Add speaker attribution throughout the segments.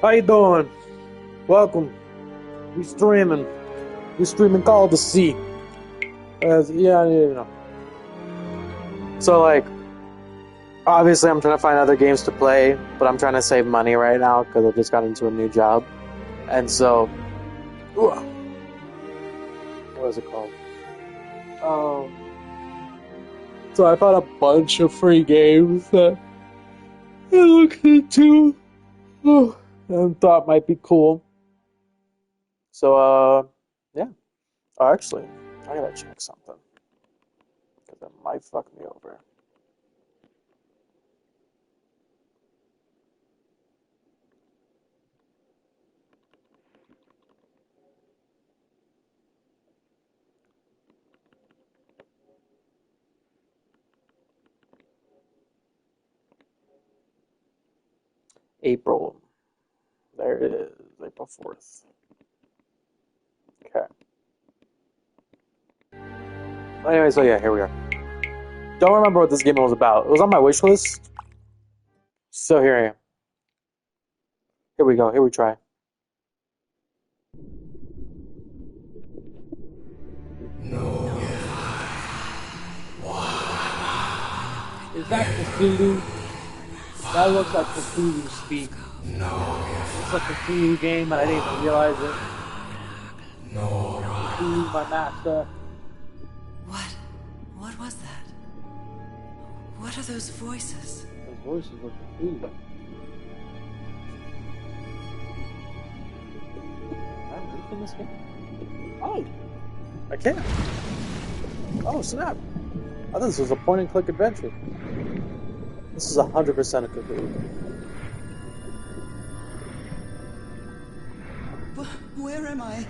Speaker 1: How you doing? Welcome. We streaming. We streaming Call the Sea. Yeah. So like, obviously, I'm trying to find other games to play, but I'm trying to save money right now because I just got into a new job, and so, what is it called? Um. So I found a bunch of free games that I looked into and thought might be cool. So yeah. Oh, actually, I gotta check something because it might fuck me over. April. There it is. April 4th. Okay. Anyway, so yeah, here we are. Don't remember what this game was about. It was on my wish list. So here I am. Here we go. Here we try. Is that Cthulhu? That looks like Cthulhu speak. It's like a Cthulhu game, and I didn't even realize it. Cthulhu, my master.
Speaker 2: What? What was that? What are those voices?
Speaker 1: Those voices look Cthulhu. I'm leaving this game. Oh, I can't. Oh snap! I thought this was a point-and-click adventure. This is 100% a Cthulhu game.
Speaker 2: Where am I?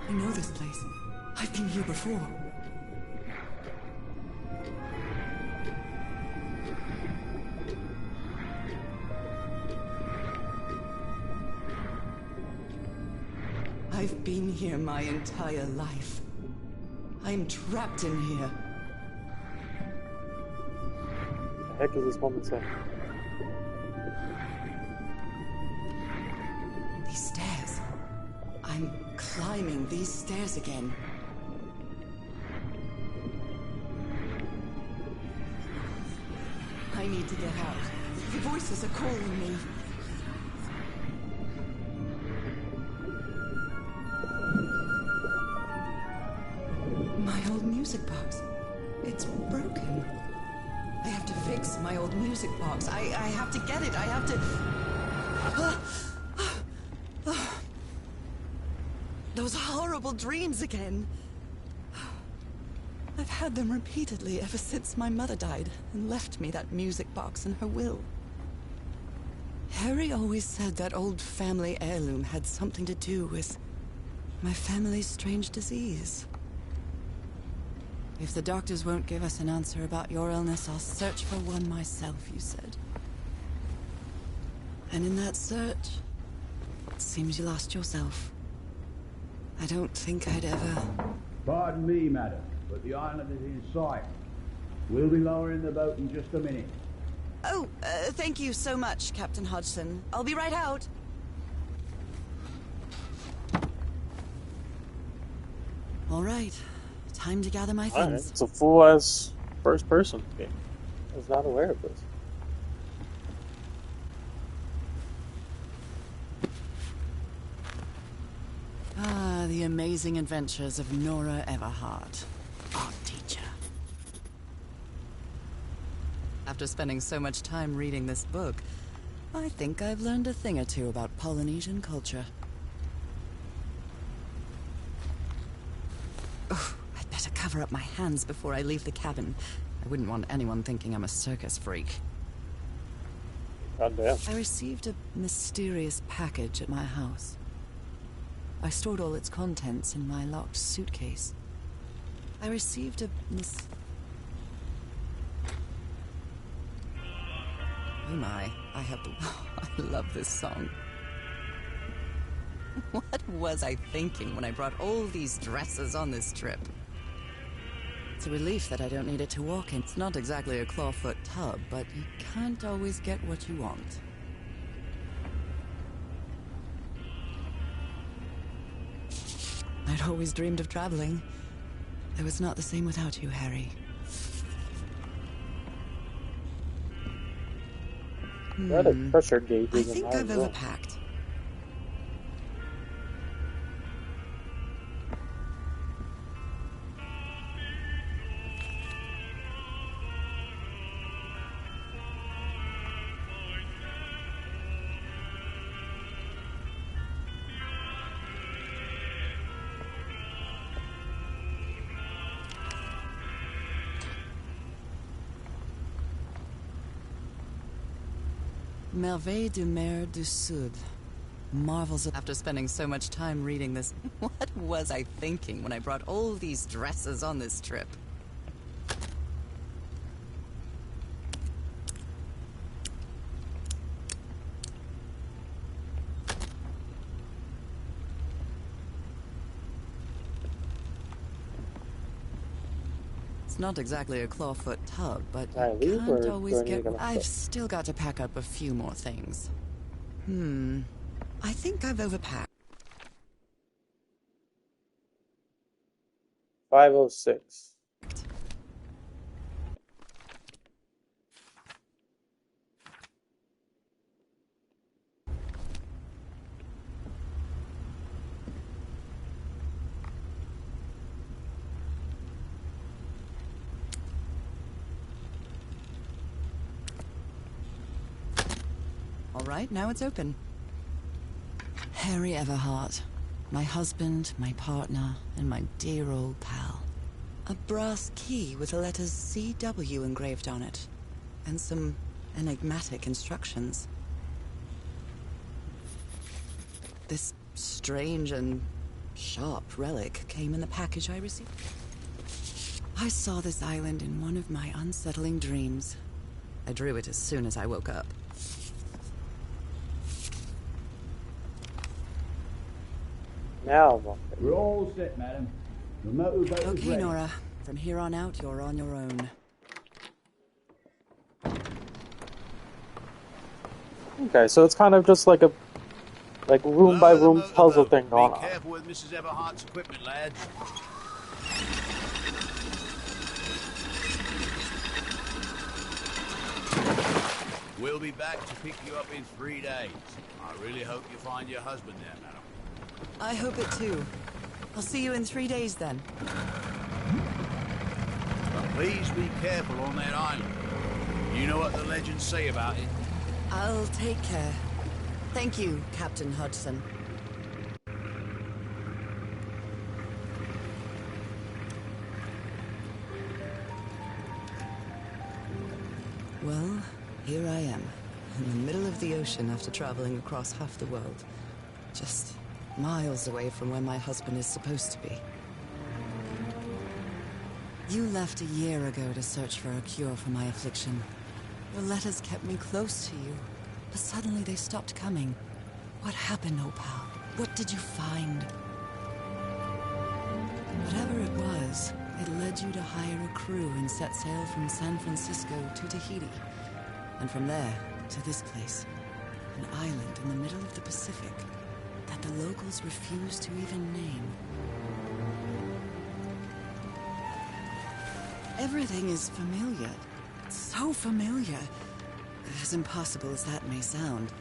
Speaker 2: I know this place. I've been here before. I've been here my entire life. I'm trapped in here.
Speaker 1: What the heck is this woman saying?
Speaker 2: These stairs. I'm climbing these stairs again. I need to get out. The voices are calling me. My old music box. It's broken. I have to fix my old music box. I have to get it. I have to... Those horrible dreams again. I've had them repeatedly ever since my mother died and left me that music box in her will. Harry always said that old family heirloom had something to do with my family's strange disease. If the doctors won't give us an answer about your illness, I'll search for one myself, you said. And in that search, it seems you lost yourself. I don't think I'd ever...
Speaker 3: Pardon me, madam, but the island is in sight. We'll be lowering the boat in just a minute.
Speaker 2: Oh, thank you so much, Captain Hodgson. I'll be right out. All right. Time to gather my things.
Speaker 1: Alright, it's a full-ass first-person game. I was not aware of this.
Speaker 2: Ah, the amazing adventures of Nora Everhart, art teacher. After spending so much time reading this book, I think I've learned a thing or two about Polynesian culture. Oh, I'd better cover up my hands before I leave the cabin. I wouldn't want anyone thinking I'm a circus freak.
Speaker 1: Goddamn.
Speaker 2: I received a mysterious package at my house. I stored all its contents in my locked suitcase. I received a Oh my, I have the... I love this song. What was I thinking when I brought all these dresses on this trip? It's a relief that I don't need it to walk in. It's not exactly a clawfoot tub, but you can't always get what you want. I'd always dreamed of traveling. It was not the same without you, Harry.
Speaker 1: What a pressure gauge
Speaker 2: I
Speaker 1: is in
Speaker 2: think
Speaker 1: my
Speaker 2: I've
Speaker 1: room.
Speaker 2: overpacked. Merveilles de Mer du Sud. Marvels of... After spending so much time reading this, what was I thinking when I brought all these dresses on this trip? It's not exactly a clawfoot tub, but
Speaker 1: I
Speaker 2: you
Speaker 1: leave, or
Speaker 2: can't
Speaker 1: do
Speaker 2: always
Speaker 1: I need
Speaker 2: get...
Speaker 1: to go
Speaker 2: I've
Speaker 1: upstairs?
Speaker 2: still got to pack up a few more things. I think I've overpacked.
Speaker 1: 506.
Speaker 2: All right, now it's open. Harry Everhart. My husband, my partner, and my dear old pal. A brass key with the letters CW engraved on it. And some enigmatic instructions. This strange and sharp relic came in the package I received. I saw this island in one of my unsettling dreams. I drew it as soon as I woke up.
Speaker 1: Now I'm okay.
Speaker 3: We're all set, madam. The motorboat is
Speaker 2: Okay,
Speaker 3: ready.
Speaker 2: Nora. From here on out, you're on your own.
Speaker 1: Okay, so it's kind of just like a room by room puzzle thing going
Speaker 3: Be
Speaker 1: on.
Speaker 3: careful with Mrs. Everhart's equipment, lads. We'll be back to pick you up in 3 days. I really hope you find your husband there, madam.
Speaker 2: I hope it too. I'll see you in 3 days then.
Speaker 3: But please be careful on that island. You know what the legends say about it.
Speaker 2: I'll take care. Thank you, Captain Hudson. Well, here I am, in the middle of the ocean after traveling across half the world. Just miles away from where my husband is supposed to be. You left a year ago to search for a cure for my affliction. Your letters kept me close to you, but suddenly they stopped coming. What happened, Opal? What did you find? Whatever it was, it led you to hire a crew and set sail from San Francisco to Tahiti. And from there, to this place. An island in the middle of the Pacific that the locals refuse to even name. Everything is familiar. So familiar. As impossible as that may sound.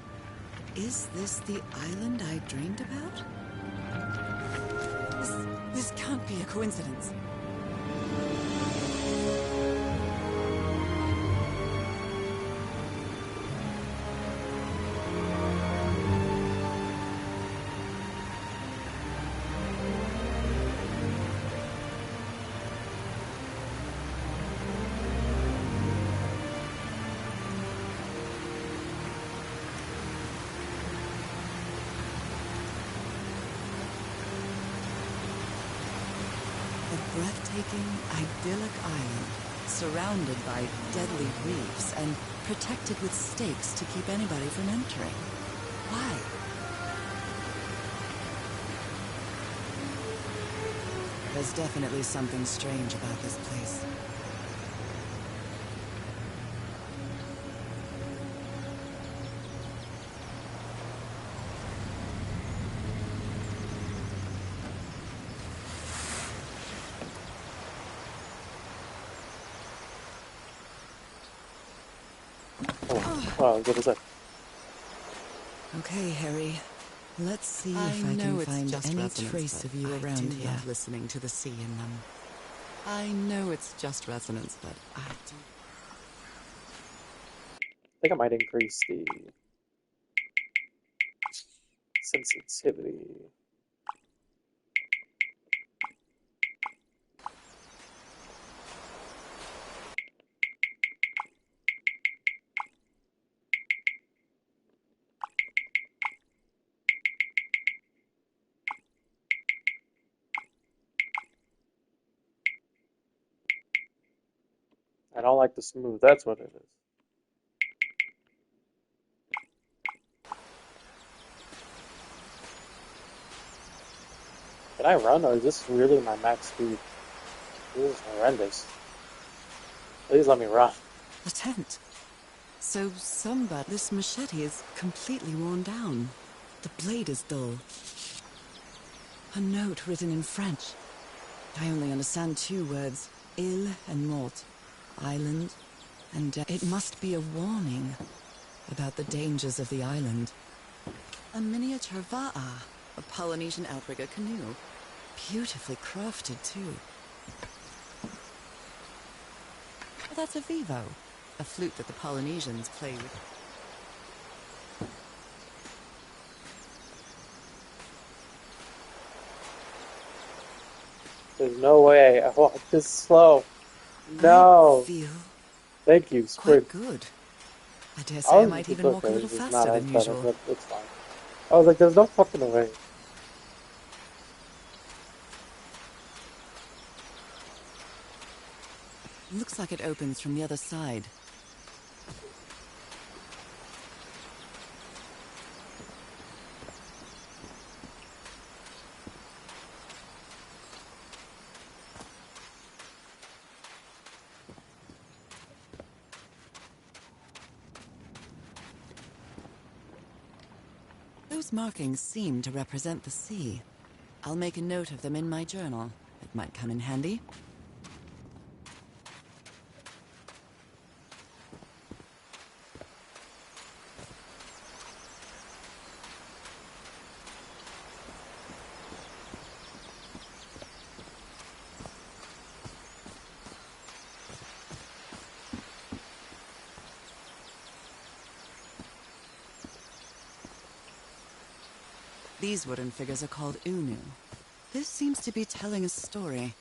Speaker 2: Is this the island I dreamed about? This can't be a coincidence. Breathtaking, idyllic island, surrounded by deadly reefs and protected with stakes to keep anybody from entering. Why? There's definitely something strange about this place.
Speaker 1: Oh, good as that.
Speaker 2: Okay, Harry. Let's see if I can find any trace of you around here. I love listening to the sea in them. I know it's just resonance, but I do.
Speaker 1: I think I might increase the sensitivity. I don't like the smooth, that's what it is. Can I run, or is this really my max speed? This is horrendous. Please let me run.
Speaker 2: The tent. So this machete is completely worn down. The blade is dull. A note written in French. I only understand 2 words. Île and mort. Island and death. It must be a warning about the dangers of the island. A miniature va'a, a Polynesian outrigger canoe. Beautifully crafted, too. Oh, that's a vivo, a flute that the Polynesians play with.
Speaker 1: There's no way I walk this slow. No.
Speaker 2: I feel
Speaker 1: Thank you, Squid.
Speaker 2: quite good. I dare say I might even walk a little
Speaker 1: It's
Speaker 2: faster
Speaker 1: not
Speaker 2: than
Speaker 1: as better,
Speaker 2: usual.
Speaker 1: but it's fine. I was like, there's no fucking way.
Speaker 2: Looks like it opens from the other side. Those markings seem to represent the sea. I'll make a note of them in my journal. It might come in handy. These wooden figures are called Unu. This seems to be telling a story.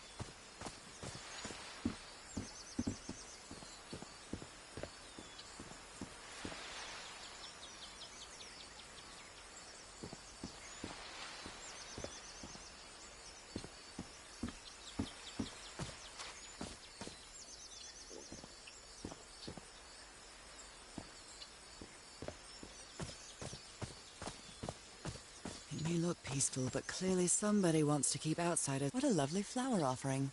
Speaker 2: It may look peaceful, but clearly somebody wants to keep outsiders. What a lovely flower offering.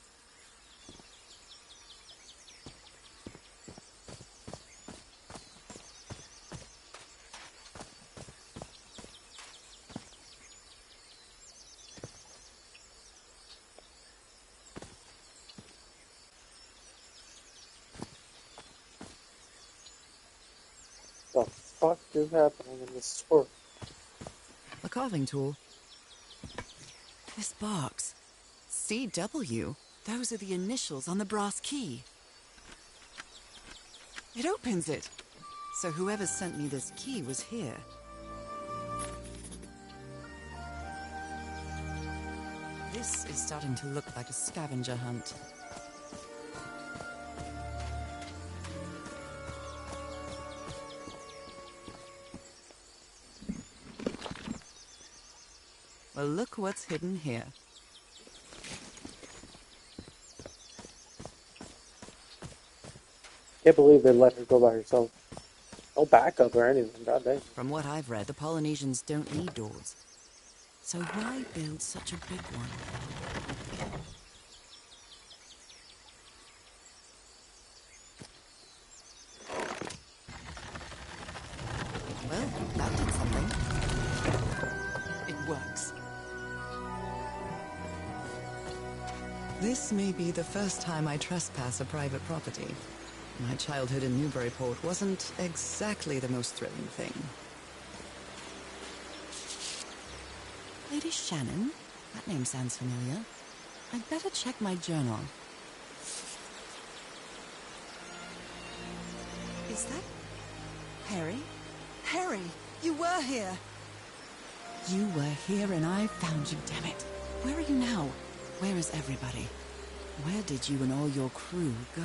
Speaker 1: The fuck is happening in this store?
Speaker 2: A carving tool. This box. CW. Those are the initials on the brass key. It opens it. So whoever sent me this key was here. This is starting to look like a scavenger hunt. Well, look what's hidden here.
Speaker 1: Can't believe they let her go by herself. No backup or anything. God dang.
Speaker 2: From what I've read, the Polynesians don't need doors. So why build such a big one? Well, that did something. It works. This may be the first time I trespass a private property. My childhood in Newburyport wasn't exactly the most thrilling thing. Lady Shannon? That name sounds familiar. I'd better check my journal. Is that Harry? Harry, you were here! You were here and I found you, damn it. Where are you now? Where is everybody? Where did you and all your crew go?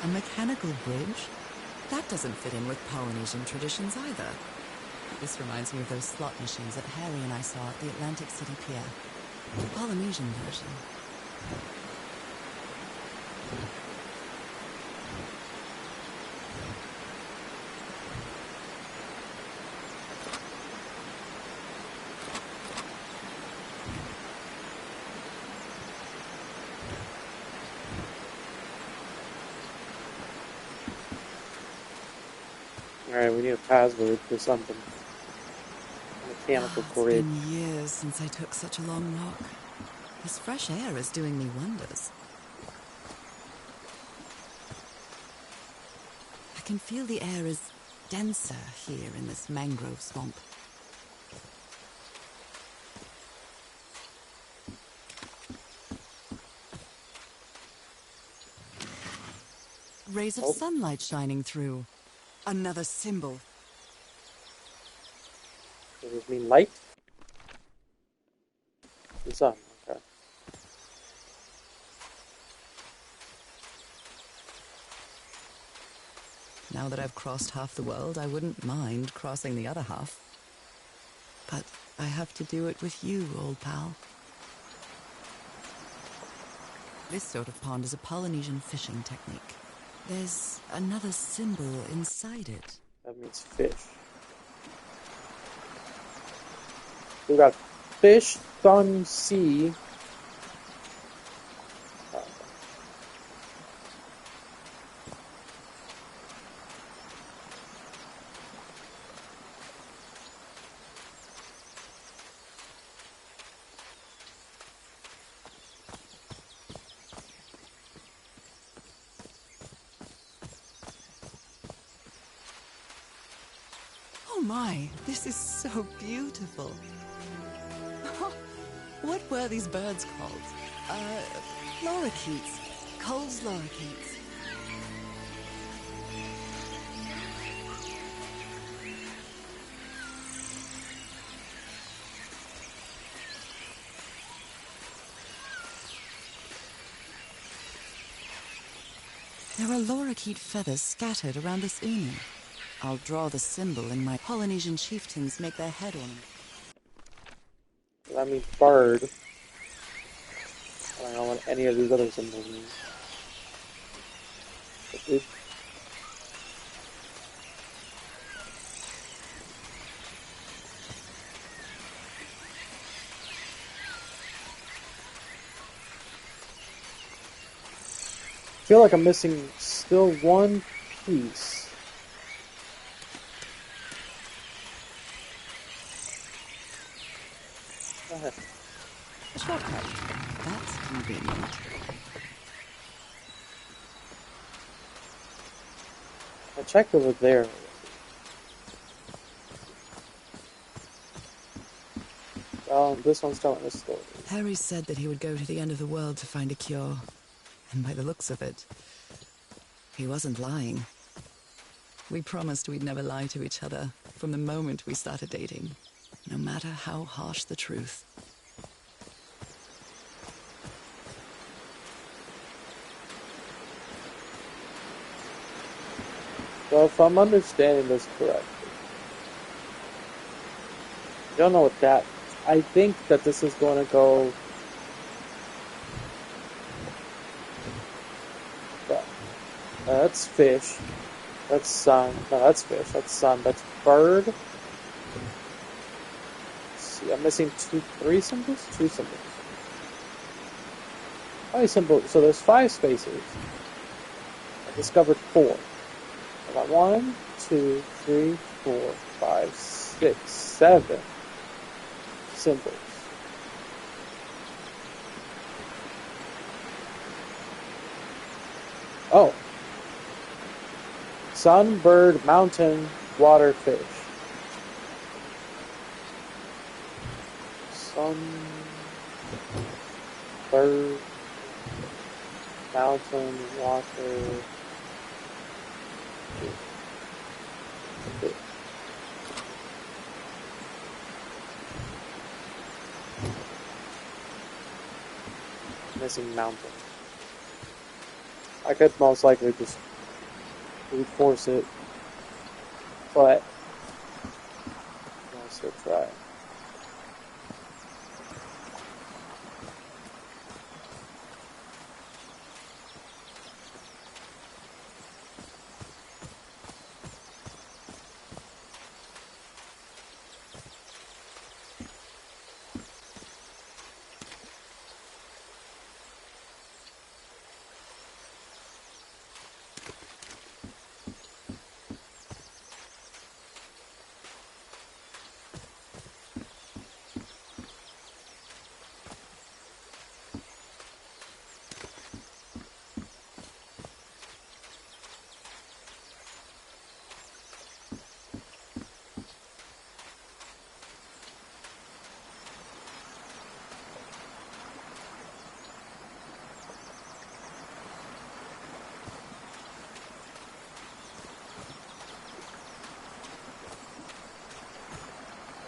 Speaker 2: A mechanical bridge? That doesn't fit in with Polynesian traditions either. This reminds me of those slot machines that Harry and I saw at the Atlantic City Pier. The Polynesian version.
Speaker 1: Alright, we need a password for something. Mechanical
Speaker 2: It's
Speaker 1: grid.
Speaker 2: been years since I took such a long walk. This fresh air is doing me wonders. I can feel the air is denser here in this mangrove swamp. Rays of sunlight shining through. Another symbol.
Speaker 1: Does this mean light? The sun, okay.
Speaker 2: Now that I've crossed half the world, I wouldn't mind crossing the other half. But I have to do it with you, old pal. This sort of pond is a Polynesian fishing technique. There's another symbol inside it.
Speaker 1: That means fish. We got fish, sun, sea.
Speaker 2: Oh my, this is so beautiful. What were these birds called? Lorikeets. Cole's lorikeets. There are lorikeet feathers scattered around this unu. I'll draw the symbol in my Polynesian chieftains make their head ornament.
Speaker 1: That means bird. I don't know what any of these other symbols mean. But I feel like I'm missing still one piece.
Speaker 2: A shortcut. That's convenient.
Speaker 1: I checked over there. Oh, this one's telling a story.
Speaker 2: Harry said that he would go to the end of the world to find a cure. And by the looks of it, he wasn't lying. We promised we'd never lie to each other from the moment we started dating, no matter how harsh the truth.
Speaker 1: So if I'm understanding this correctly, I don't know what that means. I think that this is going to go. That's fish. That's sun. No, that's fish. That's sun. That's bird. Let's see, I'm missing three symbols? Two symbols. Five symbols. So there's 5 spaces. I discovered 4. I got 1, 2, 3, 4, 5, 6, 7 symbols. Oh. Sun, bird, mountain, water, fish. Sun, bird, mountain, water, fish. Missing mountain. I could most likely just force it, but I'll still try.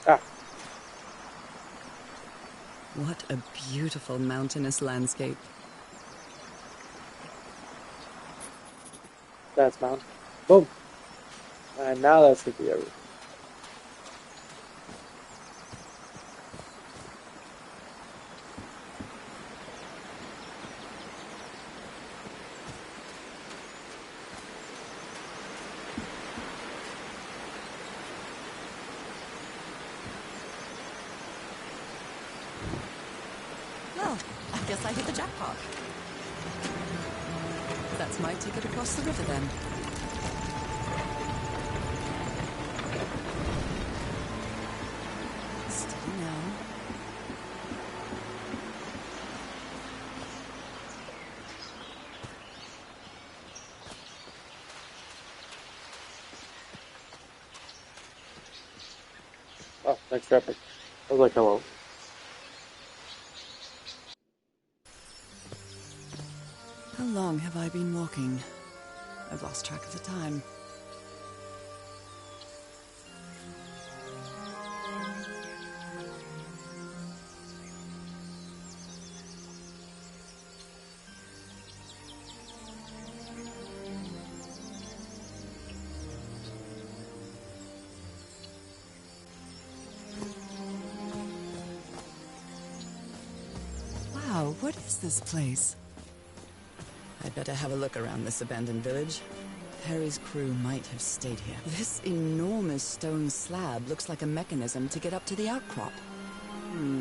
Speaker 1: Ah,
Speaker 2: What a beautiful mountainous landscape.
Speaker 1: that's mountain. Boom. And now that should be everything.
Speaker 2: Well, I guess I hit the jackpot. That's my ticket across the river then. Steady now.
Speaker 1: Oh, thanks for epic. I was like, hello.
Speaker 2: How long have I been walking? I've lost track of the time. Wow, what is this place? I'd better have a look around this abandoned village. Harry's crew might have stayed here. This enormous stone slab looks like a mechanism to get up to the outcrop.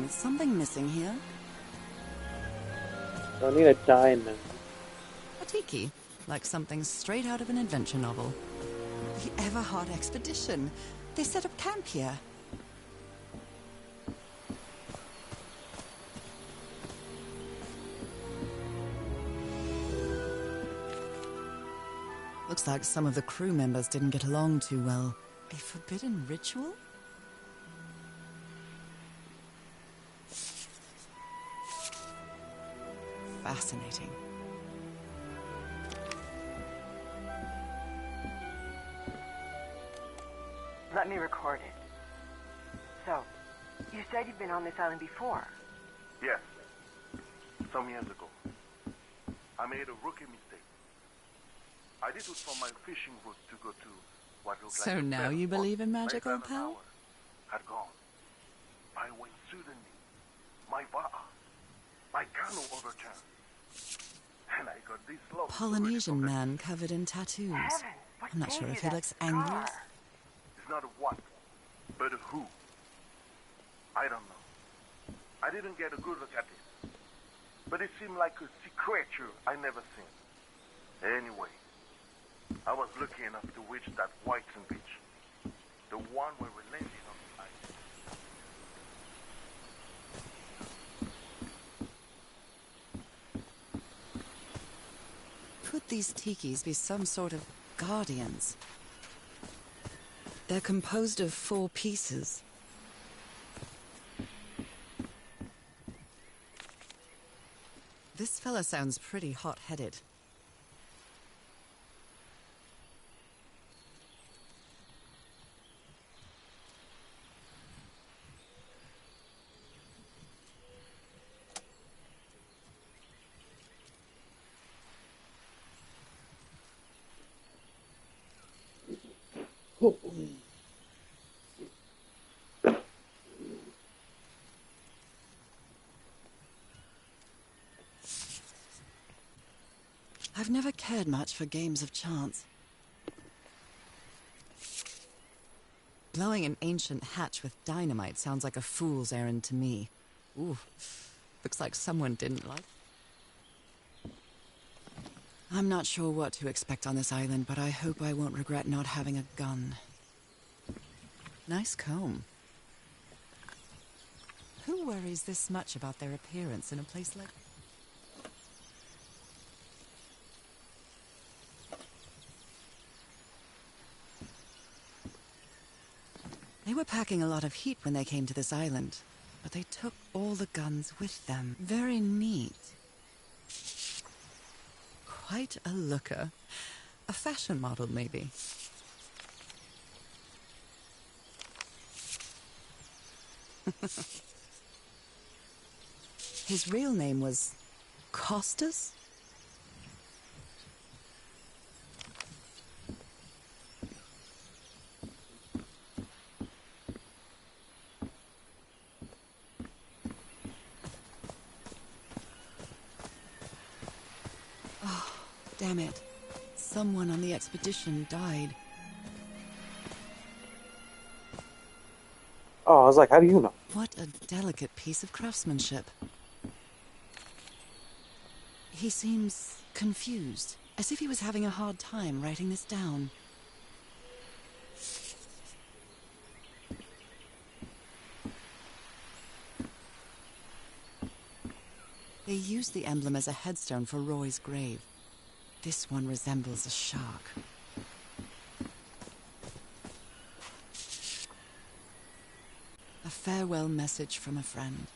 Speaker 2: Is something missing here?
Speaker 1: I need a diamond.
Speaker 2: A tiki, like something straight out of an adventure novel. The Everhard expedition. They set up camp here. Looks like some of the crew members didn't get along too well. A forbidden ritual? Fascinating.
Speaker 4: Let me record it. So, you said you've been on this island before.
Speaker 5: Yes. Some years ago. I made a rookie mistake. I did it for my fishing boat to go to what looked
Speaker 2: So
Speaker 5: like a
Speaker 2: now
Speaker 5: ferry
Speaker 2: you
Speaker 5: port.
Speaker 2: believe in magic,
Speaker 5: Later
Speaker 2: old
Speaker 5: an
Speaker 2: pal?
Speaker 5: hour had gone. By when suddenly, my canoe overturned. And I got this long
Speaker 2: Polynesian man covered in tattoos.
Speaker 4: Heavens, what
Speaker 2: I'm not
Speaker 4: gave
Speaker 2: sure
Speaker 4: you
Speaker 2: if he
Speaker 4: that
Speaker 2: likes
Speaker 4: scar?
Speaker 2: anglers.
Speaker 5: It's not a what, but a who. I don't know. I didn't get a good look at it. But it seemed like a sea creature I never seen. Anyway, I was lucky enough to reach that Whiteson beach. The one where we landed on the island.
Speaker 2: Could these tikis be some sort of guardians? They're composed of 4 pieces. This fella sounds pretty hot-headed. I've never cared much for games of chance. Blowing an ancient hatch with dynamite sounds like a fool's errand to me. Ooh, looks like someone didn't like. I'm not sure what to expect on this island, but I hope I won't regret not having a gun. Nice comb. Who worries this much about their appearance in a place like... They were packing a lot of heat when they came to this island, but they took all the guns with them. Very neat. Quite a looker. A fashion model, maybe. His real name was Costas? Oh, damn it. Someone on the expedition died.
Speaker 1: Oh, I was like, how do you know?
Speaker 2: What a delicate piece of craftsmanship. He seems confused, as if he was having a hard time writing this down. They used the emblem as a headstone for Roy's grave. This one resembles a shark. A farewell message from a friend.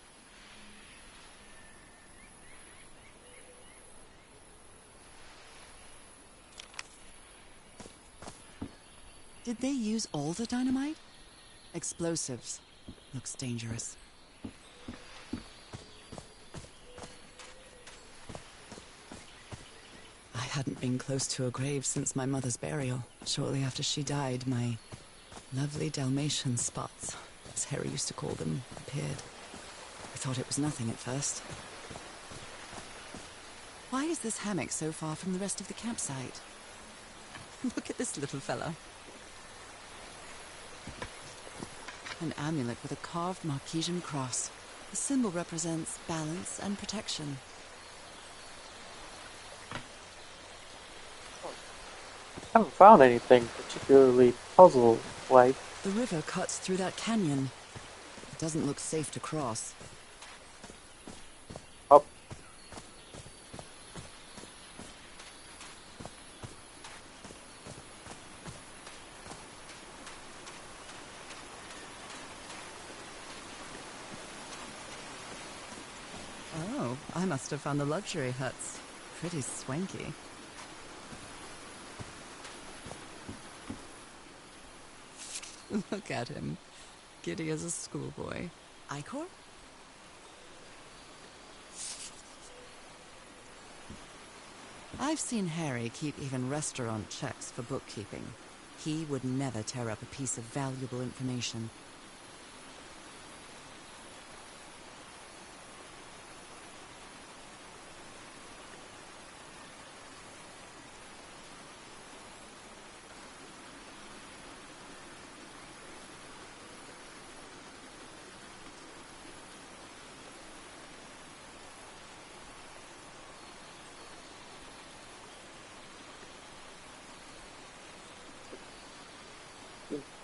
Speaker 2: Did they use all the dynamite? Explosives. Looks dangerous. I hadn't been close to a grave since my mother's burial. Shortly after she died, my lovely Dalmatian spots, as Harry used to call them, appeared. I thought it was nothing at first. Why is this hammock so far from the rest of the campsite? Look at this little fella. An amulet with a carved Marquesian cross. The symbol represents balance and protection.
Speaker 1: I haven't found anything particularly puzzle-like.
Speaker 2: The river cuts through that canyon. It doesn't look safe to cross.
Speaker 1: Oh.
Speaker 2: Oh, I must have found the luxury huts. Pretty swanky. Look at him. Giddy as a schoolboy. Icor? I've seen Harry keep even restaurant checks for bookkeeping. He would never tear up a piece of valuable information.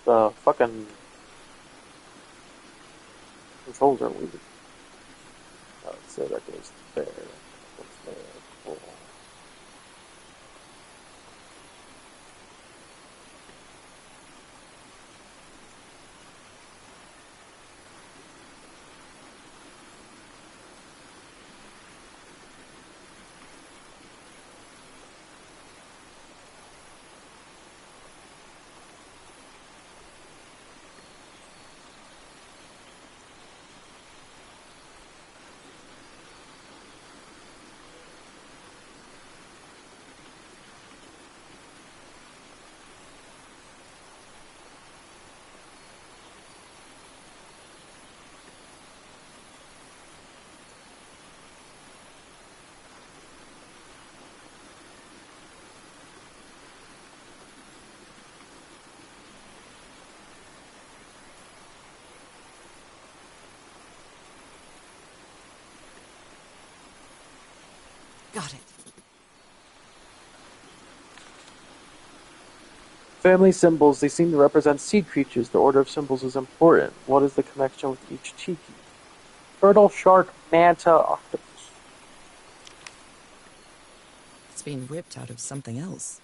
Speaker 1: The fucking controls are weird. So that goes there. That goes there. Cool.
Speaker 2: Got it.
Speaker 1: Family symbols, they seem to represent sea creatures. The order of symbols is important. What is the connection with each tiki? Turtle, shark, manta, octopus.
Speaker 2: It's been ripped out of something else.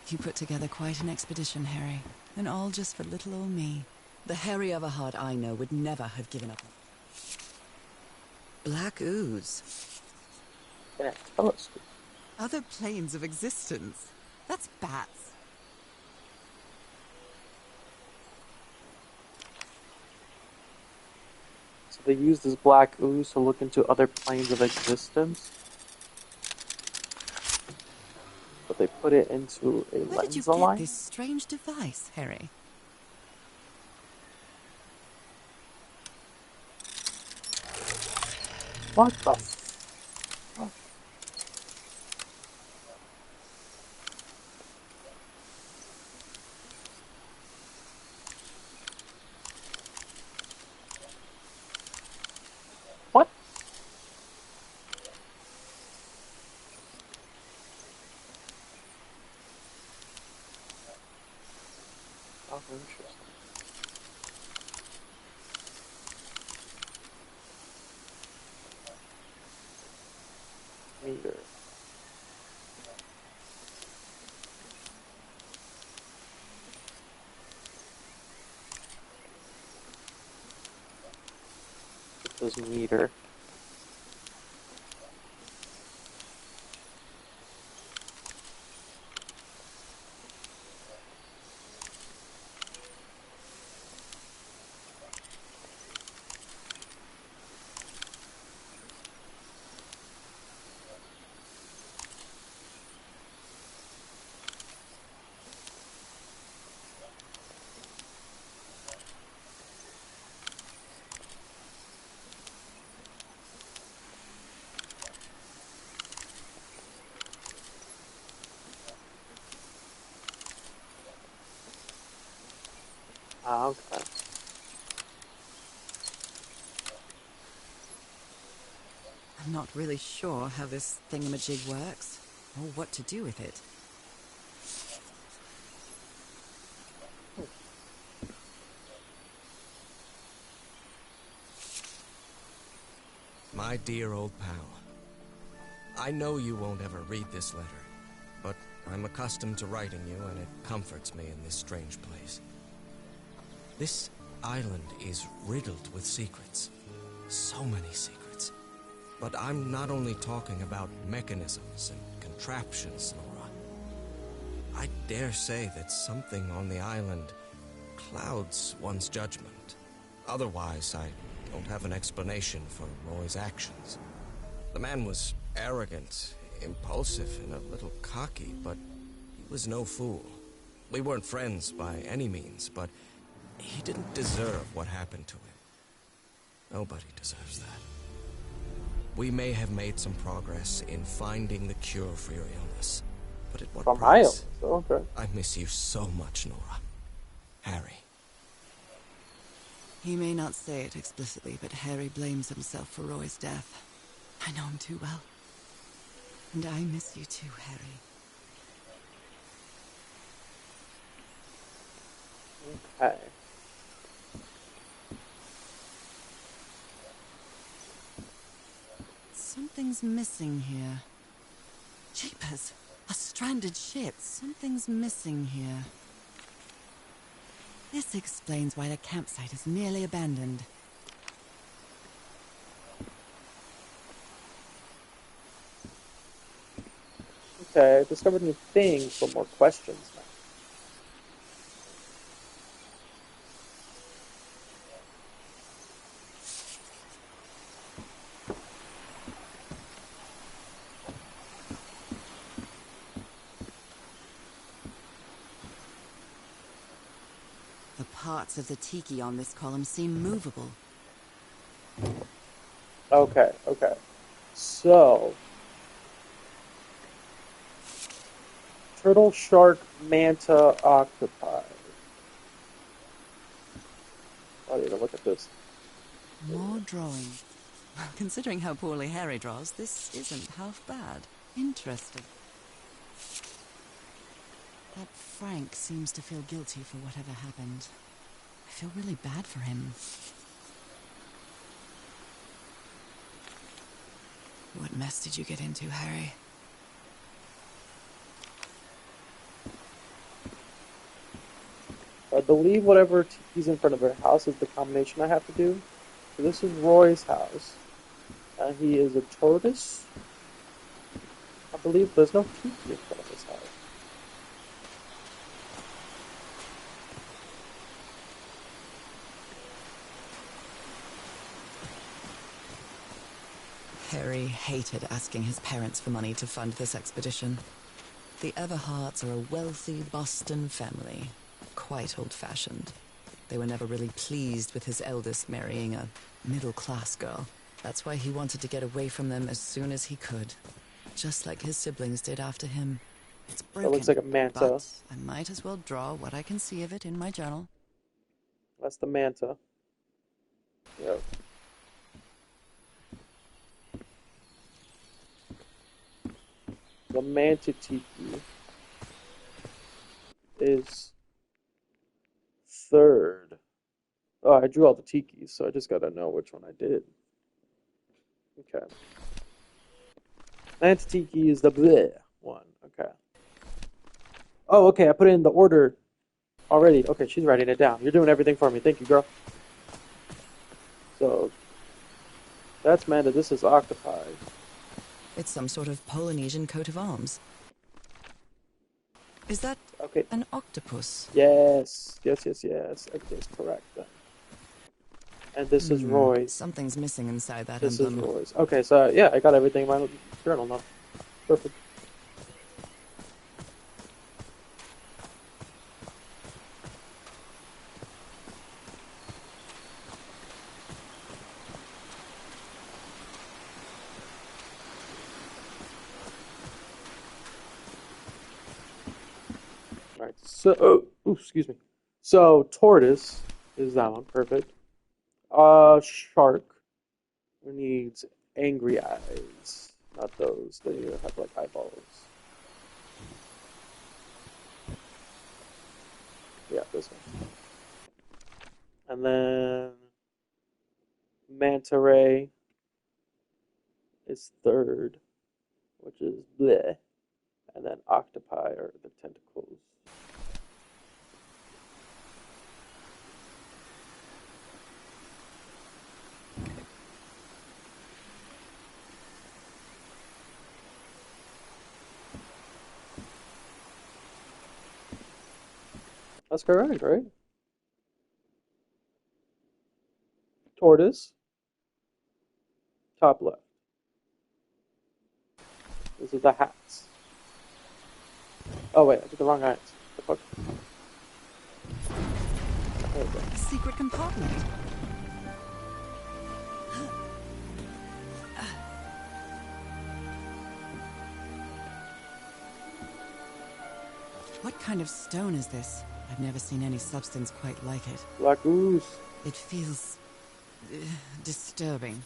Speaker 2: You put together quite an expedition, Harry. And all just for little old me. The Harry Everhard I know would never have given up. Black ooze.
Speaker 1: Yeah, telescope.
Speaker 2: Other planes of existence. That's bats.
Speaker 1: So they use this black ooze to look into other planes of existence. But they put it into a
Speaker 2: Where did you
Speaker 1: lens
Speaker 2: get
Speaker 1: align.
Speaker 2: this strange device, Harry?
Speaker 1: What the fuck? What? Oh, interesting. Meter. It says meter. Ah, okay.
Speaker 2: I'm not really sure how this thingamajig works, or what to do with it.
Speaker 6: My dear old pal, I know you won't ever read this letter, but I'm accustomed to writing you, and it comforts me in this strange place. This island is riddled with secrets. So many secrets. But I'm not only talking about mechanisms and contraptions, Nora. I dare say that something on the island clouds one's judgment. Otherwise, I don't have an explanation for Roy's actions. The man was arrogant, impulsive, and a little cocky, but he was no fool. We weren't friends by any means, but he didn't deserve what happened to him. Nobody deserves that. We may have made some progress in finding the cure for your illness, but at what
Speaker 1: From
Speaker 6: price?
Speaker 1: Isles. Okay.
Speaker 6: I miss you so much, Nora. Harry.
Speaker 2: He may not say it explicitly, but Harry blames himself for Roy's death. I know him too well. And I miss you too, Harry.
Speaker 1: Okay.
Speaker 2: Something's missing here. Jeepers! A stranded ship. Something's missing here. This explains why the campsite is nearly abandoned.
Speaker 1: Okay, I discovered new things, but more questions now.
Speaker 2: The parts of the tiki on this column seem movable.
Speaker 1: Okay, okay. So, turtle, shark, manta, octopi. I need to look at this.
Speaker 2: More drawing. Considering how poorly Harry draws, this isn't half bad. Interesting. That Frank seems to feel guilty for whatever happened. I feel really bad for him. What mess did you get into, Harry?
Speaker 1: I believe whatever tiki's in front of her house is the combination I have to do. So this is Roy's house. And he is a tortoise. I believe there's no tiki in front of his house.
Speaker 2: Harry hated asking his parents for money to fund this expedition. The Everharts are a wealthy Boston family, quite old-fashioned. They were never really pleased with his eldest marrying a middle-class girl. That's why he wanted to get away from them as soon as he could, just like his siblings did after him. It's broken,
Speaker 1: That looks like a manta.
Speaker 2: but I might as well draw what I can see of it in my journal.
Speaker 1: That's the manta. Yep. The manta tiki is third. Oh, I drew all the tikis, so I just gotta know which one I did. Okay. Manta tiki is the bleh one. Okay. Oh, okay. I put it in the order already. Okay, she's writing it down. You're doing everything for me. Thank you, girl. So, that's manta. This is octopi.
Speaker 2: It's some sort of Polynesian coat of arms. Is that
Speaker 1: Okay.
Speaker 2: an octopus?
Speaker 1: Yes. Yes, yes, yes. Everything's correct then. And this is Roy's.
Speaker 2: Something's missing inside that
Speaker 1: This
Speaker 2: emblem.
Speaker 1: is Roy's. Okay, so yeah, I got everything in my journal now. Perfect. Alright, so, excuse me. So, tortoise is that one, perfect. Shark needs angry eyes. Not those, they have like eyeballs. Yeah, this one. And then, manta ray is third, which is bleh. And then octopi are the tentacles. That's correct, right? Tortoise. Top left. This is the hats. Oh wait, I did the wrong hats. The fuck? There we go.
Speaker 2: A secret compartment. What kind of stone is this? I've never seen any substance quite like it.
Speaker 1: Black ooze.
Speaker 2: It feels disturbing.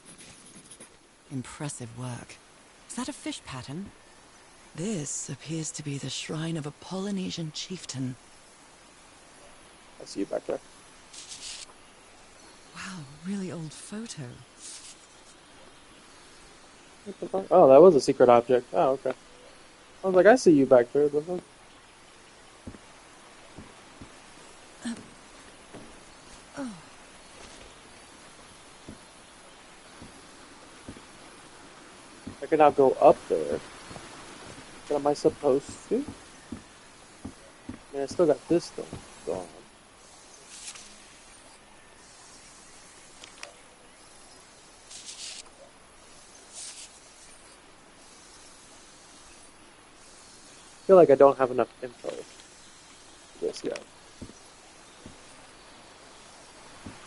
Speaker 2: Impressive work. Is that a fish pattern? This appears to be the shrine of a Polynesian chieftain.
Speaker 1: I see you back there.
Speaker 2: Wow, really old photo.
Speaker 1: What the fuck? Oh, that was a secret object. Oh, okay. I was like, I see you back there. The fuck? I can now go up there. What am I supposed to? I mean, I still got this thing going on. I feel like I don't have enough info for this yet.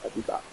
Speaker 1: I'll be back.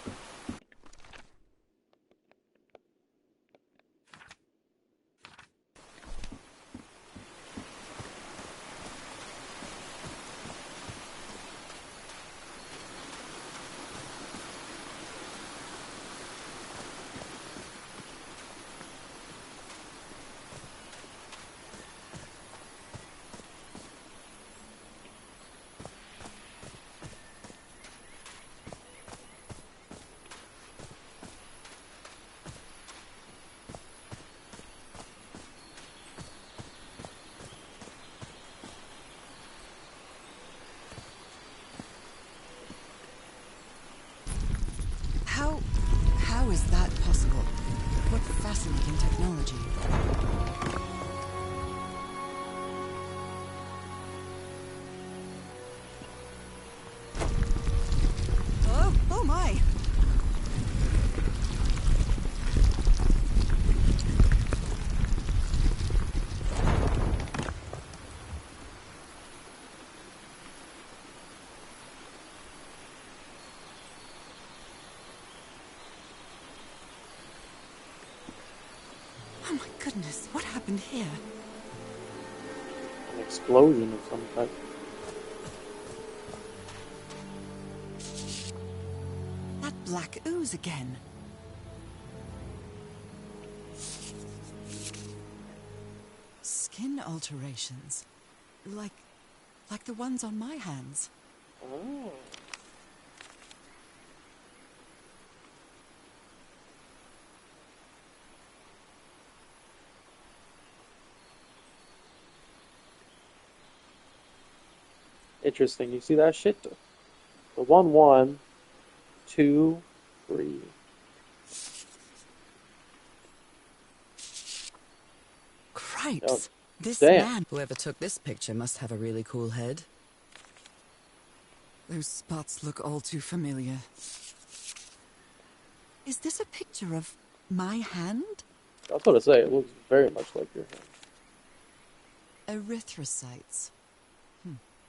Speaker 2: How is that possible? What fascinating technology. Oh my! Oh my goodness, what happened here?
Speaker 1: An explosion of some type.
Speaker 2: That black ooze again. Skin alterations. Like the ones on my hands.
Speaker 1: Oh. Interesting. You see that shit? The 1, 1, 2, 3.
Speaker 2: Cripes!
Speaker 1: Oh,
Speaker 2: This
Speaker 1: damn.
Speaker 2: man, whoever took this picture, must have a really cool head. Those spots look all too familiar. Is this a picture of my hand?
Speaker 1: I was going to say, it looks very much like your hand.
Speaker 2: Erythrocytes.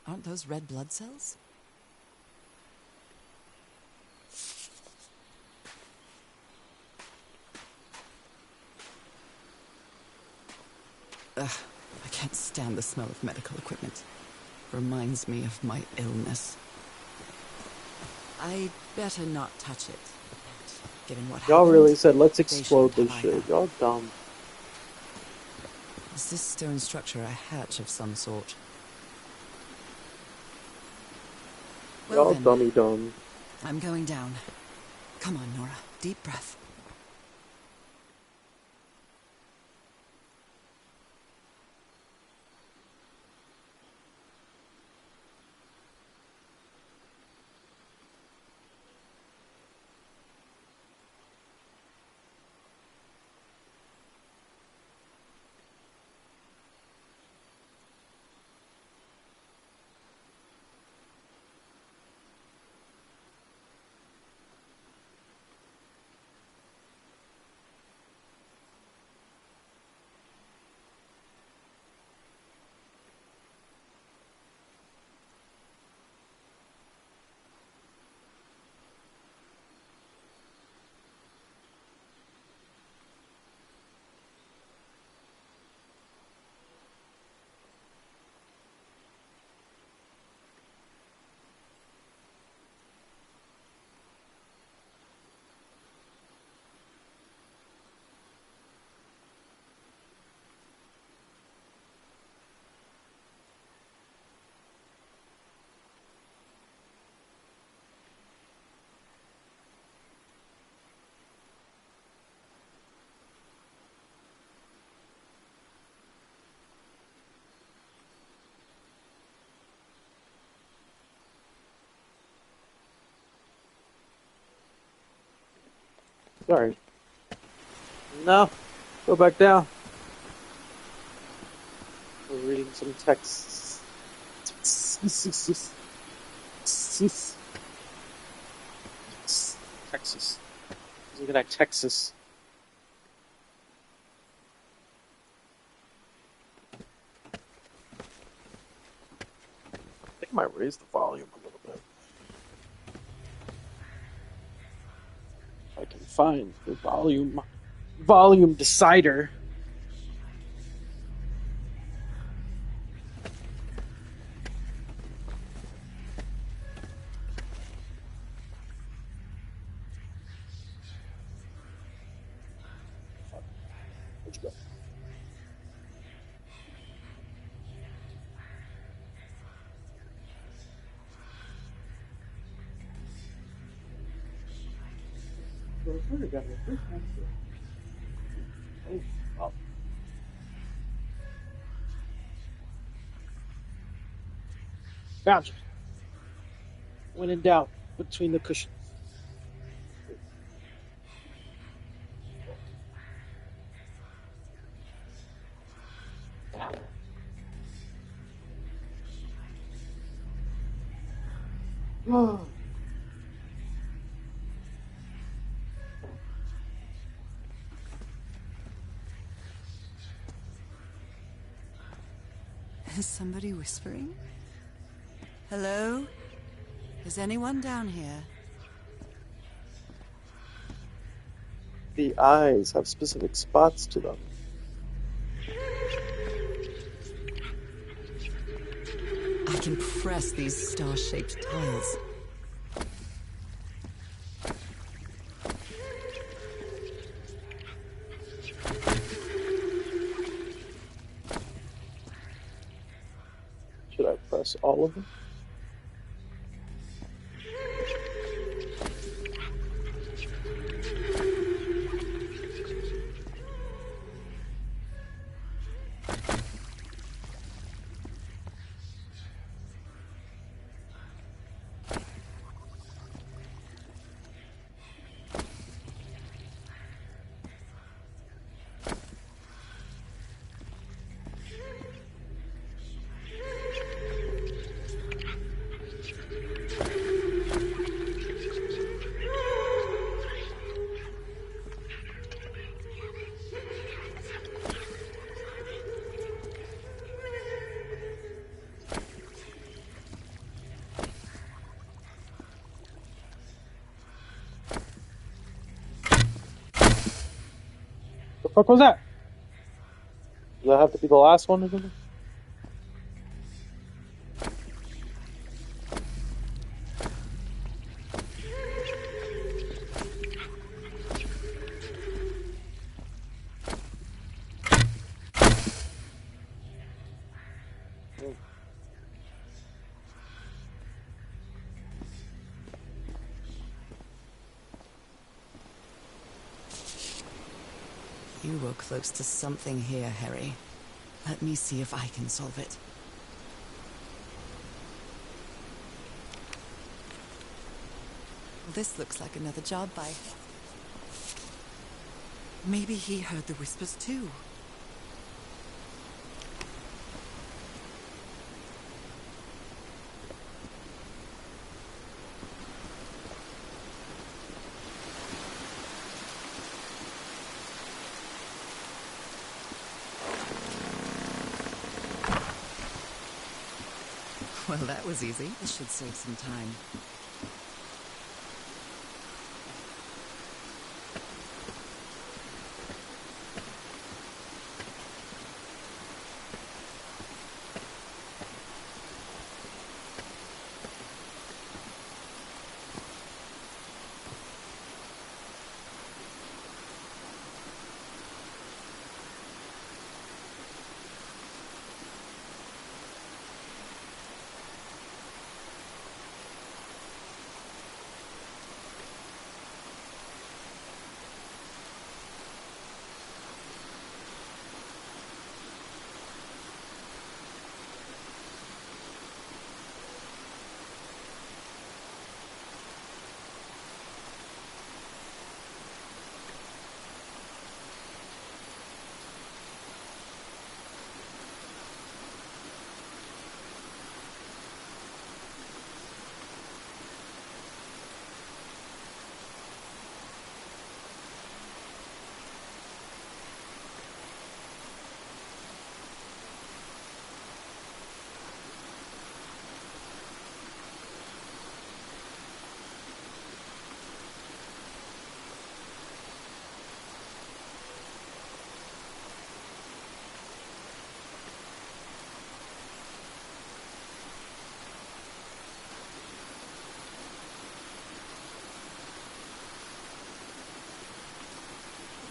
Speaker 2: Aren't those red blood cells? Ugh, I can't stand the smell of medical equipment. Reminds me of my illness. I'd better not touch it. Given what
Speaker 1: Y'all
Speaker 2: happened,
Speaker 1: really said, let's
Speaker 2: they
Speaker 1: explode
Speaker 2: shouldn't
Speaker 1: this
Speaker 2: have
Speaker 1: shit.
Speaker 2: either.
Speaker 1: Y'all dumb.
Speaker 2: Is this stone structure a hatch of some sort? Well
Speaker 1: Y'all
Speaker 2: then,
Speaker 1: dummy dumb.
Speaker 2: I'm going down. Come on, Nora. Deep breath.
Speaker 1: Sorry. No. Go back down. We're reading some texts. Texas. Looking at Texas. I think I might raise the volume a little bit. If I can find the volume decider. Where'd you go? Oh. Found you. When in doubt, between the cushions. Oh.
Speaker 2: Is somebody whispering? Hello? Is anyone down here?
Speaker 1: The eyes have specific spots to them.
Speaker 2: I can press these star-shaped tiles.
Speaker 1: Should I press all of them? The fuck was that? Does that have to be the last one or something?
Speaker 2: You were close to something here, Harry. Let me see if I can solve it. Well, this looks like another job by... Maybe he heard the whispers too. Well, that was easy. This should save some time.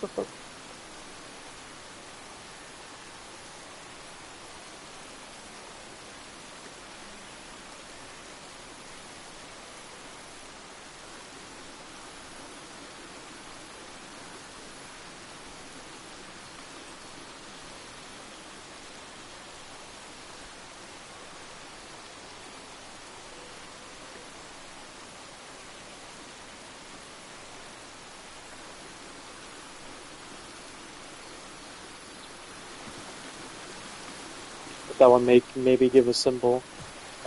Speaker 1: the fuck? That one maybe give a symbol.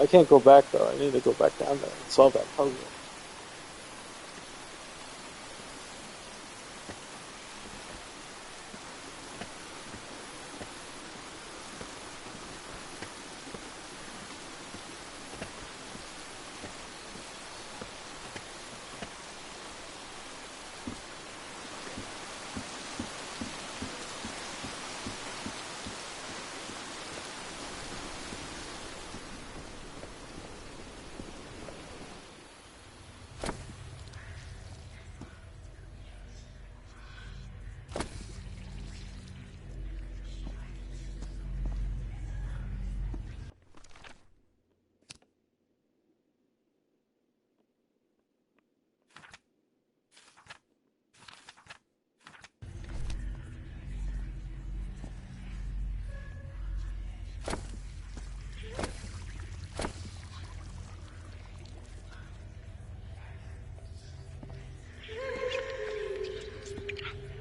Speaker 1: I can't go back though. I need to go back down there and solve that puzzle.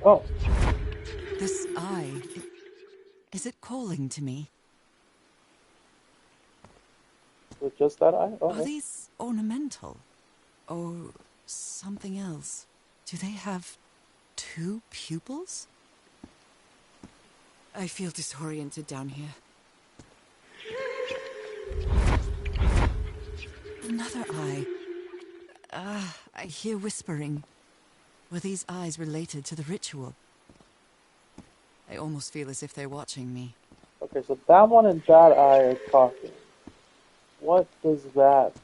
Speaker 1: Oh,
Speaker 2: This eye, is it calling to me?
Speaker 1: was it just that eye?
Speaker 2: Are
Speaker 1: Okay.
Speaker 2: these ornamental? Or something else? Do they have 2 pupils? I feel disoriented down here. Another eye. I hear whispering. Were these eyes related to the ritual? I almost feel as if they're watching me.
Speaker 1: Okay, so that one and that eye are talking. What does that mean?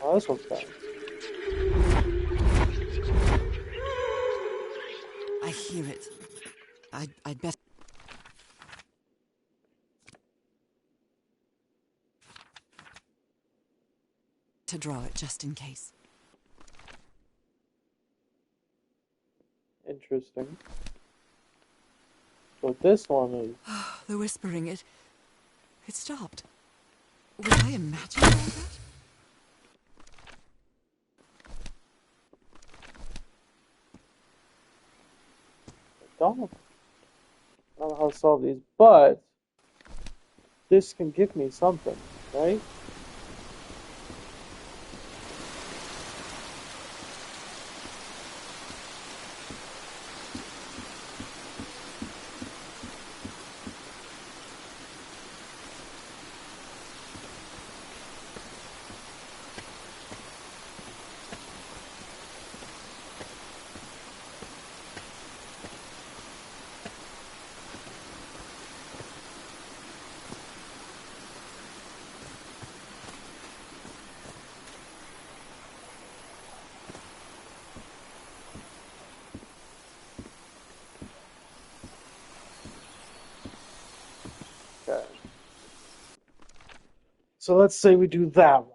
Speaker 1: Oh, this one's fine.
Speaker 2: I hear it. I'd better to draw it just in case.
Speaker 1: Interesting. So this one is...
Speaker 2: The whispering, it stopped. Was I imagining all that?
Speaker 1: I don't know how to solve these, but this can give me something, right? Okay. So let's say we do that one.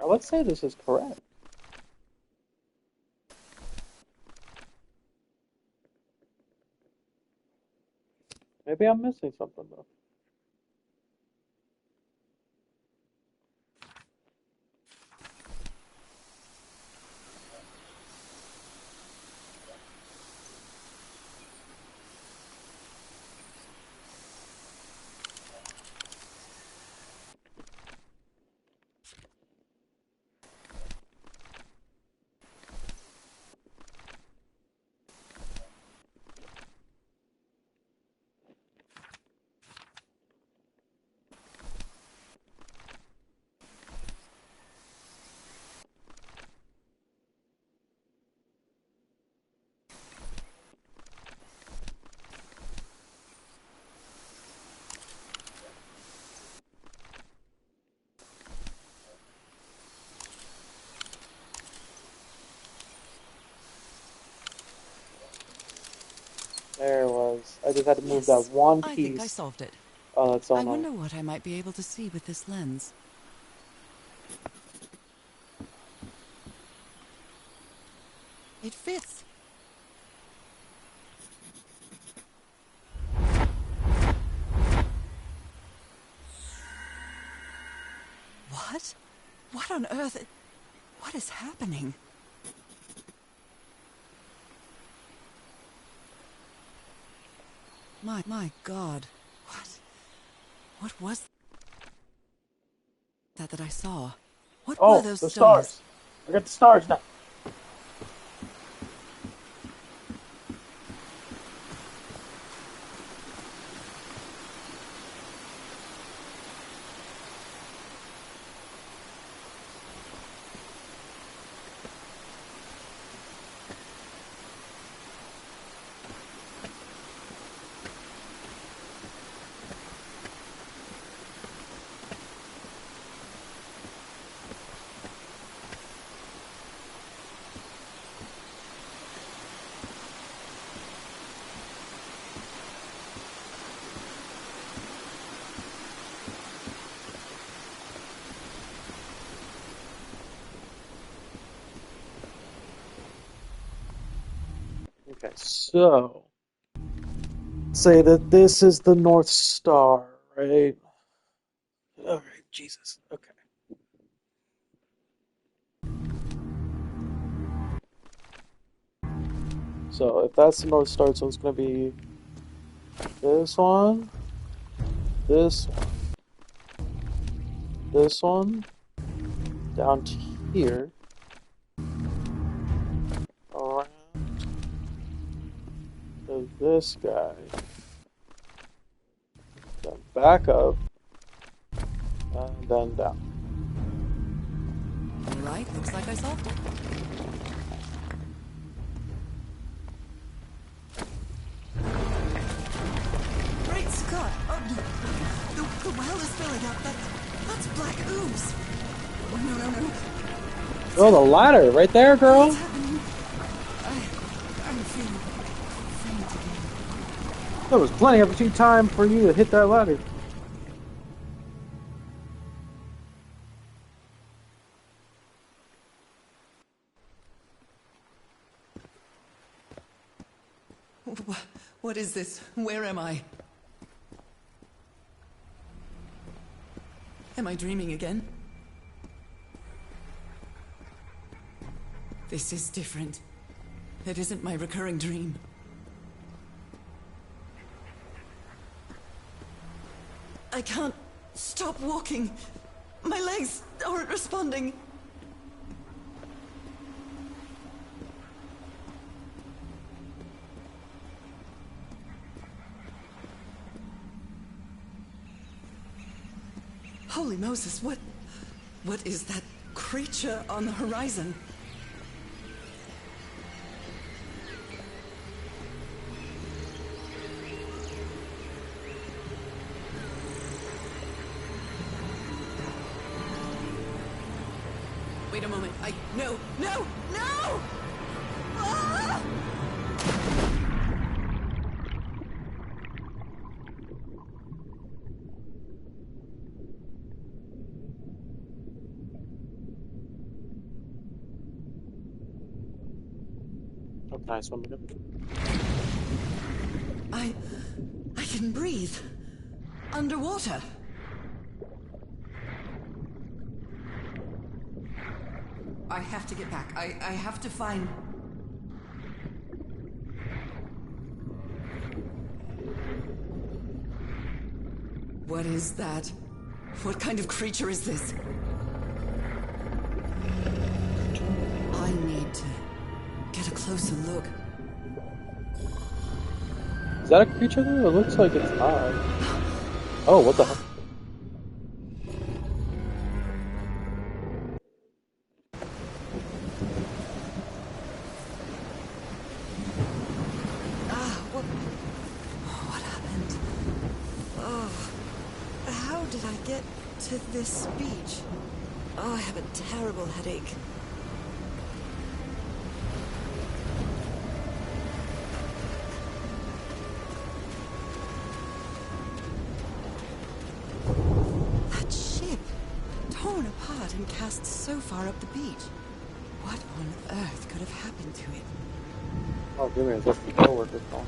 Speaker 1: let's say this is correct. Maybe I'm missing something though. There it was. I just had to move that one piece.
Speaker 2: I think I solved it.
Speaker 1: Oh, that's so
Speaker 2: I
Speaker 1: annoying.
Speaker 2: wonder what I might be able to see with this lens. It fits. What? What on earth? What is happening? My God. What was that I saw? What were those
Speaker 1: the
Speaker 2: stones?
Speaker 1: stars. I got the stars now. Okay, so say that this is the North Star, right? Alright, Jesus. Okay. So if that's the North Star, so it's gonna be this one, this one, down to here, around to this guy, then back up, and then down.
Speaker 2: All right, looks like I solved it. Great Scott! Oh, the well is filling up. That's black ooze. No.
Speaker 1: Oh, the ladder right there, girl.
Speaker 2: What's happening? I'm feeling faint again.
Speaker 1: There was plenty of time for you to hit that ladder.
Speaker 2: What is this? Where am I? Am I dreaming again? This is different. It isn't my recurring dream. I can't stop walking. My legs aren't responding. Holy Moses, what is that creature on the horizon? Wait a moment. No! Ah!
Speaker 1: Can I swim again?
Speaker 2: I can breathe. Underwater. I have to get back. I have to find... What is that? What kind of creature is this? I need to get a closer look.
Speaker 1: Is that a creature though? It looks like it's not. Oh, what the hell?
Speaker 2: What happened? Oh, how did I get to this beach? Oh, I have a terrible headache. That ship, torn apart and cast so far up the beach. What on earth could have happened to it?
Speaker 1: Oh, give me a just coworker's call.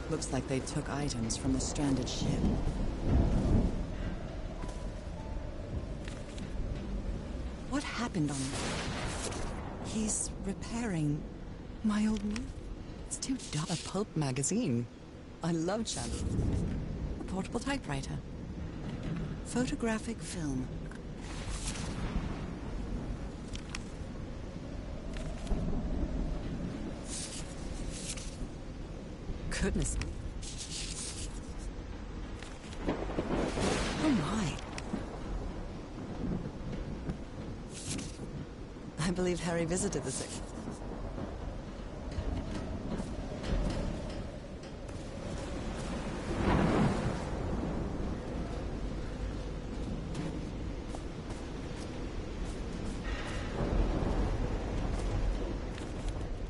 Speaker 2: Looks like they took items from the stranded ship. What happened on it? He's repairing my old move. It's $2 a pulp magazine. I love channels. A portable typewriter. Photographic film. Goodness. Oh my. I believe Harry visited the sick.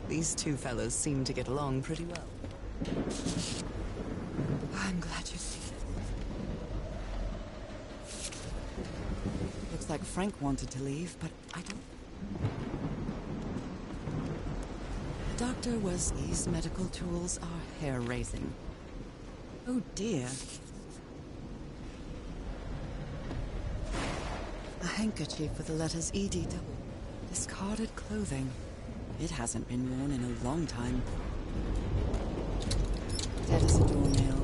Speaker 2: These two fellows seem to get along pretty well. I'm glad you see it. Looks like Frank wanted to leave, but I don't... Doctor was... These medical tools are hair-raising. Oh dear. A handkerchief with the letters ED double. Discarded clothing. It hasn't been worn in a long time. Dead as a doornail.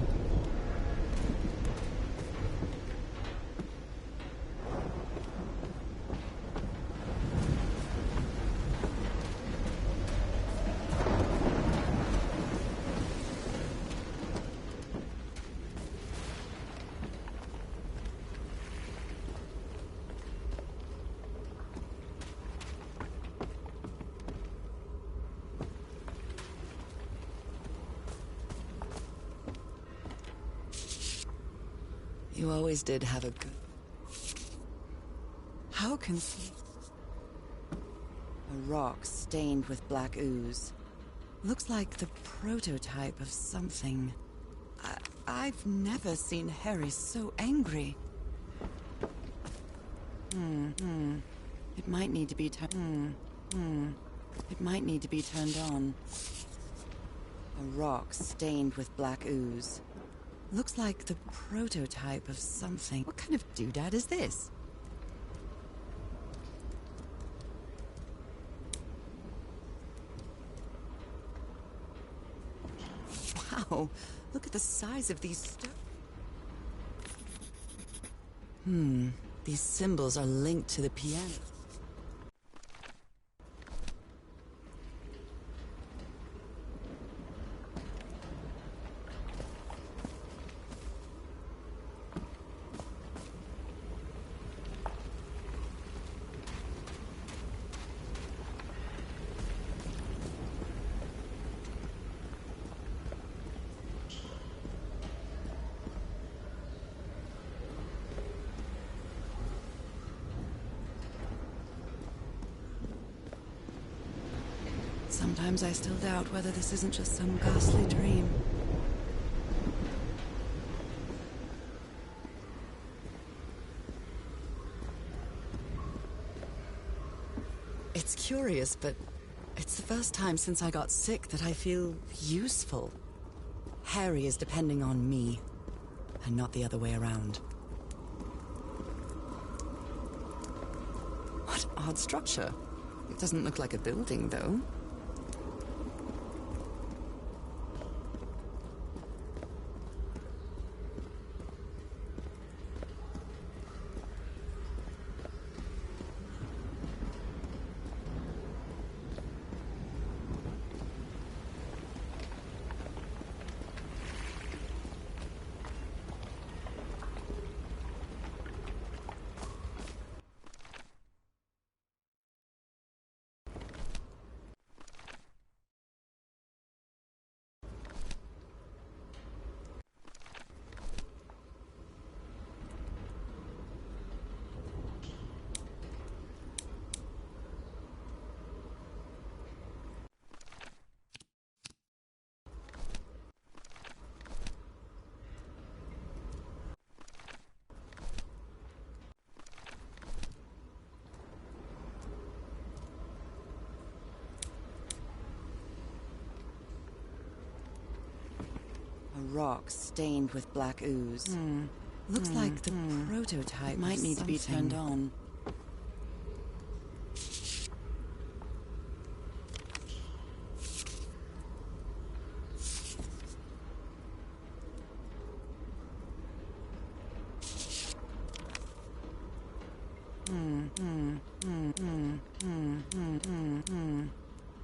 Speaker 2: You always did have a good... How can... A rock stained with black ooze. Looks like the prototype of something. I've never seen Harry so angry. It might need to be turned... It might need to be turned on. A rock stained with black ooze. Looks like the prototype of something. What kind of doodad is this? Wow, look at the size of these stones. These symbols are linked to the piano. Sometimes I still doubt whether this isn't just some ghastly dream. It's curious, but it's the first time since I got sick that I feel useful. Harry is depending on me, and not the other way around. What odd structure. It doesn't look like a building, though. A rock stained with black ooze. Looks like the prototype might need to be turned on.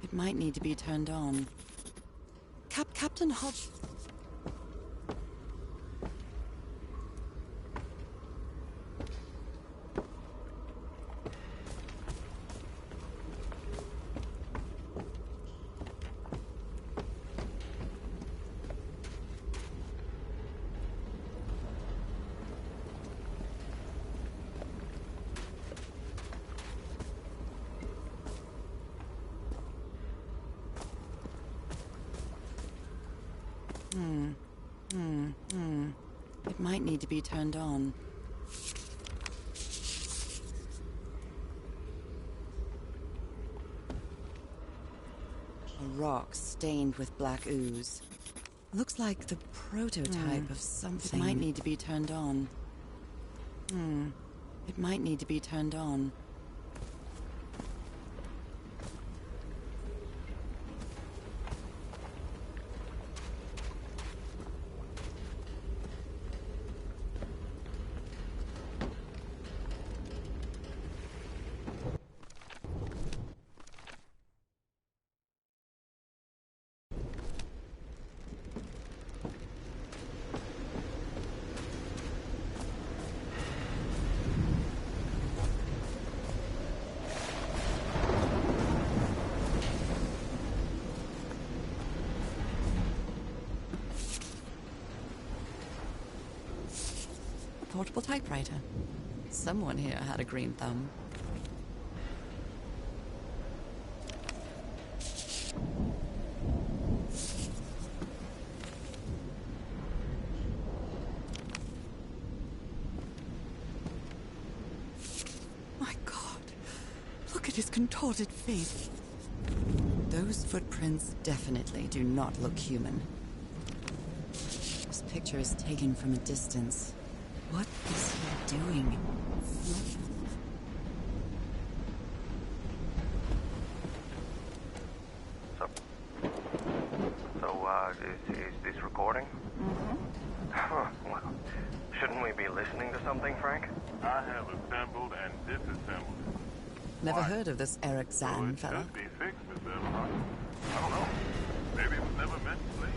Speaker 2: It might need to be turned on. Captain Hodge... It might need to be turned on. A rock stained with black ooze. Looks like the prototype of something. It might need to be turned on. It might need to be turned on. Portable typewriter. Someone here had a green thumb. My God, look at his contorted face. Those footprints definitely do not look human. This picture is taken from a distance. What is he doing?
Speaker 7: Is this recording? Well, shouldn't we be listening to something, Frank?
Speaker 5: I have assembled and disassembled it.
Speaker 2: Never heard of this Eric Zahn
Speaker 5: It
Speaker 2: fella.
Speaker 5: should be fixed, Miss Everhart. I don't know. Maybe it was never meant to be.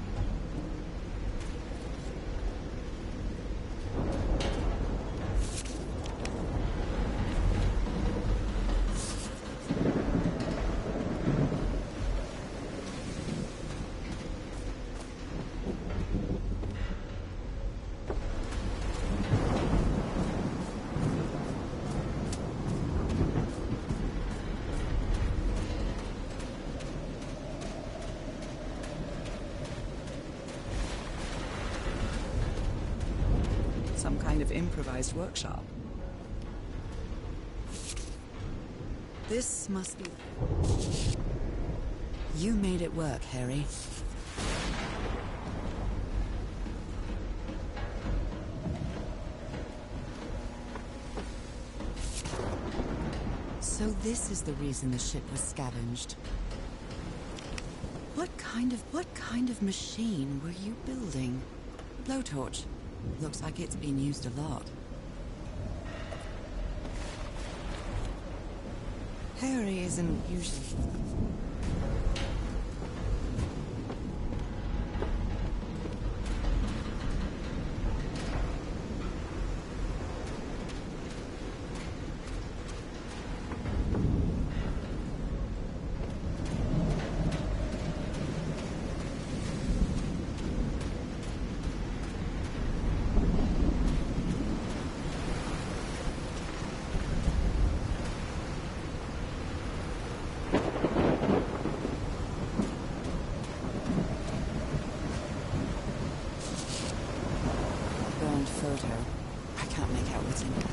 Speaker 2: Some kind of improvised workshop. This must be... You made it work, Harry. So this is the reason the ship was scavenged. What kind of machine were you building? Blowtorch. Looks like it's been used a lot. Harry isn't usually... photo. I can't make out what's in it.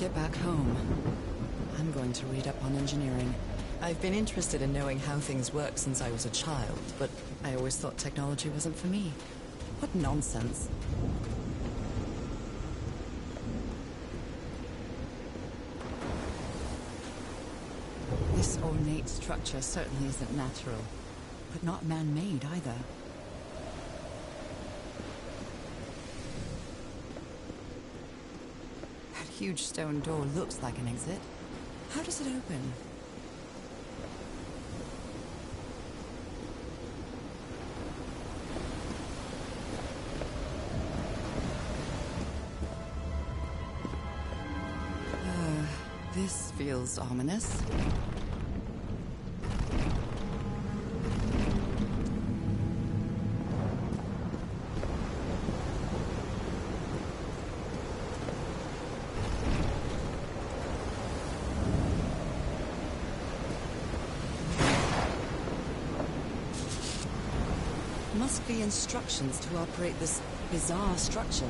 Speaker 2: Get back home. I'm going to read up on engineering. I've been interested in knowing how things work since I was a child, but I always thought technology wasn't for me. What nonsense. This ornate structure certainly isn't natural, but not man-made either. Huge stone door looks like an exit. How does it open? This feels ominous. Must be instructions to operate this bizarre structure.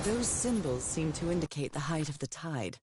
Speaker 2: Those symbols seem to indicate the height of the tide.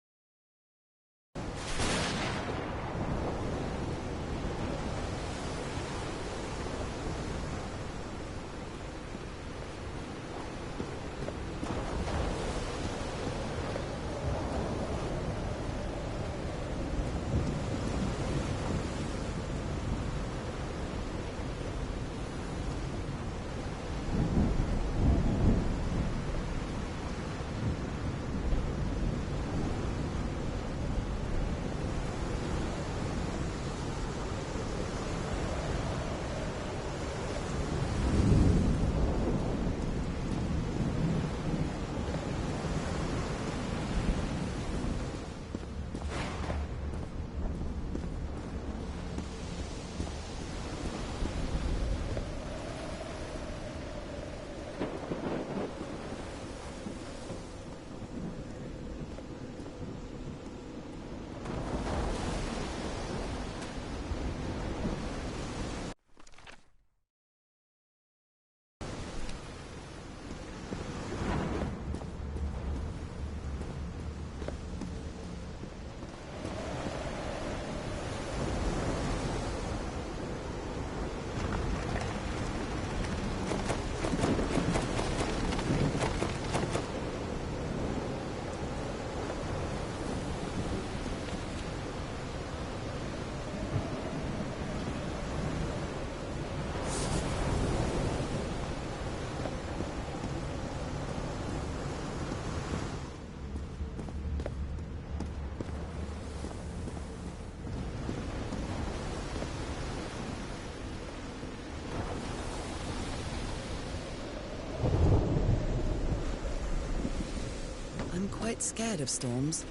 Speaker 2: quite scared of storms.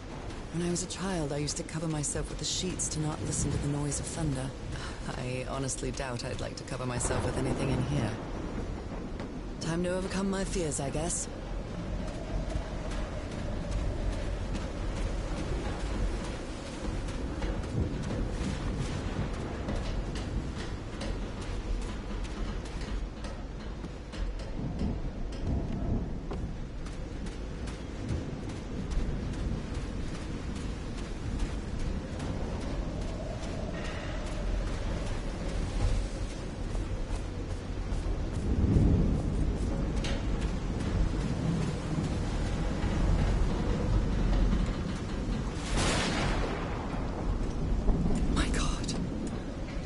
Speaker 2: When I was a child, I used to cover myself with the sheets to not listen to the noise of thunder. I honestly doubt I'd like to cover myself with anything in here. Time to overcome my fears, I guess.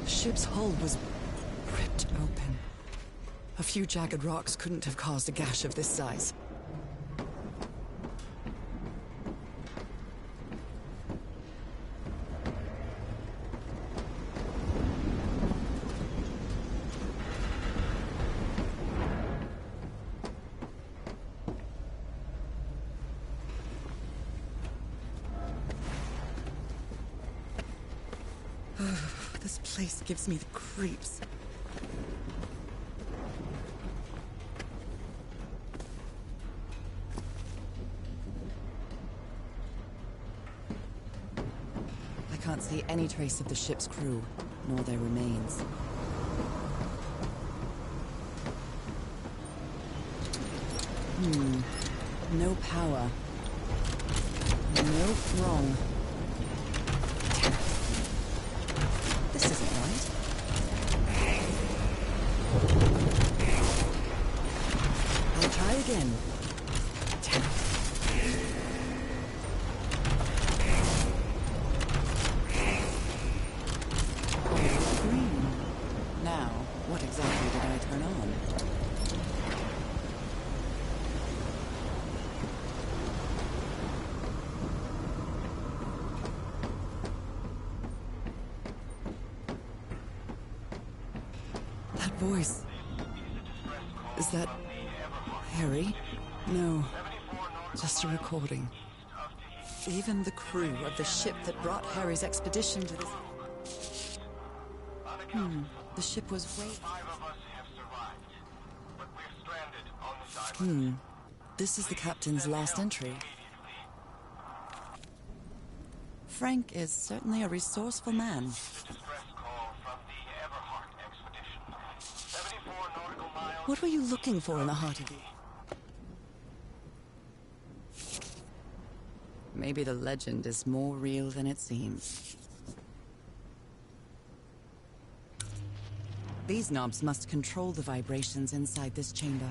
Speaker 2: The ship's hull was ripped open. A few jagged rocks couldn't have caused a gash of this size. This place gives me the creeps. I can't see any trace of the ship's crew, nor their remains. No power. Nope, wrong. This isn't right. I'll try again. Damn it. Green. Now, what exactly did I turn on? Voice. Is that Harry? No, just a recording. Even the crew of the ship that brought Harry's expedition to this... The ship was This is the captain's last entry. Frank is certainly a resourceful man. What were you looking for in the heart of the... Maybe the legend is more real than it seems. These knobs must control the vibrations inside this chamber.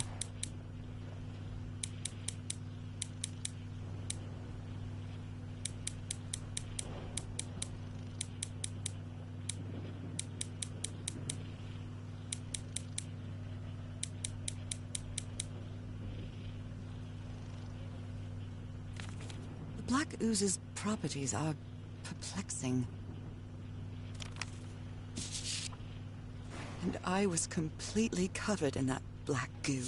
Speaker 2: Black ooze's properties are perplexing. And I was completely covered in that black goo.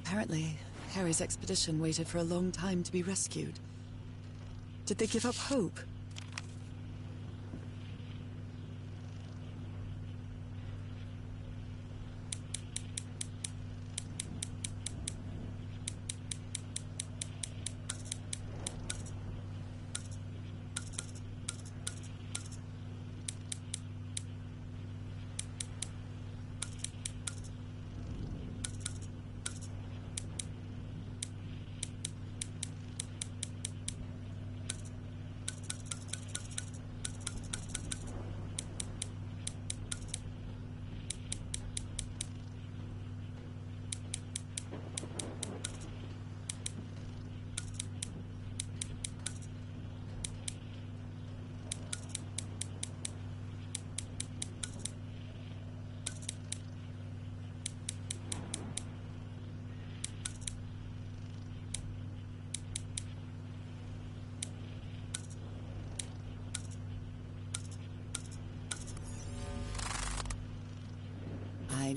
Speaker 2: Apparently, Harry's expedition waited for a long time to be rescued. Did they give up hope?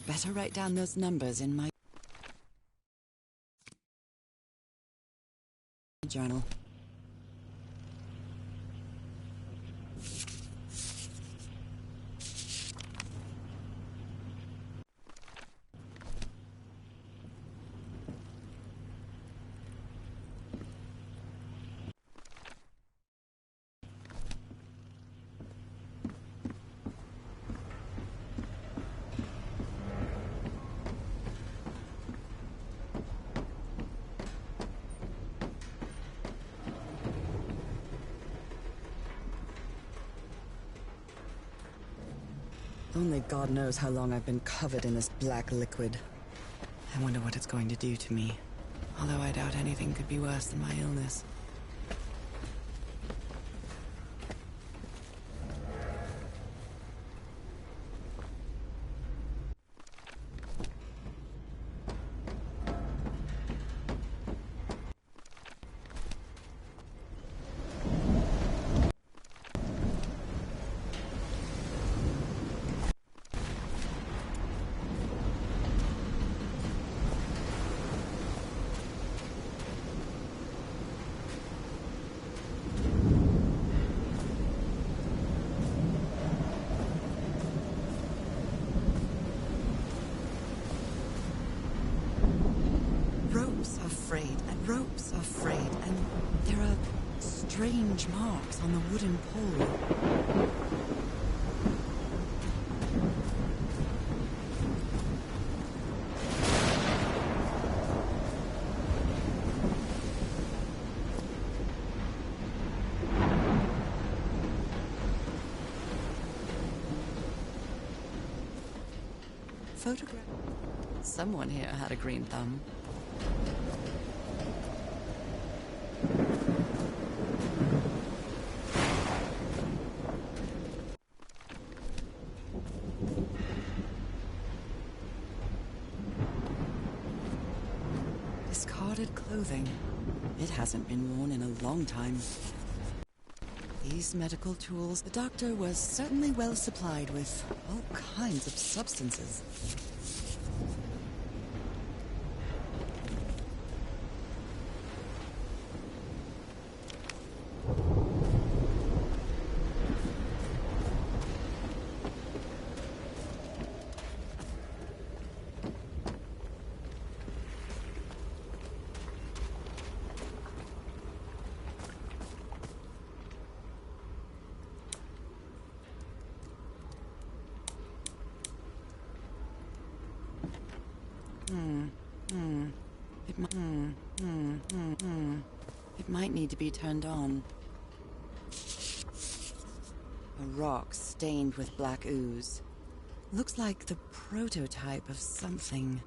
Speaker 2: better write down those numbers in my journal. Only God knows how long I've been covered in this black liquid. I wonder what it's going to do to me. Although I doubt anything could be worse than my illness. Ropes are frayed, and there are strange marks on the wooden pole. Photograph. Someone here had a green thumb. Discarded clothing. It hasn't been worn in a long time. These medical tools, the doctor was certainly well supplied with all kinds of substances. It might need to be turned on. A rock stained with black ooze. Looks like the prototype of something.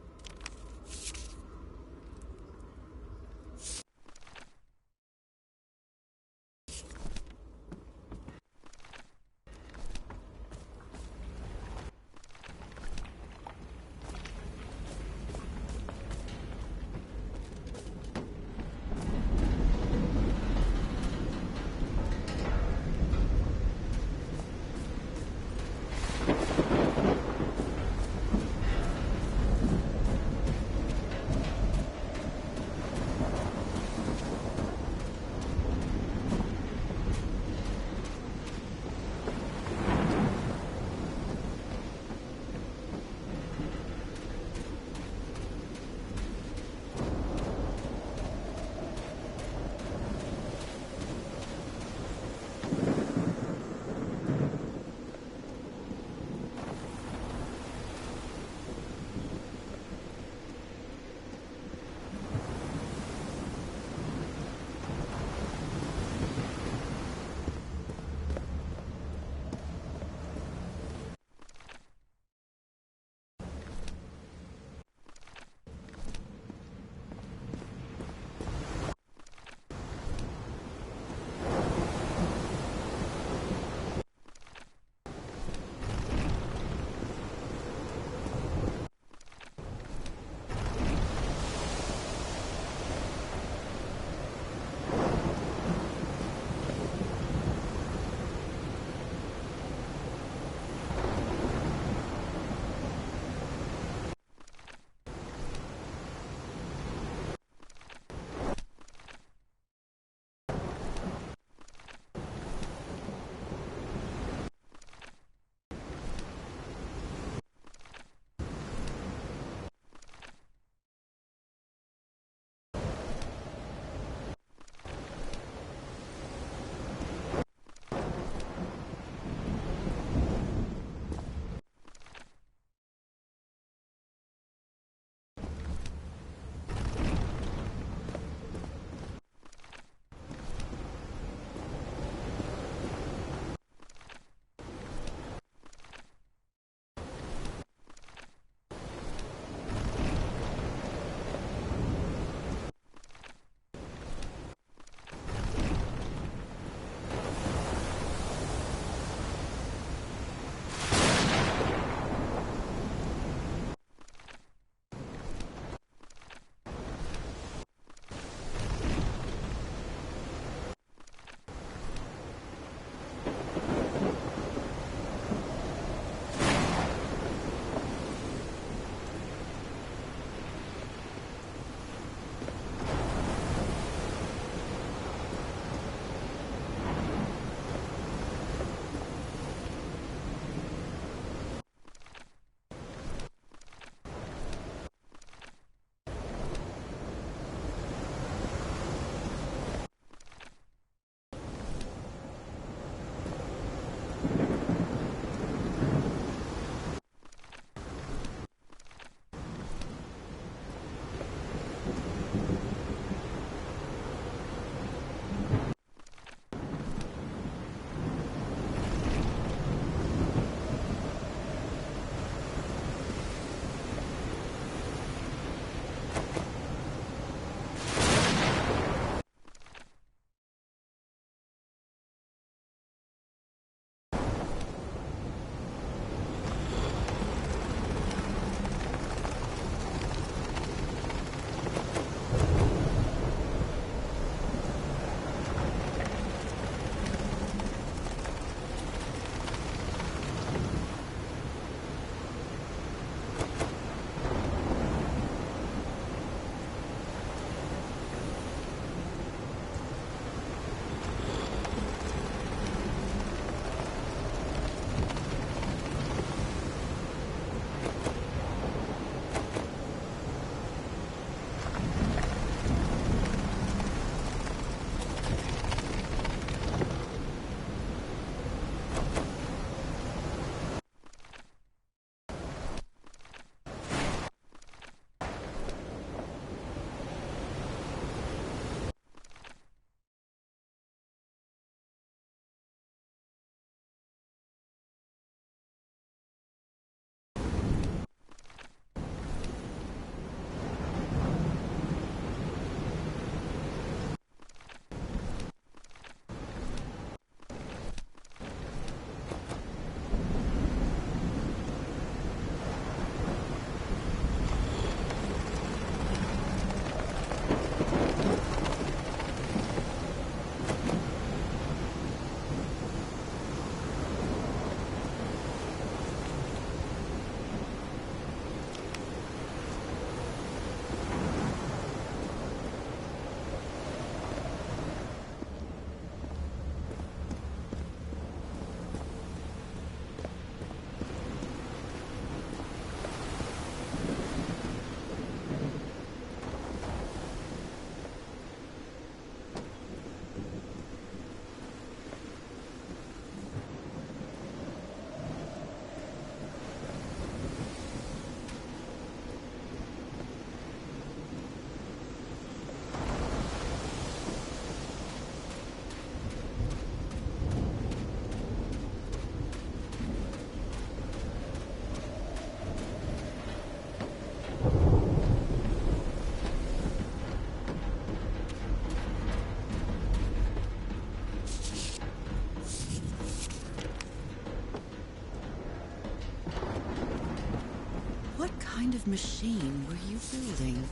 Speaker 2: of machine were you building?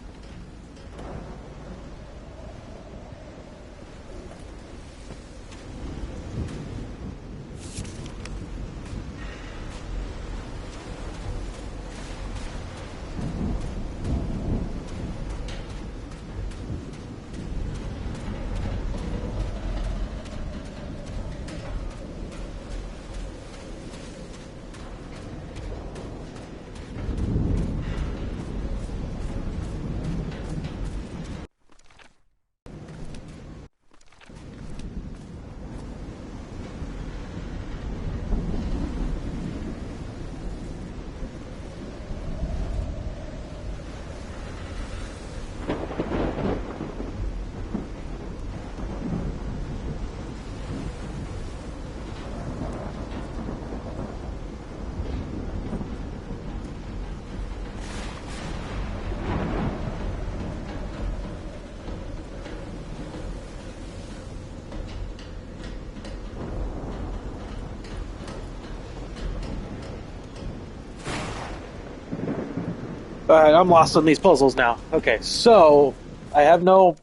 Speaker 1: Alright, I'm lost on these puzzles now. Okay, so I don't know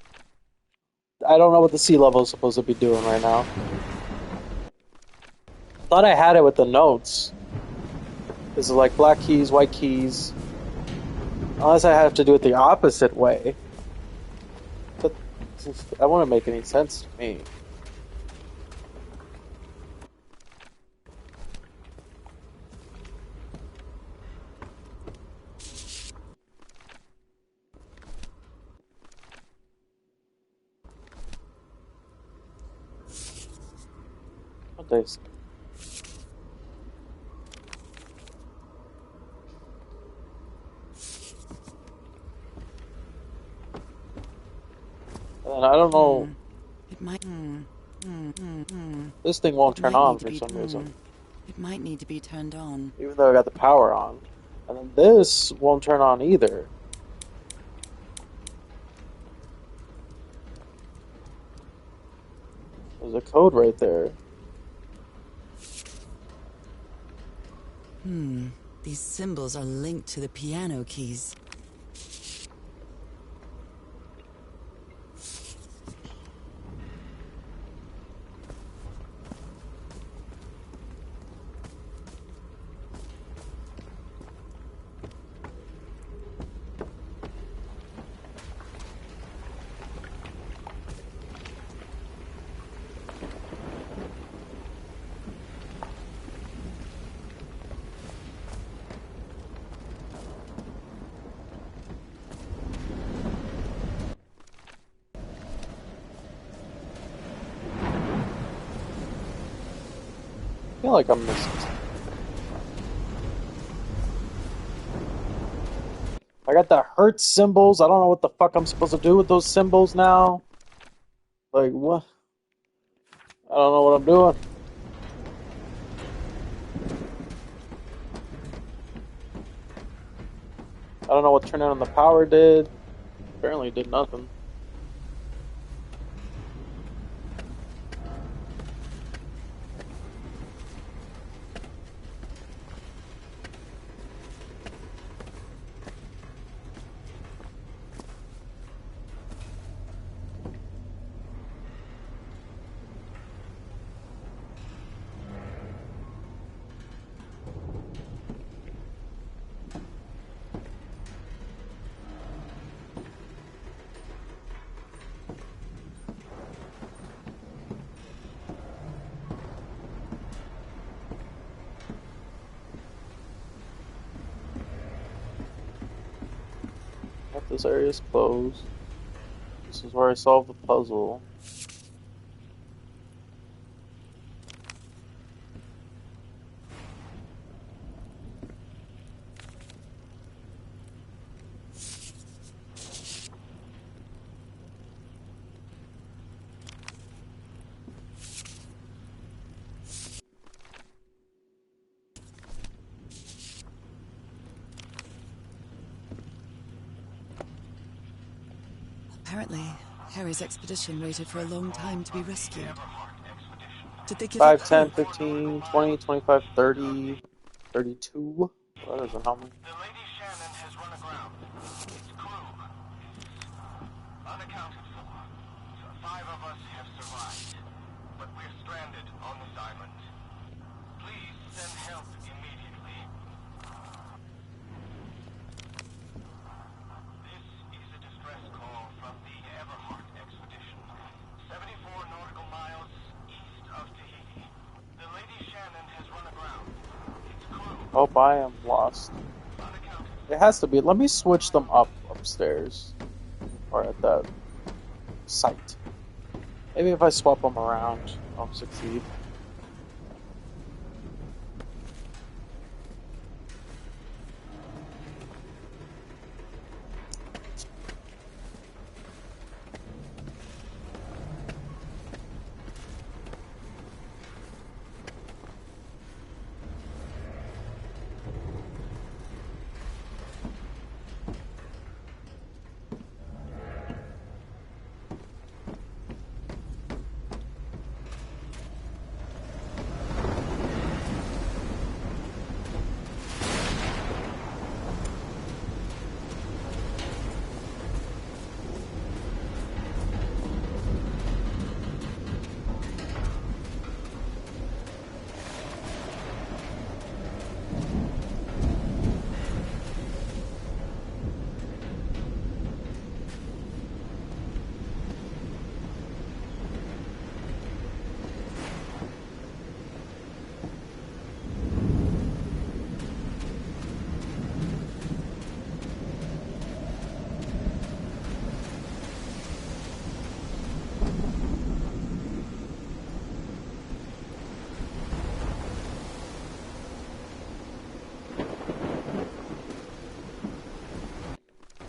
Speaker 1: what the sea level is supposed to be doing right now. Thought I had it with the notes. This is like black keys, white keys. Unless I have to do it the opposite way. But that wouldn't make any sense to me. What they say? And I don't know.
Speaker 2: It might.
Speaker 1: This thing won't turn on for some reason.
Speaker 2: It might need to be turned on.
Speaker 1: Even though I got the power on. And then this won't turn on either. There's a code right there.
Speaker 2: These symbols are linked to the piano keys.
Speaker 1: I feel like I'm missing something. I got the hurt symbols. I don't know what the fuck I'm supposed to do with those symbols now. Like, what? I don't know what I'm doing. I don't know what turning on the power did. Apparently it did nothing. This area is closed. This is where I solved the puzzle.
Speaker 2: Apparently, Harry's expedition waited for a long time to be rescued. Did they give
Speaker 1: 5,
Speaker 2: up
Speaker 1: 10,
Speaker 2: hope?
Speaker 1: 15, 20, 25, 30, 32. That doesn't help me.
Speaker 5: The Lady Shannon has run
Speaker 7: 5 of us have survived, but we're stranded on this island. Please send help immediately. This is a distress call from the Everhart expedition. 74 nautical miles east of Tahiti. The Lady Shannon has run aground. Its crew
Speaker 1: Oh, I am lost.
Speaker 7: unaccounted.
Speaker 1: It has to be. Let me switch them up upstairs. Or at the site. Maybe if I swap them around, I'll succeed.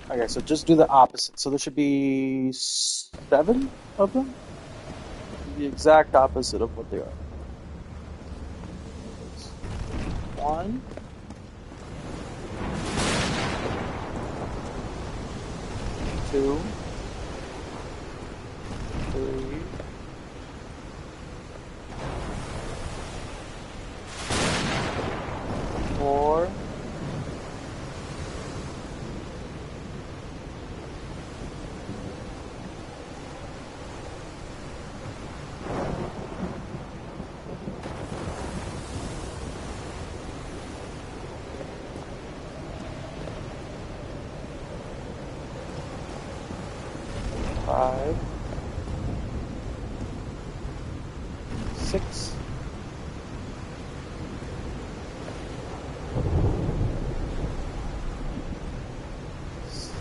Speaker 1: Okay, so just do the opposite. So there should be 7 of them? The exact opposite of what they are. 1. 2. 3. 4. 5. 6.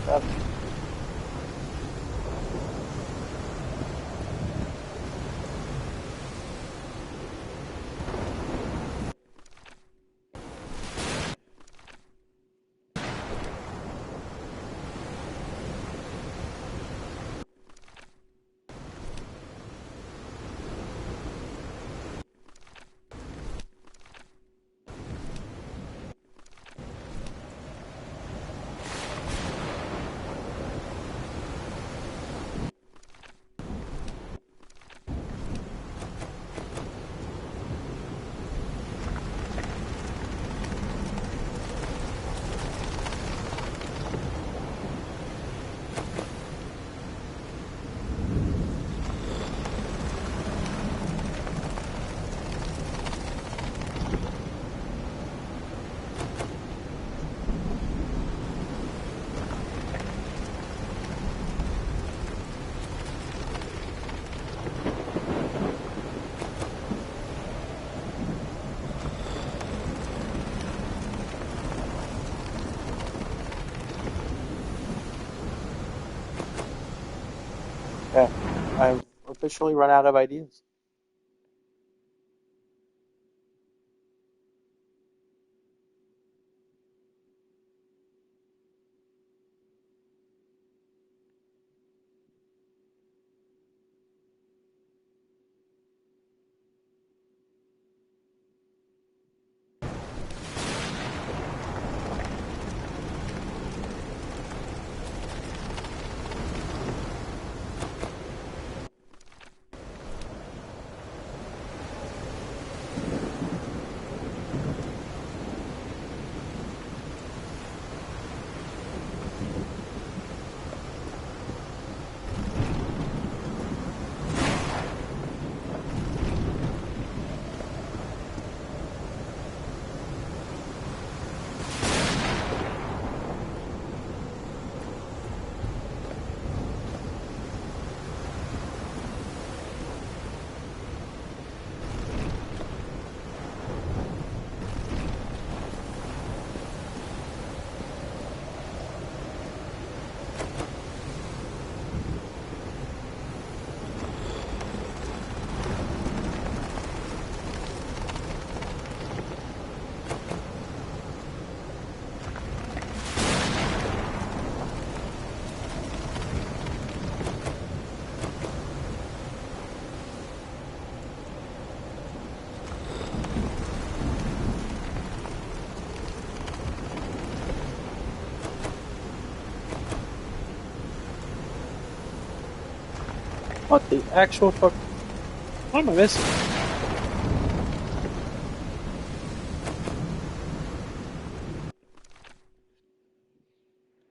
Speaker 1: 7. Okay, I've officially run out of ideas.
Speaker 8: What the actual fuck? What am I missing?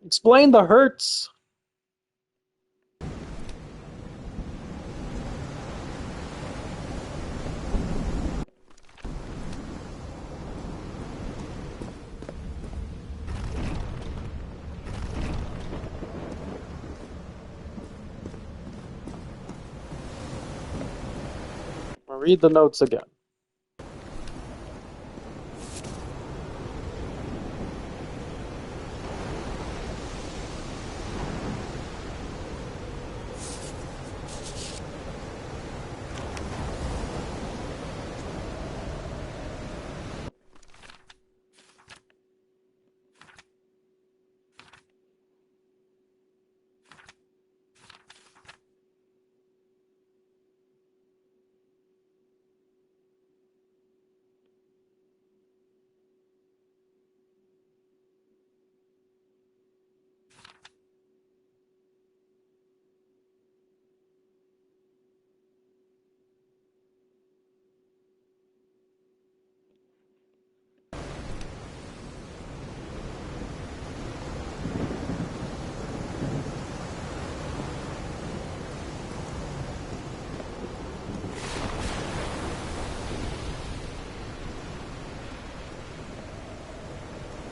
Speaker 8: Explain the hurts. I'll read the notes again.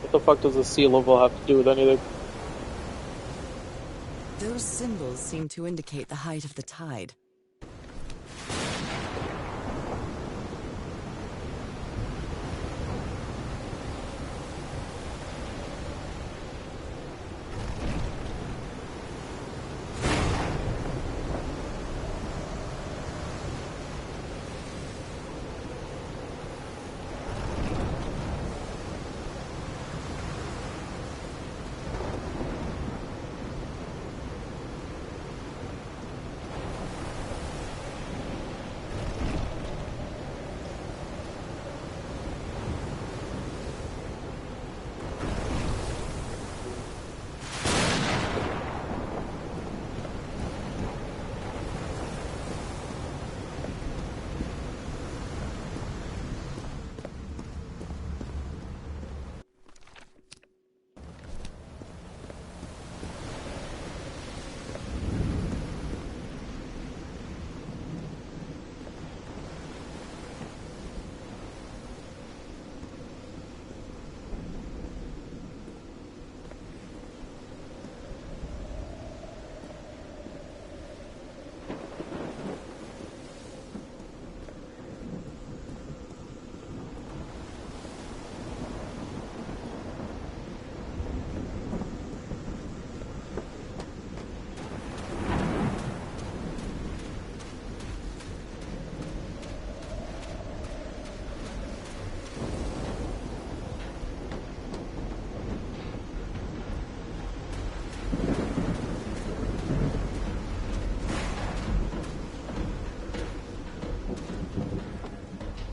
Speaker 8: What the fuck does the sea level have to do with anything?
Speaker 2: Those symbols seem to indicate the height of the tide.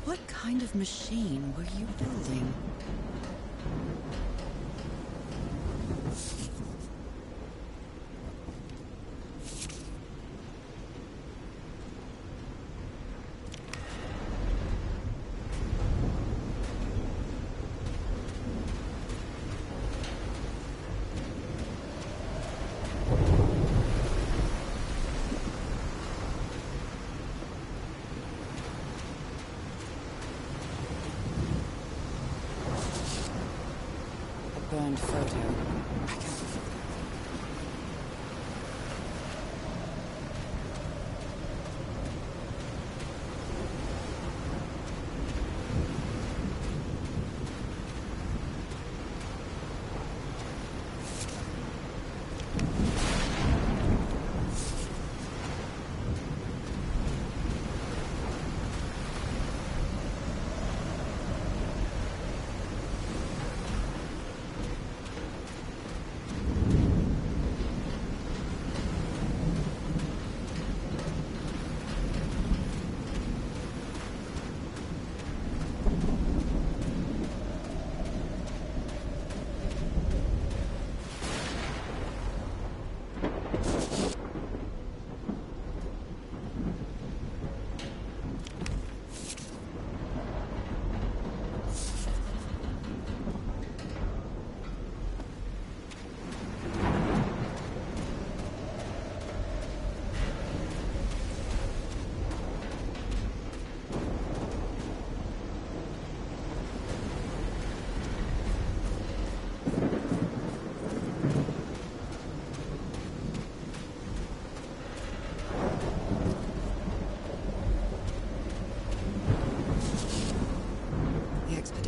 Speaker 2: What kind of machine were you building? Burned photo.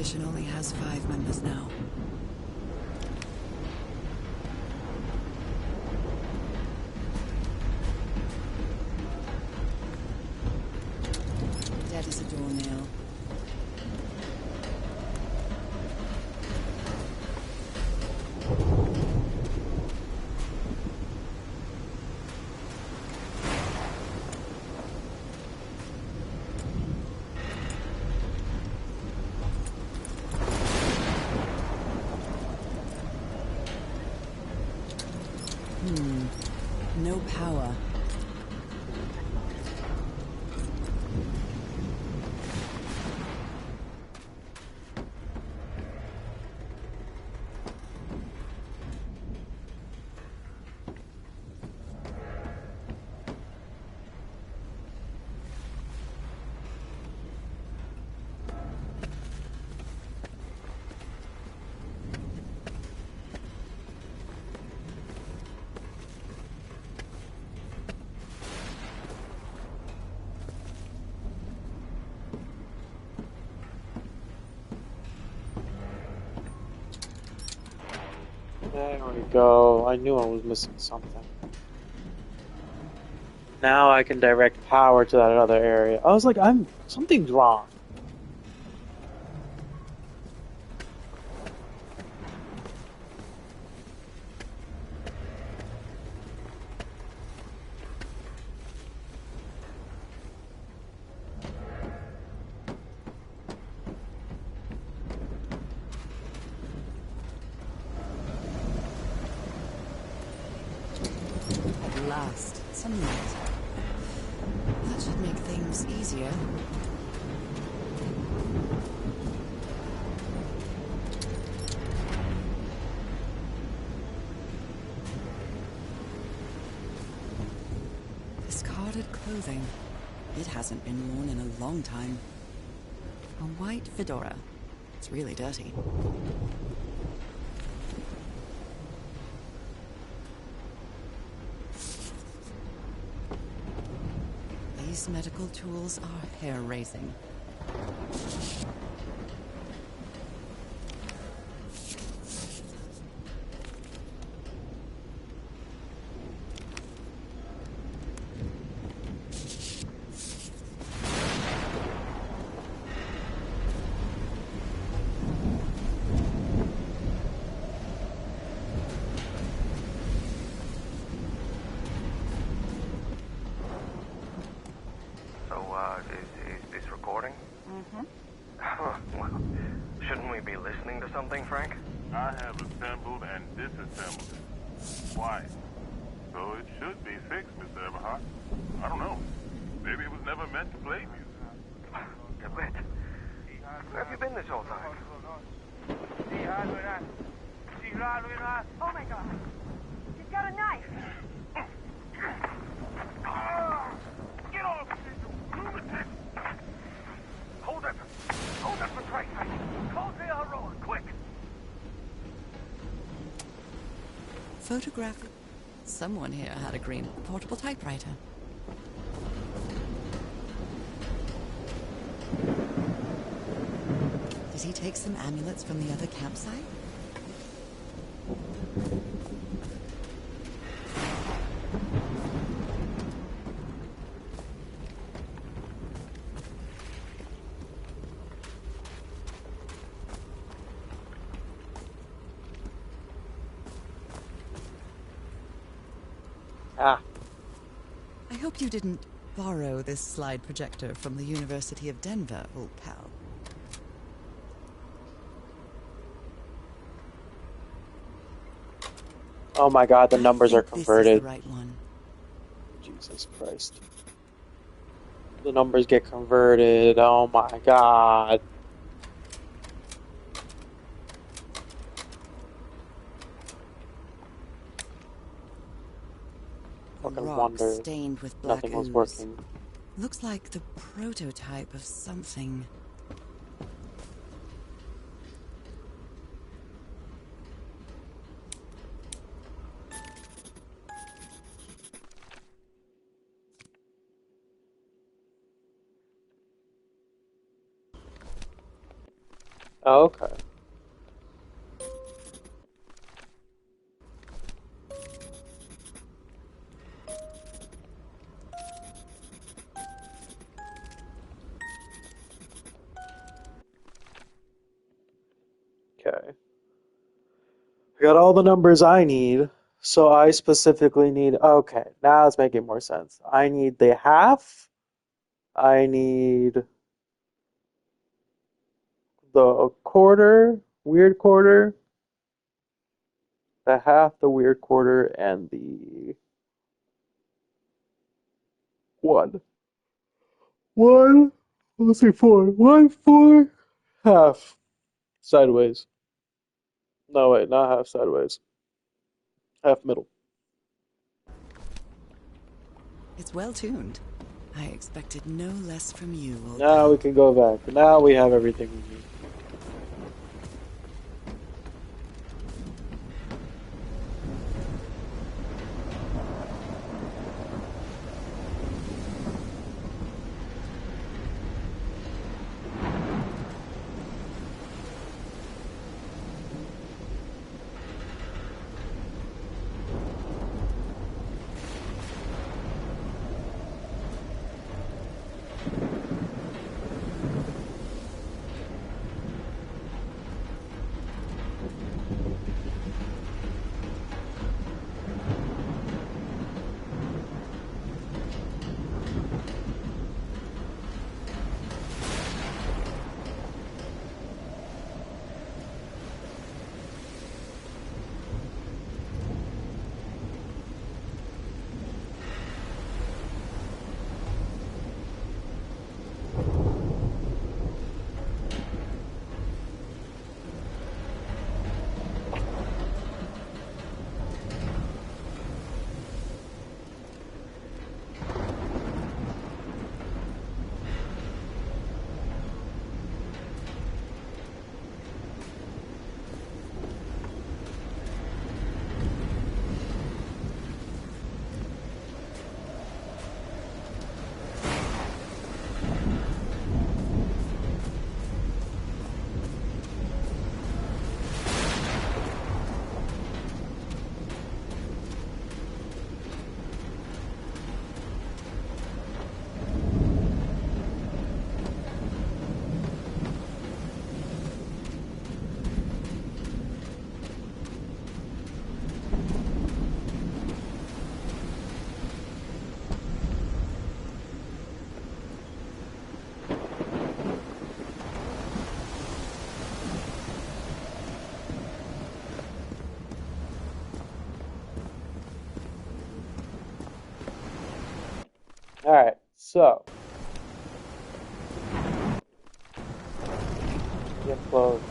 Speaker 2: expedition only has 5 members now. Dead as a doornail. No power.
Speaker 8: There we go. I knew I was missing something. Now I can direct power to that other area. I was like, something's wrong.
Speaker 2: At last, sunlight. That should make things easier. Discarded clothing. It hasn't been worn in a long time. A white fedora. It's really dirty. These medical tools are hair-raising.
Speaker 7: Is this recording? Well, shouldn't we be listening to something, Frank?
Speaker 5: I have assembled and disassembled it. Why? So it should be fixed, Mr. Everhart. I don't know. Maybe it was never meant to play music.
Speaker 7: DeWitt, where have you been this whole time?
Speaker 4: Oh my god. She's got a knife.
Speaker 5: Get off, you lunatic! Hold it! Hold it for Christ's sake! Call the Aurora, quick!
Speaker 2: Photograph. Someone here had a green portable typewriter. Did he take some amulets from the other campsite?
Speaker 8: Ah.
Speaker 2: I hope you didn't borrow this slide projector from the University of Denver, old pal.
Speaker 8: Oh my god, the numbers are
Speaker 2: This is
Speaker 8: converted.
Speaker 2: the right one.
Speaker 8: Jesus Christ. The numbers get converted. Oh my god.
Speaker 2: A
Speaker 8: Fucking
Speaker 2: rock
Speaker 8: wonder
Speaker 2: stained with black
Speaker 8: nothing was
Speaker 2: ooze.
Speaker 8: working.
Speaker 2: Looks like the prototype of something.
Speaker 1: Oh, okay. Okay. I got all the numbers I need, so I specifically need. Okay, now it's making more sense. I need the half. I need the quarter, weird quarter, the half, the weird quarter, and the one. One, let's see, four. One, four, half sideways. No, wait, not half sideways. Half middle.
Speaker 2: It's well tuned. I expected no less from you, old
Speaker 1: Now we
Speaker 2: pal.
Speaker 1: can go back. Now we have everything we need. Alright, so. Get close.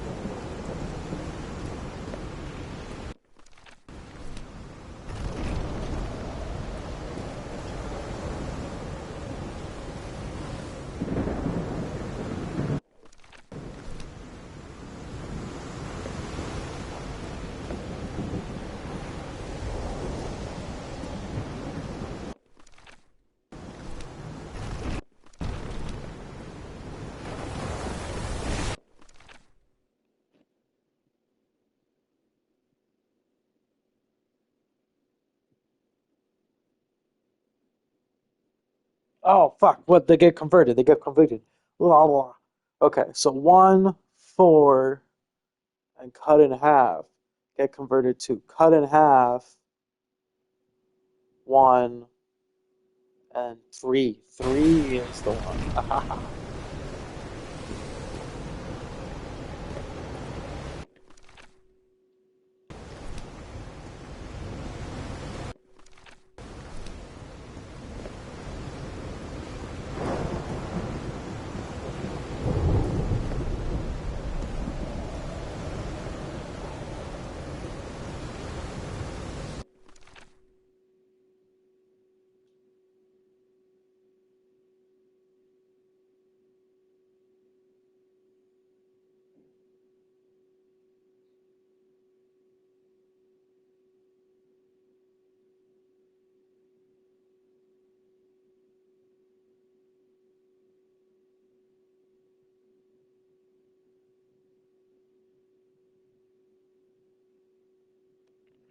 Speaker 1: Oh, fuck. What? They get converted. They get converted. Blah, blah. Okay, so 1, 4, and cut in half get converted to cut in half, 1, and 3. 3 is the one.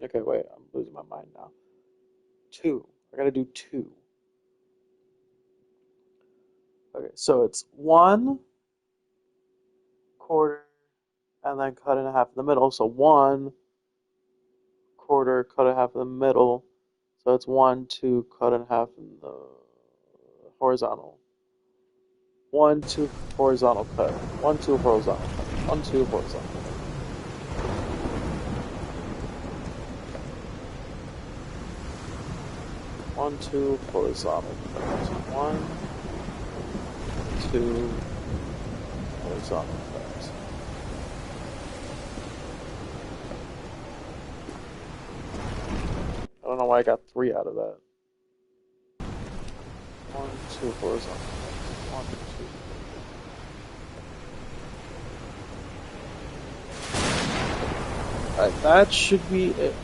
Speaker 1: Okay, wait, I'm losing my mind now. 2. I gotta do 2. Okay, so it's 1 quarter and then cut in half in the middle. So 1 quarter, cut in half in the middle. So it's 1, 2, cut in half in the horizontal. 1, 2 horizontal cut. 1, 2 horizontal cut. 1, 2 horizontal cut. 1, 2 horizontal cut. 1, 2 horizontal cut. I don't know why I got 3 out of that. 1, 2 horizontal cut. 1, 2. Alright, that should be it.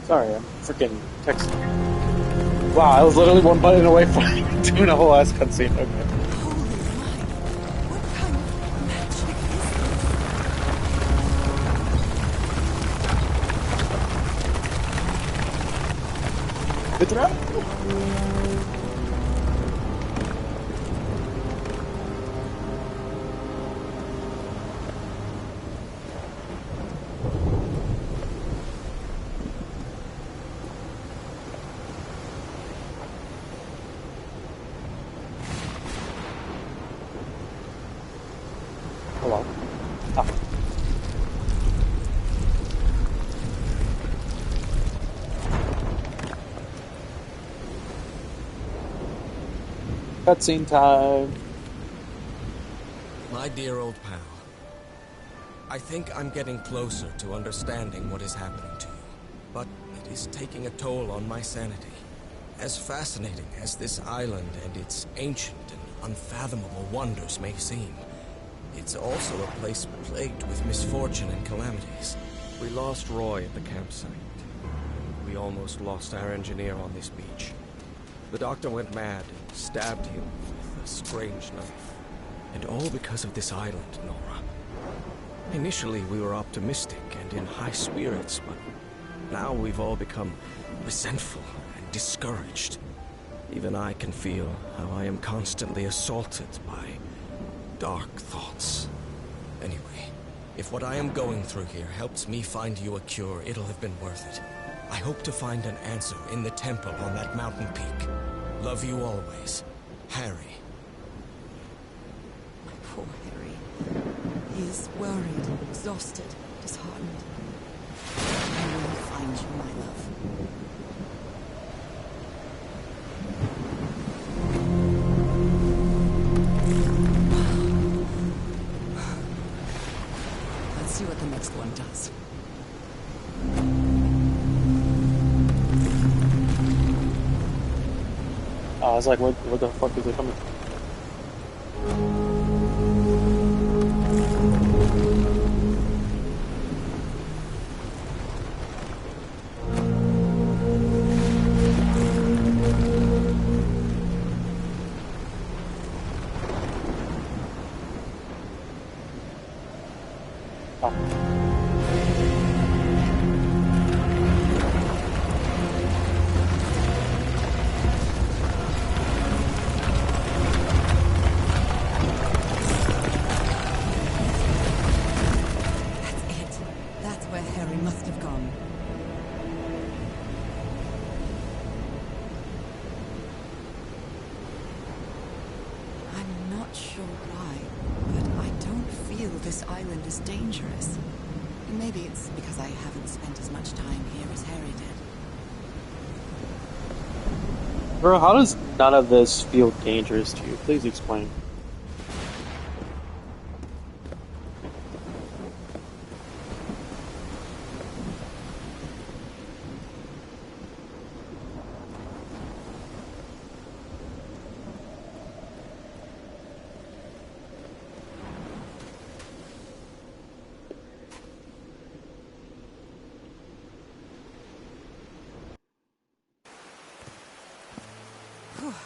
Speaker 1: Sorry, I'm freaking texting. Wow, I was literally one button away from doing a whole ass cutscene. Okay.
Speaker 2: Holy Mike, what kind of magic is
Speaker 1: Good throw? Hello. Ah. Cutscene time.
Speaker 6: My dear old pal, I think I'm getting closer to understanding what is happening to you, but it is taking a toll on my sanity. As fascinating as this island and its ancient and unfathomable wonders may seem, it's also a place plagued with misfortune and calamities. We lost Roy at the campsite. We almost lost our engineer on this beach. The doctor went mad and stabbed him with a strange knife. And all because of this island, Nora. Initially, we were optimistic and in high spirits, but now we've all become resentful and discouraged. Even I can feel how I am constantly assaulted by dark thoughts. Anyway, if what I am going through here helps me find you a cure, it'll have been worth it. I hope to find an answer in the temple on that mountain peak. Love you always, Harry.
Speaker 2: My poor Harry. He is worried, exhausted, disheartened. I will find you, my love. Let's see what the next one does.
Speaker 8: I was like, where the fuck is it coming from?
Speaker 2: This island is dangerous. Maybe it's because I haven't spent as much time here as Harry did.
Speaker 8: Bro, how does none of this feel dangerous to you? Please explain.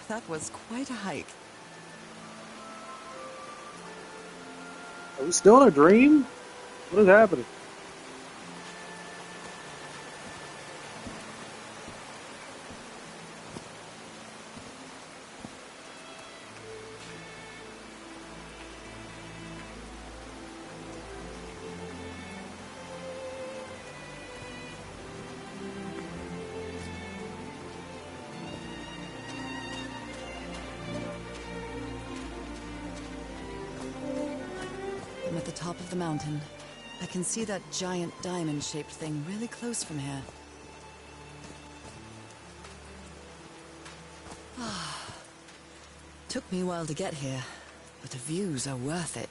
Speaker 2: That was quite a hike.
Speaker 8: Are we still in a dream? What is happening?
Speaker 2: I'm at the top of the mountain. I can see that giant diamond-shaped thing really close from here. Took me a while to get here, but the views are worth it.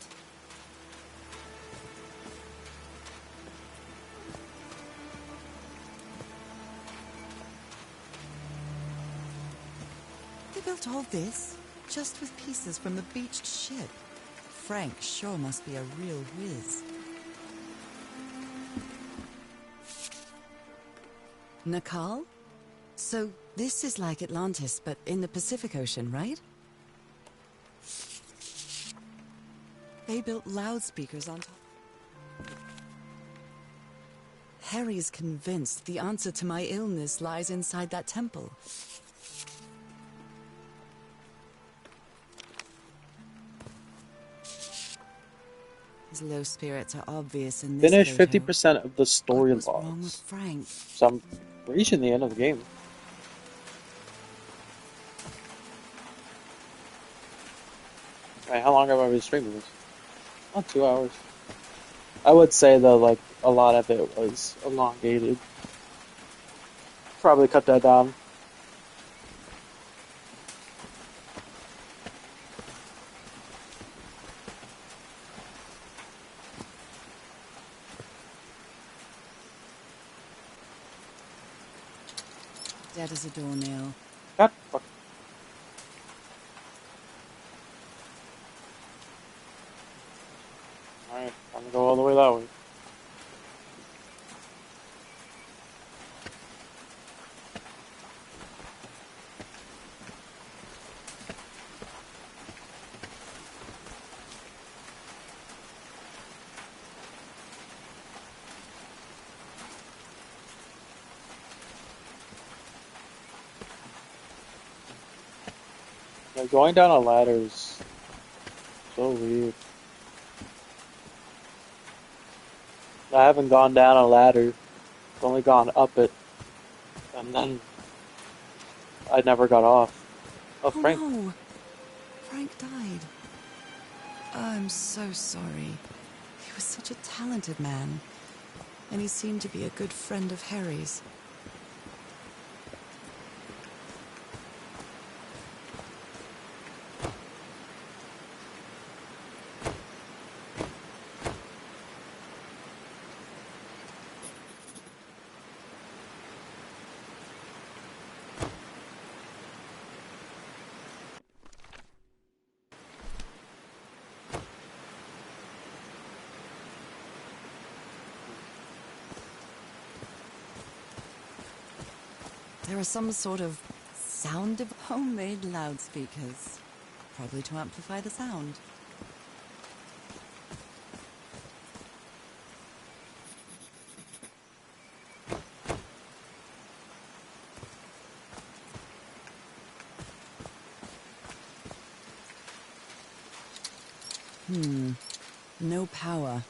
Speaker 2: They built all this just with pieces from the beached ship. Frank sure must be a real whiz. Nakal? So this is like Atlantis, but in the Pacific Ocean, right? They built loudspeakers on top. Harry's convinced the answer to my illness lies inside that temple. His low spirits are obvious in this
Speaker 8: Finish
Speaker 2: photo.
Speaker 8: 50% of the story
Speaker 2: What was wrong with
Speaker 8: logs.
Speaker 2: Frank?
Speaker 8: So I'm reaching the end of the game. Right, how long have I been streaming this? Not 2 hours. I would say though, like, a lot of it was elongated. Probably cut that down.
Speaker 2: Dead as a doornail.
Speaker 8: God fuck. Alright, I'm gonna go all the way that way. Like, going down a ladder is so weird. I haven't gone down a ladder. I've only gone up it, and then I never got off. Oh,
Speaker 2: Oh
Speaker 8: Frank.
Speaker 2: no! Frank died. I'm so sorry. He was such a talented man. And he seemed to be a good friend of Harry's. There are some sort of sound of homemade loudspeakers. Probably to amplify the sound. No power.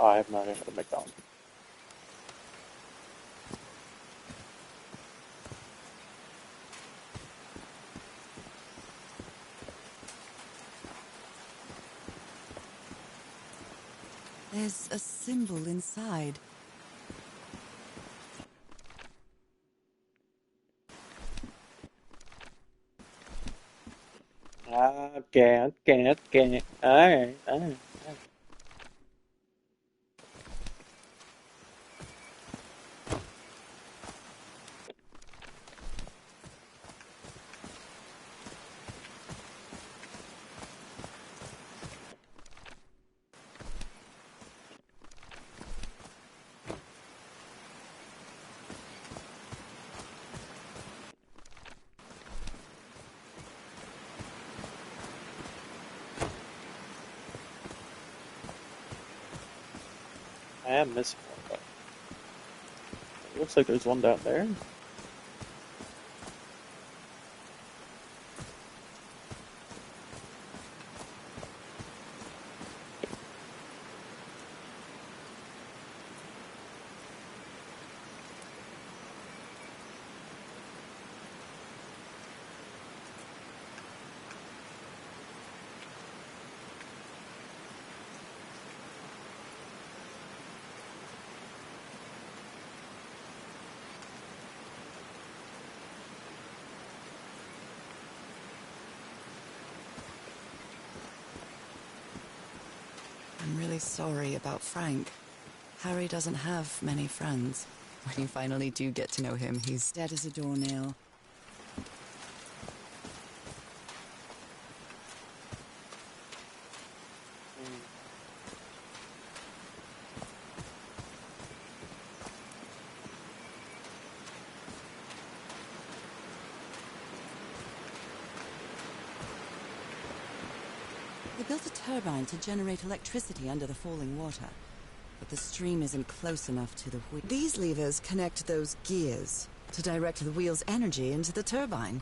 Speaker 8: Oh, I have no idea how to make that one.
Speaker 2: There's a symbol inside.
Speaker 8: Okay. Alright. I am missing one, but it looks like there's one down there.
Speaker 2: I'm really sorry about Frank. Harry doesn't have many friends. When you finally do get to know him, he's dead as a doornail. They built a turbine to generate electricity under the falling water. But the stream isn't close enough to the wheel. These levers connect those gears to direct the wheel's energy into the turbine.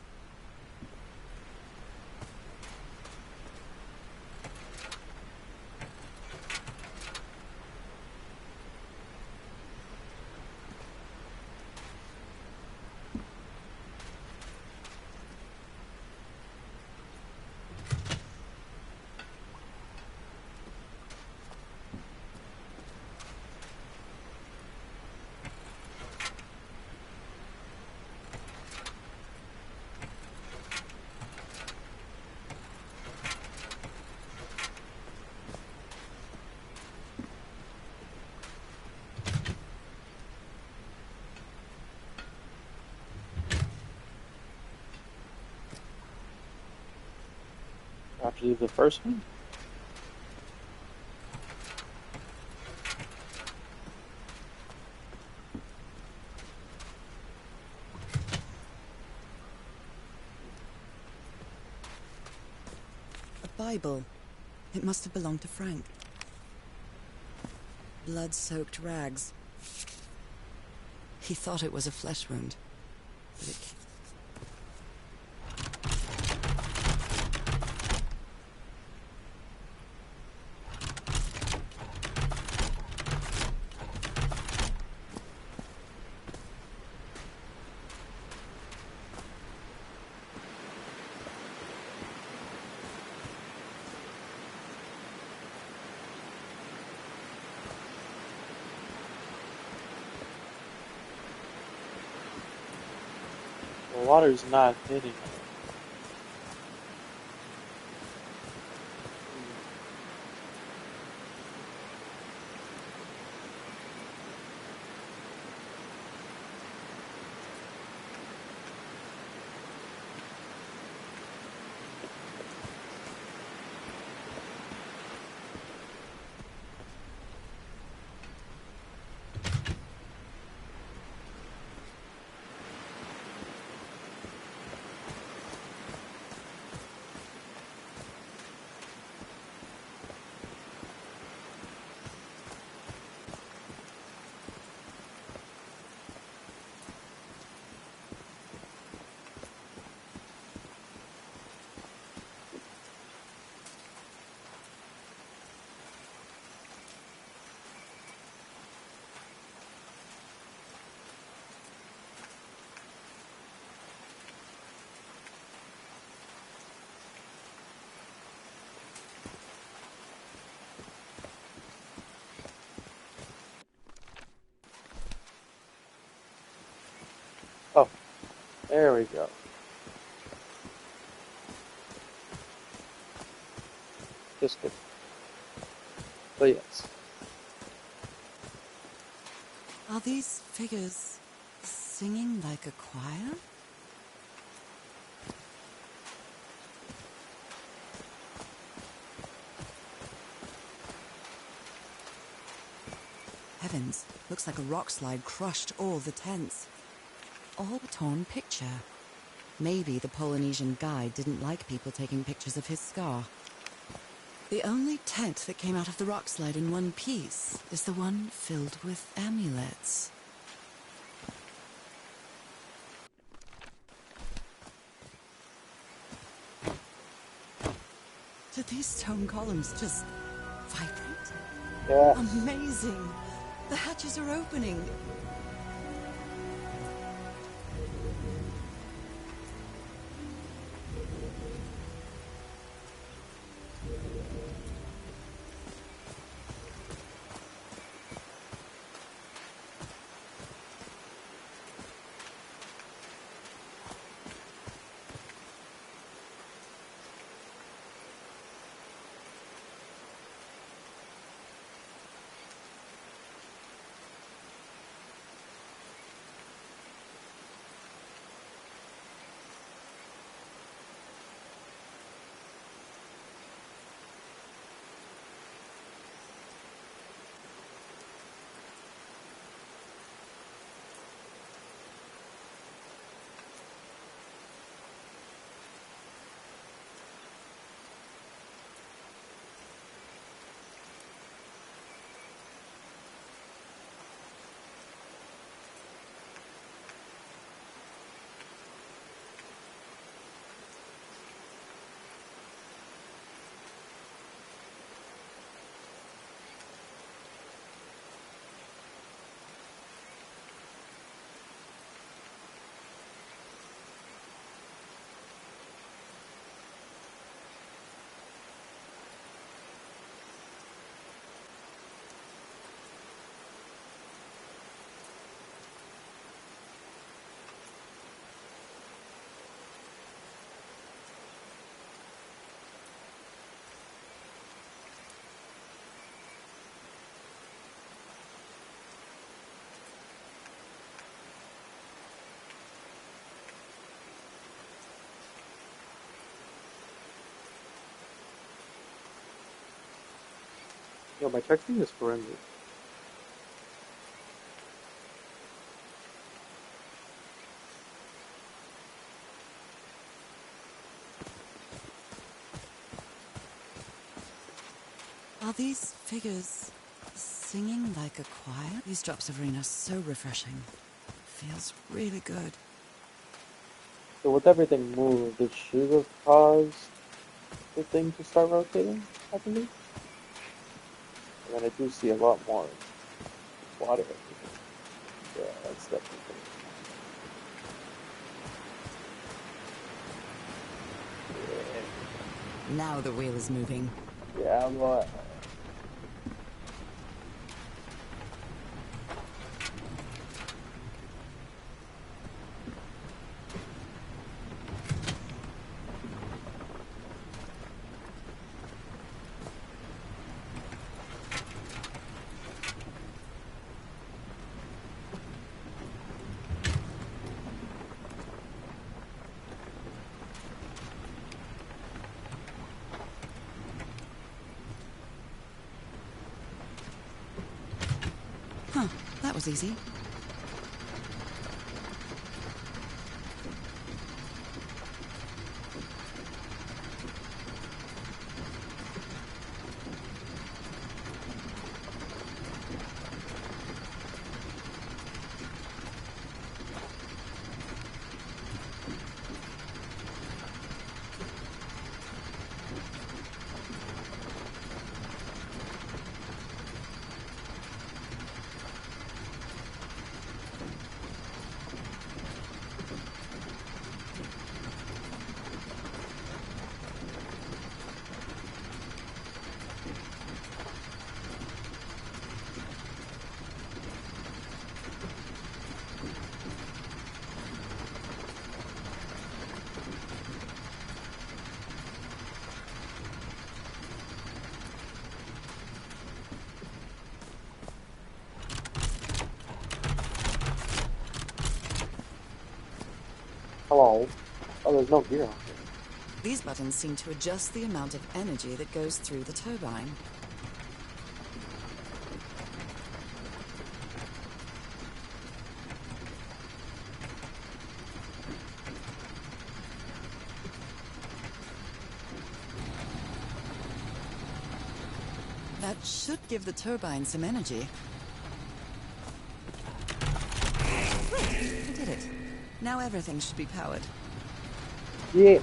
Speaker 8: I have to do the first one.
Speaker 2: A Bible. It must have belonged to Frank. Blood-soaked rags. He thought it was a flesh wound, but it...
Speaker 8: The water's not hitting it. Oh, there we go. Just kidding. But yes.
Speaker 2: Are these figures singing like a choir? Heavens, looks like a rock slide crushed all the tents. All a torn picture. Maybe the Polynesian guide didn't like people taking pictures of his scar. The only tent that came out of the rock slide in one piece is the one filled with amulets. Do these stone columns just vibrate?
Speaker 8: Yeah.
Speaker 2: Amazing! The hatches are opening.
Speaker 8: Yo, my texting is horrendous.
Speaker 2: Are these figures singing like a choir? These drops of rain are so refreshing. feels really good.
Speaker 8: So with everything moved, did she have caused the thing to start rotating, I believe? And then I do see a lot more water everywhere. Yeah, that's definitely
Speaker 2: Now the wheel is moving.
Speaker 8: yeah, well,
Speaker 2: Huh, that was easy.
Speaker 8: hello. Oh, there's no gear on here.
Speaker 2: These buttons seem to adjust the amount of energy that goes through the turbine. That should give the turbine some energy. Look, I did it. Now everything should be powered.
Speaker 8: Yeah.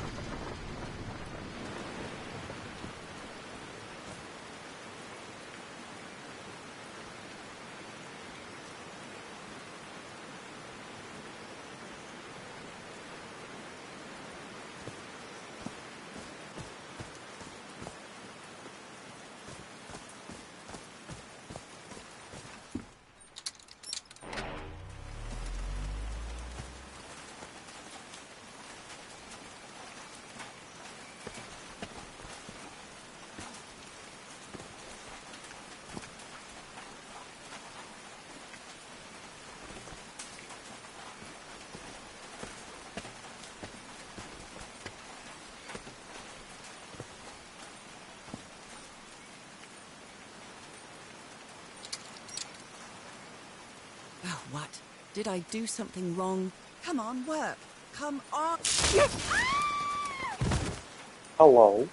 Speaker 2: Oh, what? Did I do something wrong? Come on, work. Come on.
Speaker 8: Hello.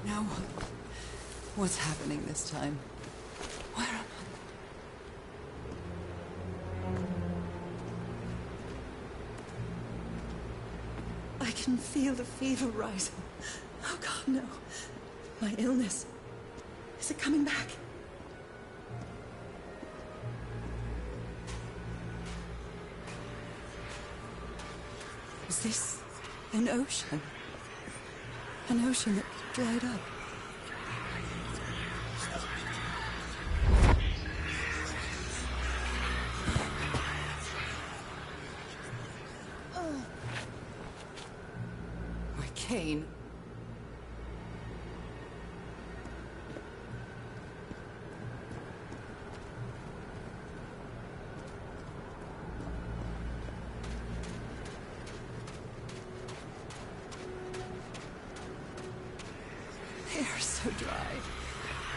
Speaker 2: Now what? What's happening this time? Where am I? I can feel the fever rising. Oh God, no. My illness. Is it coming back? Is this an ocean? An ocean that dried up? My cane. The air is so dry.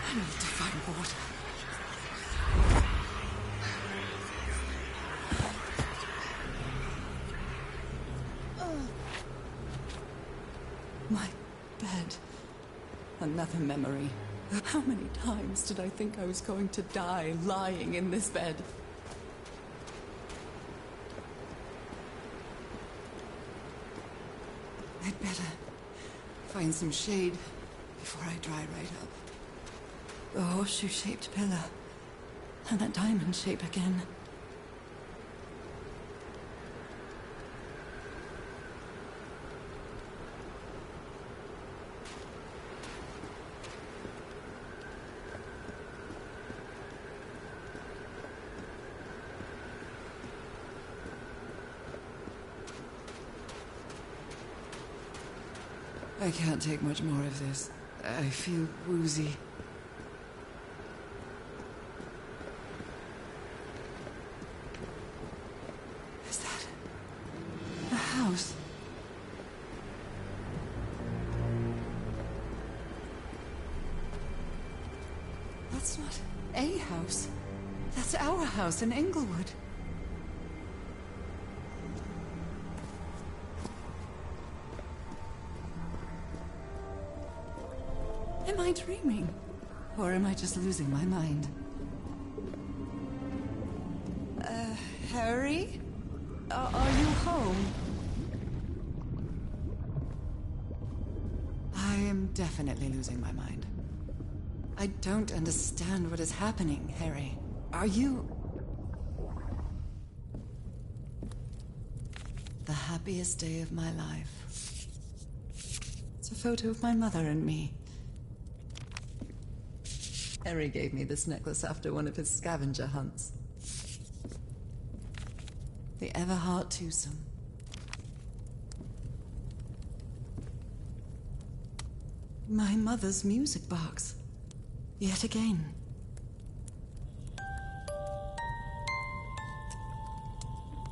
Speaker 2: I need to find water. My bed. Another memory. How many times did I think I was going to die lying in this bed? I'd better find some shade before I dry right up. The horseshoe-shaped pillar. And that diamond shape again. I can't take much more of this. I feel woozy. Is that a house? That's not a house. That's our house in Englewood. Am I dreaming? Or am I just losing my mind? Harry? Are you home? I am definitely losing my mind. I don't understand what is happening, Harry. Are you... The happiest day of my life. It's a photo of my mother and me. Harry gave me this necklace after one of his scavenger hunts. The Everhart twosome. My mother's music box. Yet again.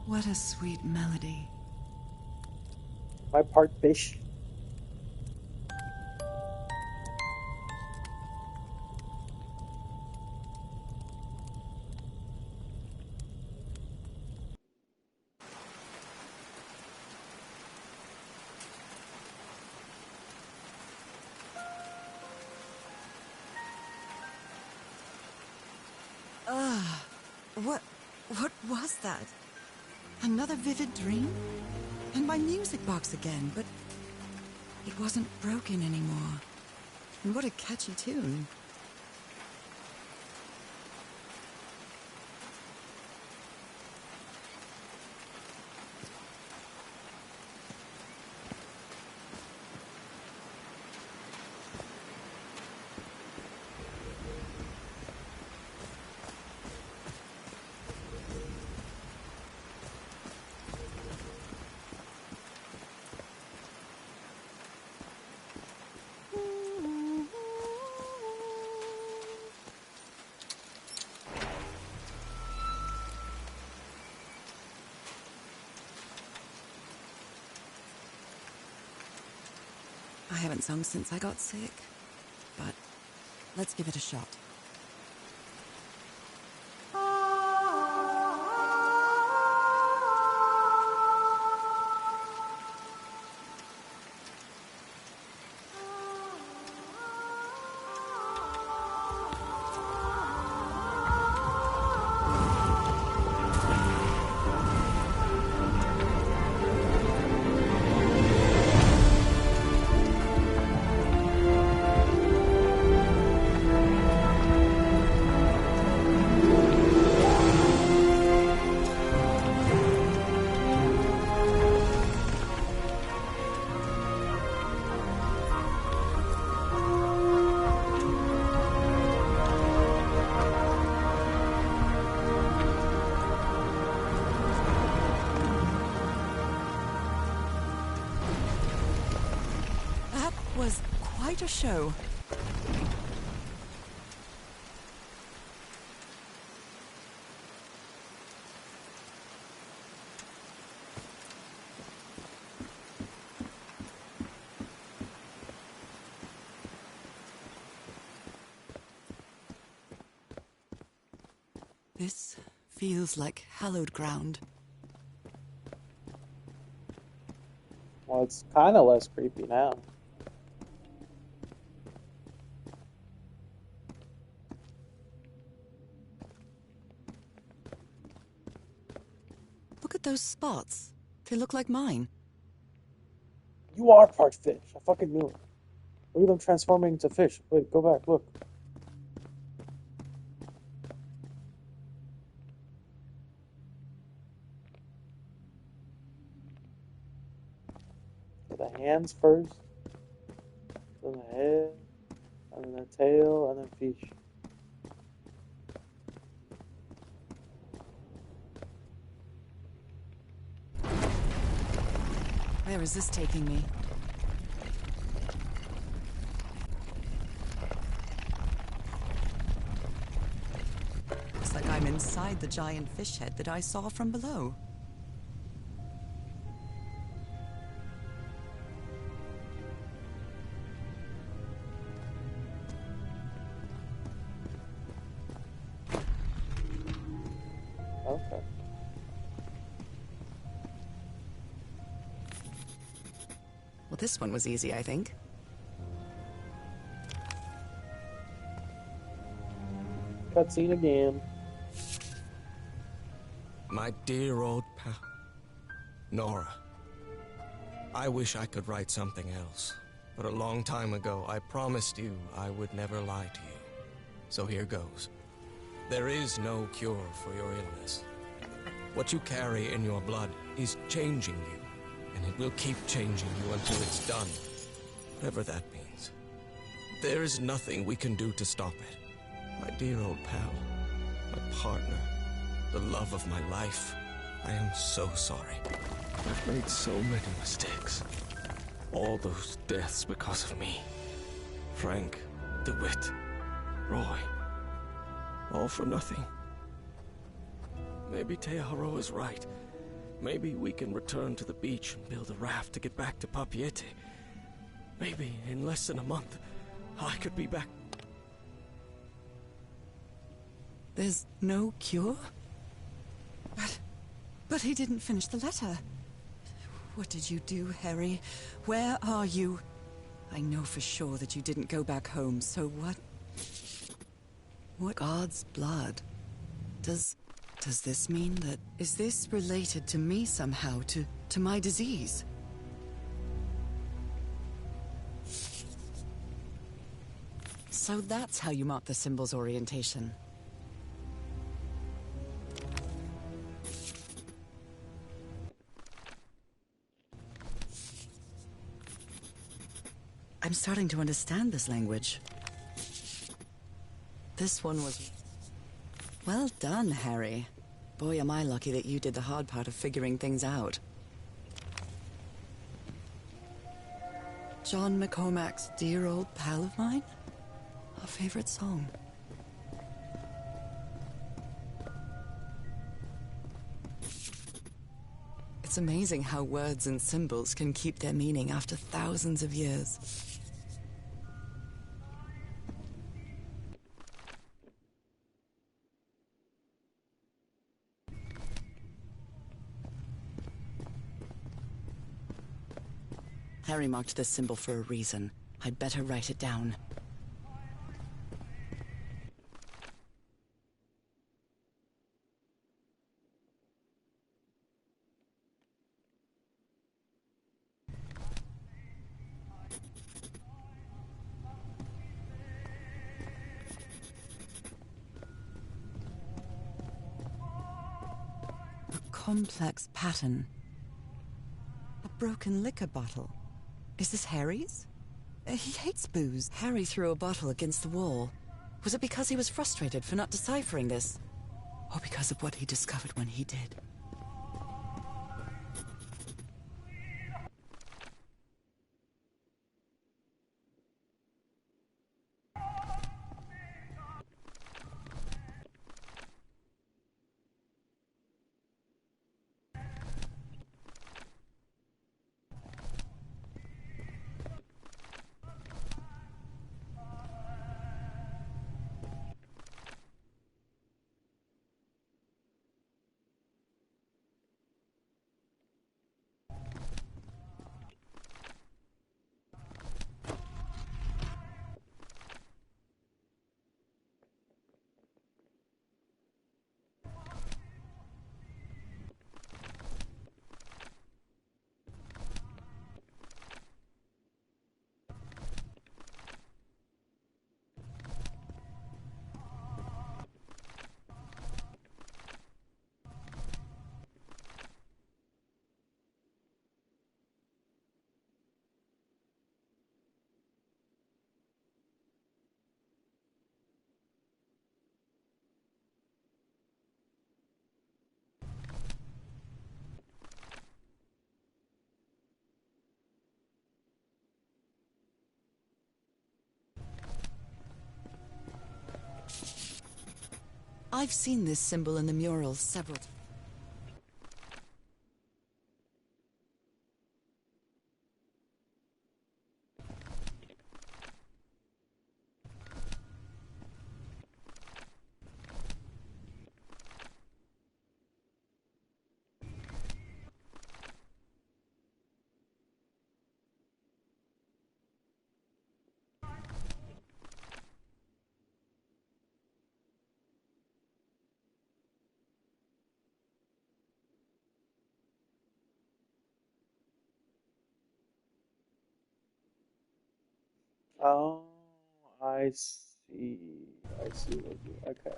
Speaker 2: What a sweet melody.
Speaker 8: My part fish.
Speaker 2: What was that? Another vivid dream? And my music box again, but it wasn't broken anymore. And what a catchy tune. I haven't sung since I got sick, but let's give it a shot. Was quite a show. This feels like hallowed ground.
Speaker 8: Well, it's kind of less creepy now.
Speaker 2: those spots? They look like mine.
Speaker 8: You are part fish. I fucking knew it. Look at them transforming into fish. Wait, go back. Look. The hands first, then the head, and then the tail, and then fish.
Speaker 2: Where is this taking me? Looks like I'm inside the giant fish head that I saw from below.
Speaker 8: Okay.
Speaker 2: Well, this one was easy, I think.
Speaker 8: Cutscene again.
Speaker 6: My dear old pal, Nora. I wish I could write something else, but a long time ago I promised you I would never lie to you. So here goes. There is no cure for your illness. What you carry in your blood is changing you, and it will keep changing you until it's done, whatever that means. There is nothing we can do to stop it. My dear old pal, my partner, the love of my life, I am so sorry. I've made so many mistakes. All those deaths because of me. Frank, DeWitt, Roy. All for nothing. Maybe Teodoro is right. Maybe we can return to the beach and build a raft to get back to Papeete. Maybe in less than a month, I could be back.
Speaker 2: There's no cure? But he didn't finish the letter. What did you do, Harry? Where are you? I know for sure that you didn't go back home, so what? What God's blood? Does this mean that... Is this related to me somehow, to my disease? So that's how you mark the symbol's orientation. I'm starting to understand this language. This one was... Well done, Harry. Boy, am I lucky that you did the hard part of figuring things out. John McCormack's Dear Old Pal of Mine? Our favorite song. It's amazing how words and symbols can keep their meaning after thousands of years. Harry marked this symbol for a reason. I'd better write it down. A complex pattern. A broken liquor bottle. Is this Harry's? He hates booze. Harry threw a bottle against the wall. Was it because he was frustrated for not deciphering this? Or because of what he discovered when he did? I've seen this symbol in the murals several times.
Speaker 8: Oh, I see. I see what you. Okay.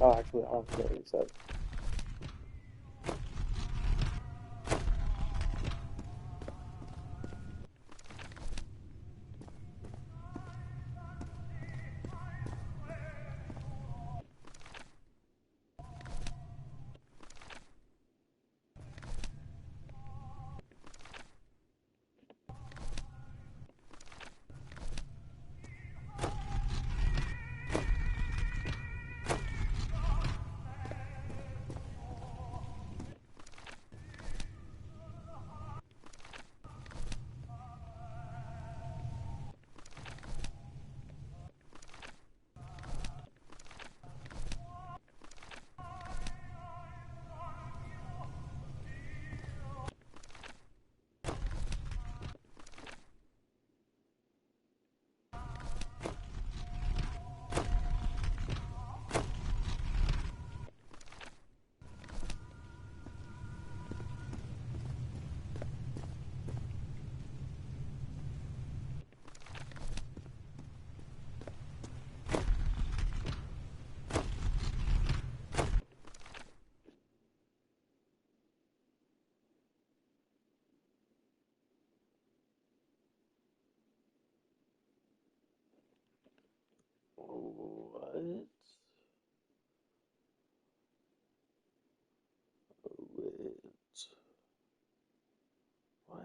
Speaker 8: Oh, actually, I don't forget what you said. What? Wait. What?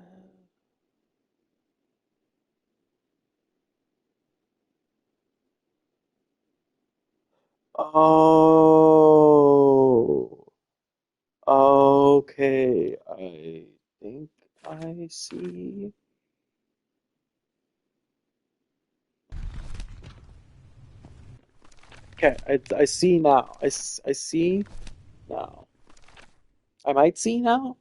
Speaker 8: Oh. Okay. I think I see. Okay, I see now. I see now. I might see now.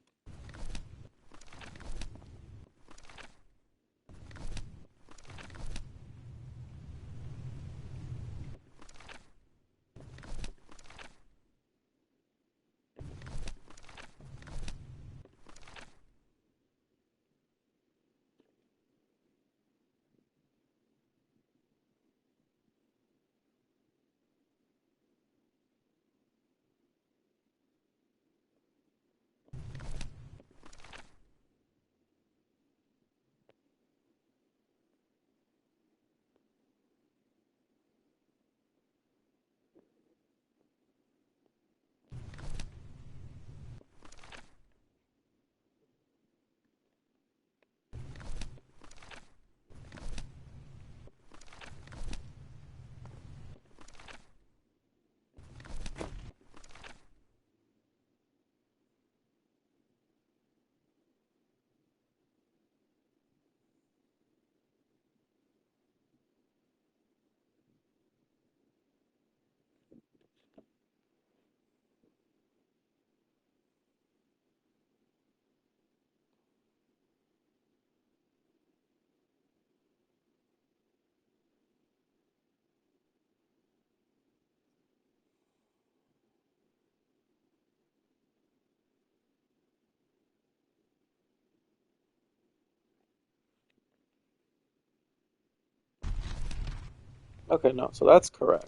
Speaker 8: Okay, no, so that's correct.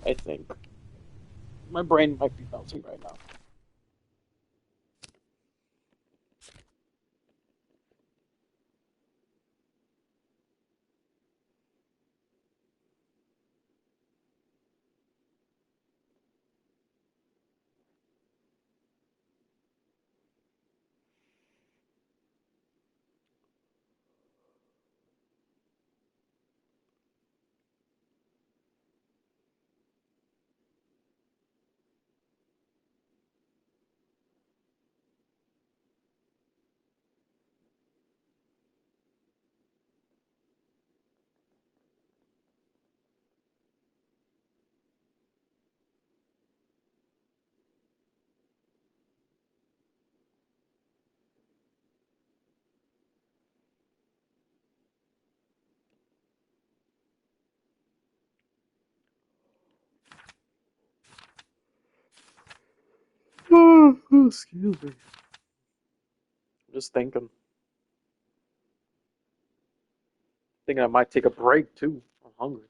Speaker 8: I think. My brain might be melting right now. Excuse me. I'm just thinking I might take a break too. I'm hungry.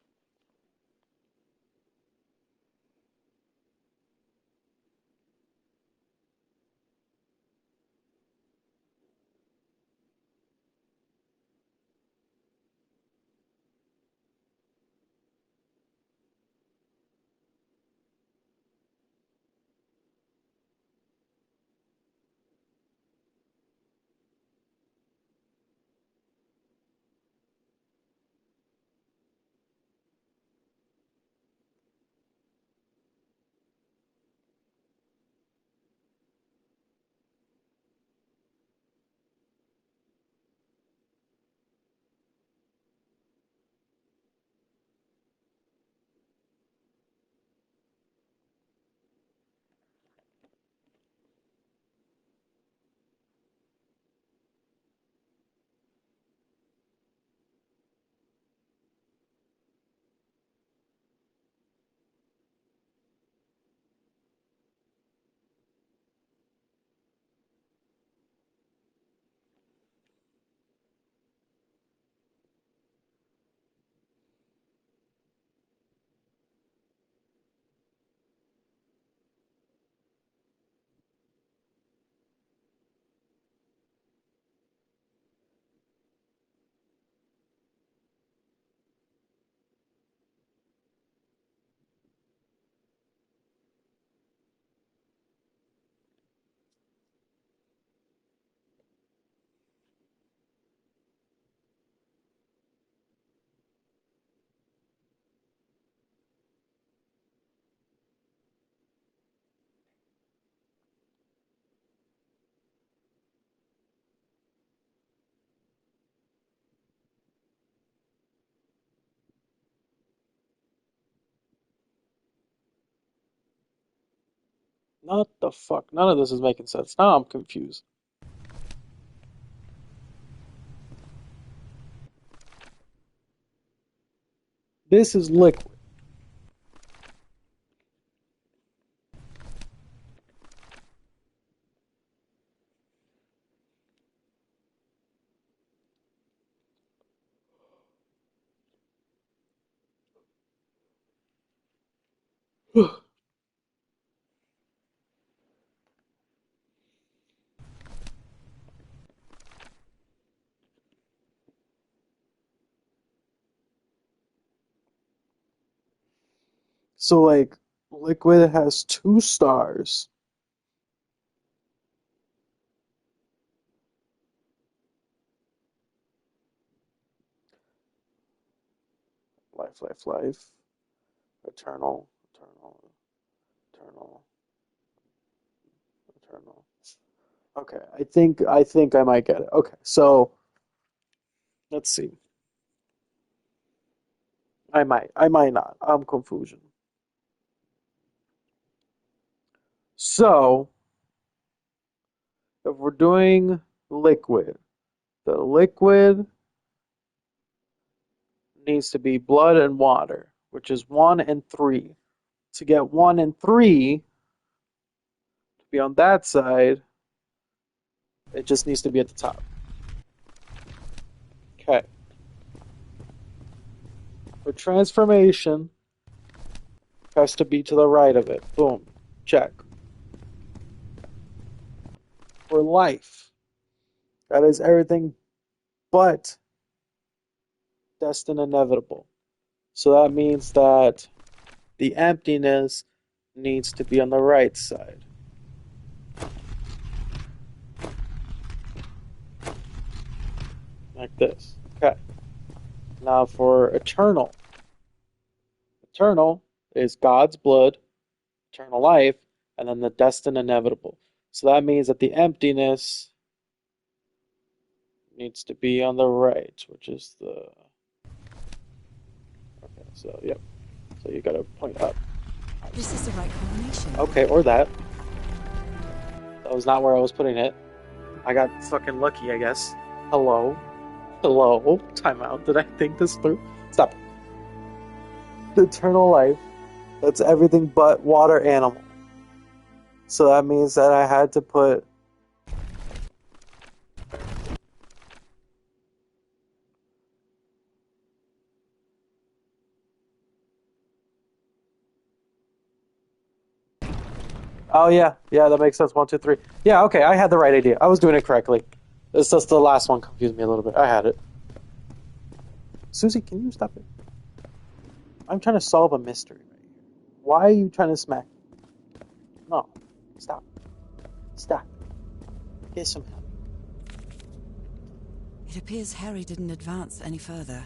Speaker 8: Not the fuck. None of this is making sense. Now I'm confused. This is liquid. So like liquid has two stars. Life, life, life. Eternal, eternal, eternal, eternal. Okay, I think I might get it. Okay, so let's see. I might not. I'm confusion. So if we're doing liquid, the liquid needs to be blood and water, which is one and three. To get one and three,
Speaker 1: be on that side. It just needs to be at the top. Okay. For transformation, it has to be to the right of it. Boom. Check. For life, that is everything but destined inevitable. So that means that the emptiness needs to be on the right side. Like this. Okay. Now for eternal. Eternal is God's blood, eternal life, and then the destined inevitable. So that means that the emptiness needs to be on the right, which is the... Okay, so, yep. So you gotta point up.
Speaker 2: This is the right combination.
Speaker 1: Okay, or that. That was not where I was putting it. I got fucking lucky, I guess. Hello? Hello? Timeout. Did I think this through? Stop. The eternal life. That's everything but water animal. So that means that I had to put... Oh, yeah. Yeah, that makes sense. 1, 2, 3. Yeah, okay. I had the right idea. I was doing it correctly. It's just the last one confused me a little bit. I had it. Susie, can you stop it? I'm trying to solve a mystery right here. Why are you trying to smack me? No. Stop. Stop. Get some help.
Speaker 2: It appears Harry didn't advance any further.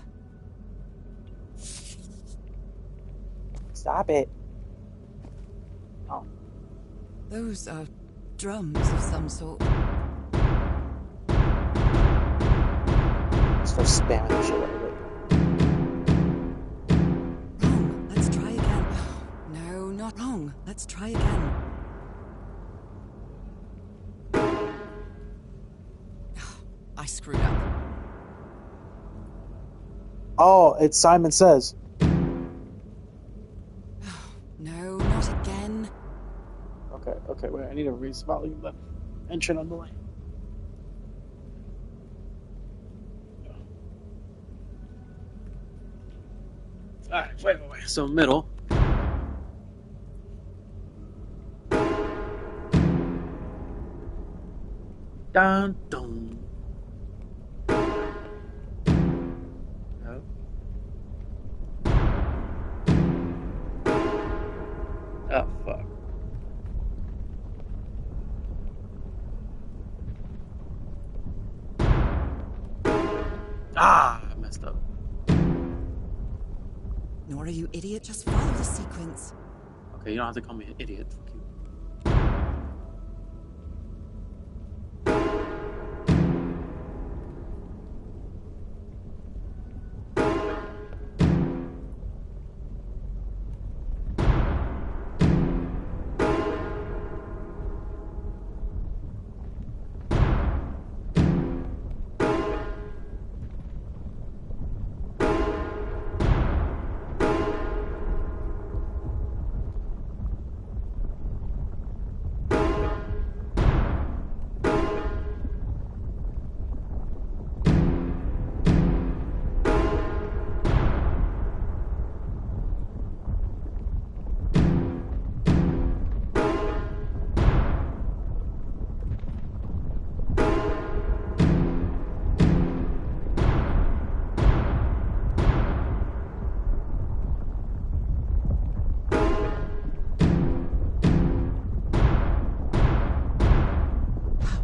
Speaker 1: Stop it. Oh.
Speaker 2: Those are drums of some sort.
Speaker 1: Start spamming the shit out of it.
Speaker 2: Wrong. Let's try again. No, not wrong. Let's try again. I screwed up.
Speaker 1: Oh, it's Simon Says.
Speaker 2: No, not again.
Speaker 1: Okay, wait, I need to raise volume the engine on the line. Alright, wait. So middle. Dun dun. No. Oh fuck. Ah, I messed up.
Speaker 2: Nora, you idiot. Just follow the sequence.
Speaker 1: Okay, you don't have to call me an idiot. Fuck you.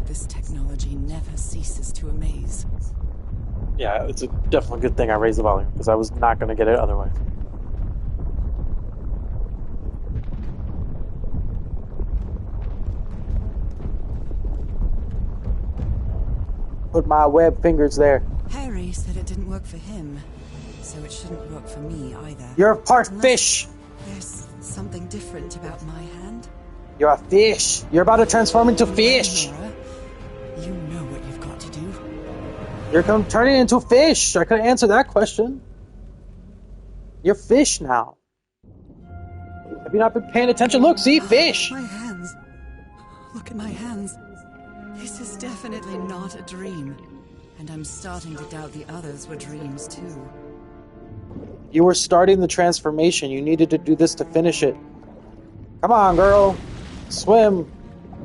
Speaker 2: This technology never ceases to amaze.
Speaker 1: Yeah, it's definitely a good thing I raised the volume, because I was not going to get it otherwise. Put my web fingers there.
Speaker 2: Harry said it didn't work for him, so it shouldn't work for me either.
Speaker 1: You're a part
Speaker 2: Unless
Speaker 1: fish!
Speaker 2: There's something different about my hand.
Speaker 1: You're a fish! You're about to transform into fish!
Speaker 2: Nora, you know what you've got to do.
Speaker 1: You're turning into fish! I could answer that question. You're fish now. Have you not been paying attention? Look, see? Fish!
Speaker 2: My hands. Look at my hands. This is definitely not a dream. And I'm starting to doubt the others were dreams too.
Speaker 1: You were starting the transformation. You needed to do this to finish it. Come on, girl. Swim.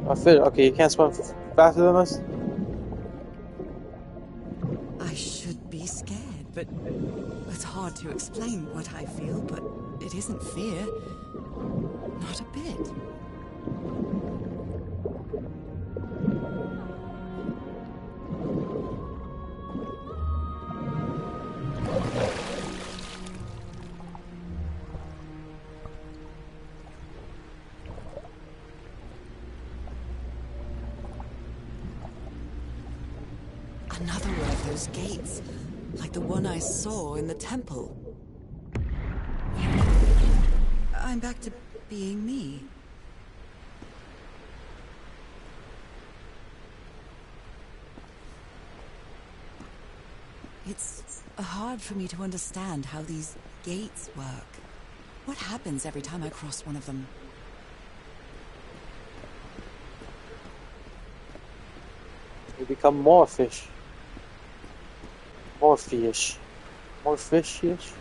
Speaker 1: Okay, you can't swim faster than this?
Speaker 2: I should be scared, but it's hard to explain what I feel, but it isn't fear. Not a bit. Another one of those gates, like the one I saw in the temple. I'm back to being me. It's hard for me to understand how these gates work. What happens every time I cross one of them?
Speaker 1: You become more fish. More fish. More fish-ish.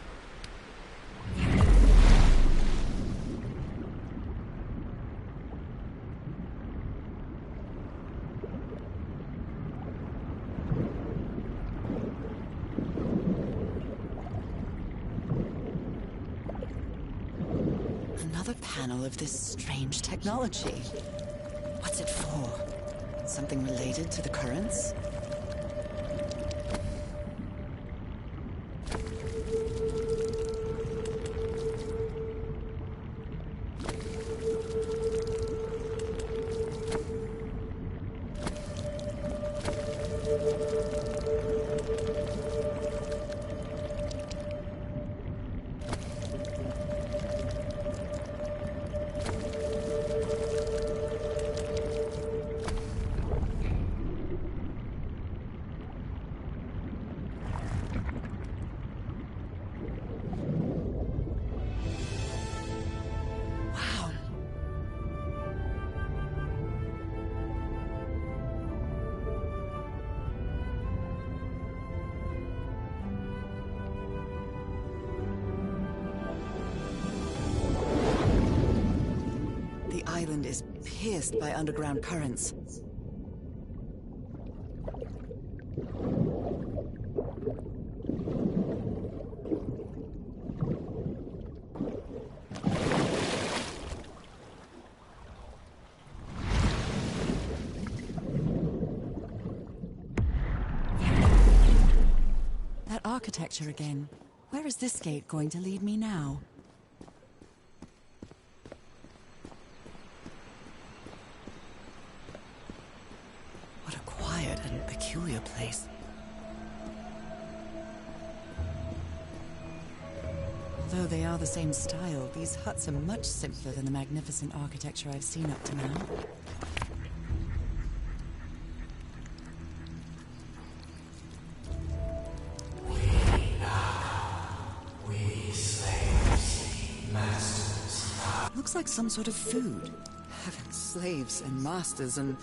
Speaker 2: Another panel of this strange technology. What's it for? Something related to the currents? The island is pierced by underground currents. That architecture again. Where is this gate going to lead me now? What a quiet and peculiar place. Although they are the same style, these huts are much simpler than the magnificent architecture I've seen up to now. Looks like some sort of food. Having slaves and masters and...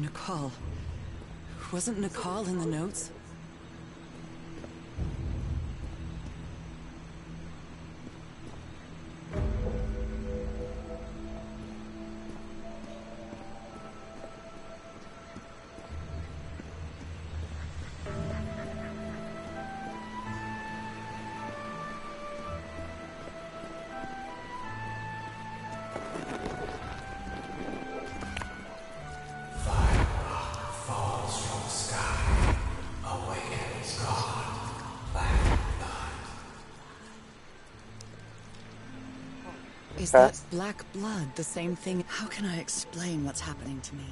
Speaker 2: Nukal. Wasn't Nukal in the notes? Is that black blood the same thing? How can I explain what's happening to me?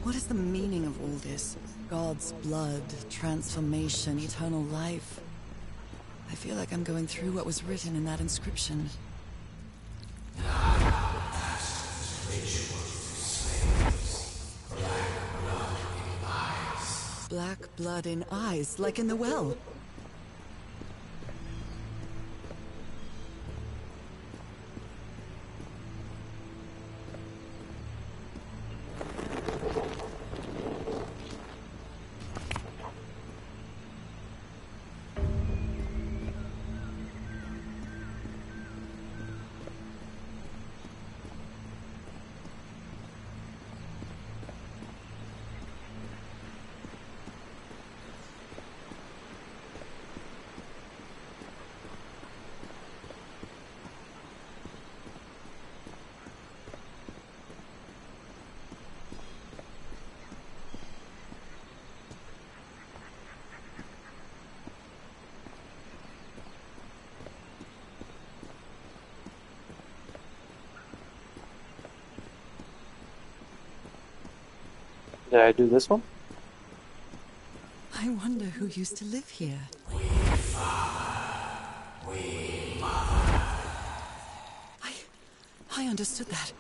Speaker 2: What is the meaning of all this? God's blood, transformation, eternal life. I feel like I'm going through what was written in that inscription. Black blood in eyes, like in the well.
Speaker 1: Did I do this one?
Speaker 2: I wonder who used to live here. I understood that.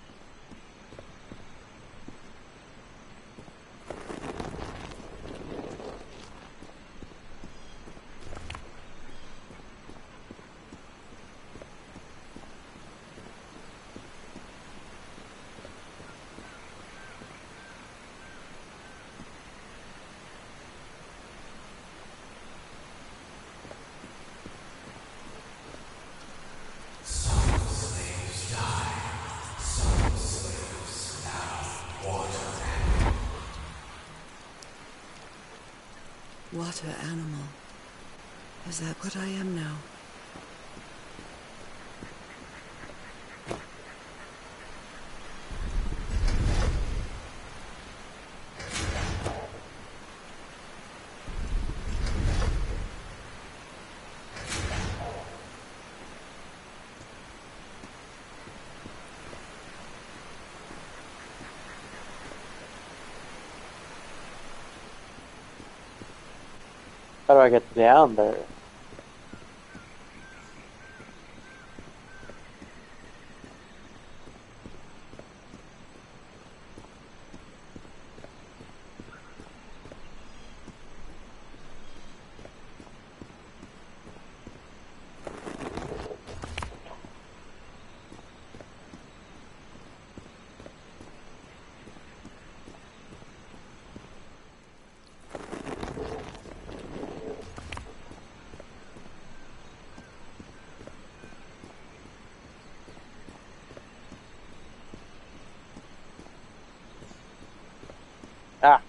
Speaker 2: Water animal. Is that what I am now?
Speaker 1: How do I get down there? Ah.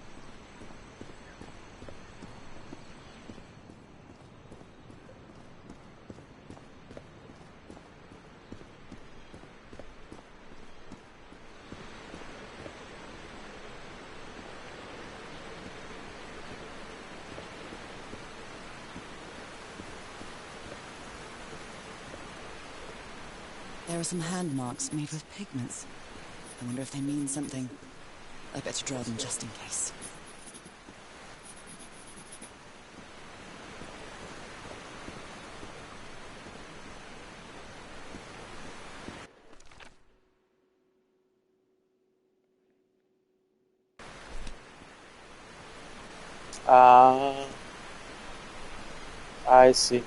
Speaker 2: There are some hand marks made with pigments. I wonder if they mean something. I better draw them just in case.
Speaker 1: I see.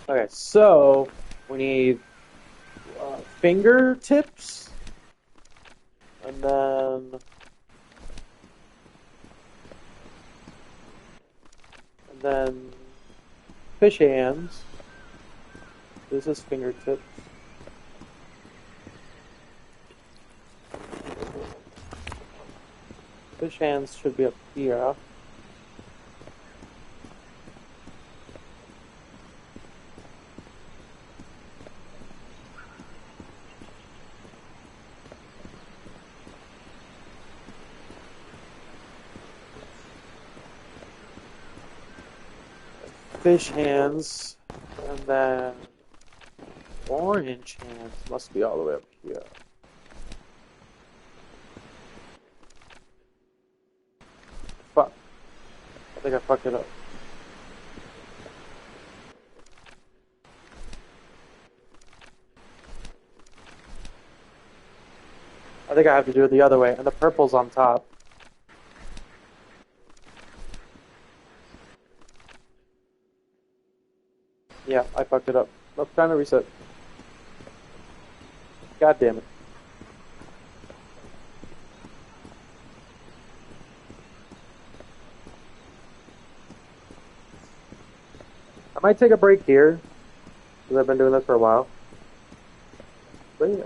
Speaker 1: Okay, so we need fingertips, and then fish hands. This is fingertips. Fish hands should be up here. Fish hands, and then orange hands must be all the way up here. Fuck. I think I fucked it up. I think I have to do it the other way, and the purple's on top. Yeah, I fucked it up. Let's try to reset. God damn it. I might take a break here, because I've been doing this for a while. But yeah.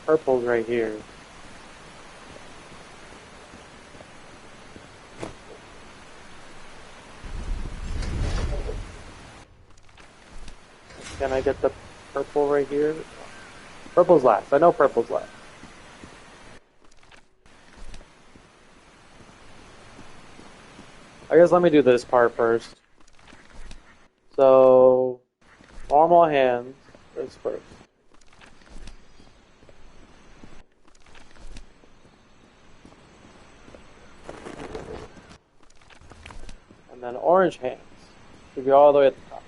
Speaker 1: Purple's right here. Can I get the purple right here? Purple's last. I know purple's last. I guess let me do this part first. So, normal hands is first. And then orange hands should be all the way at the top.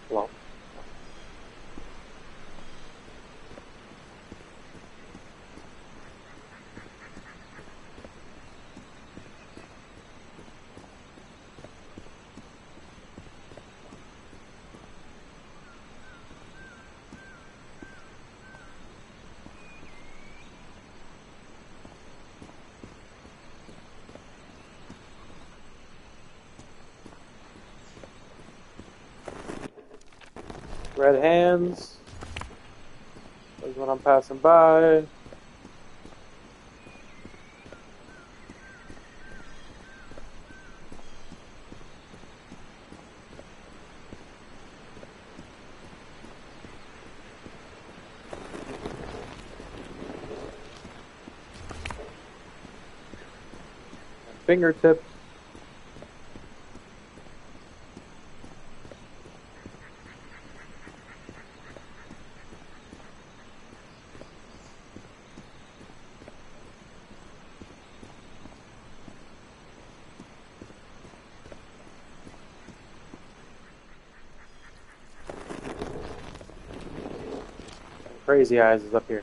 Speaker 1: Well, red hands is when I'm passing by. Fingertips. Crazy Eyes is up here.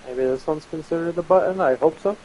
Speaker 1: Maybe this one's considered a button. I hope so.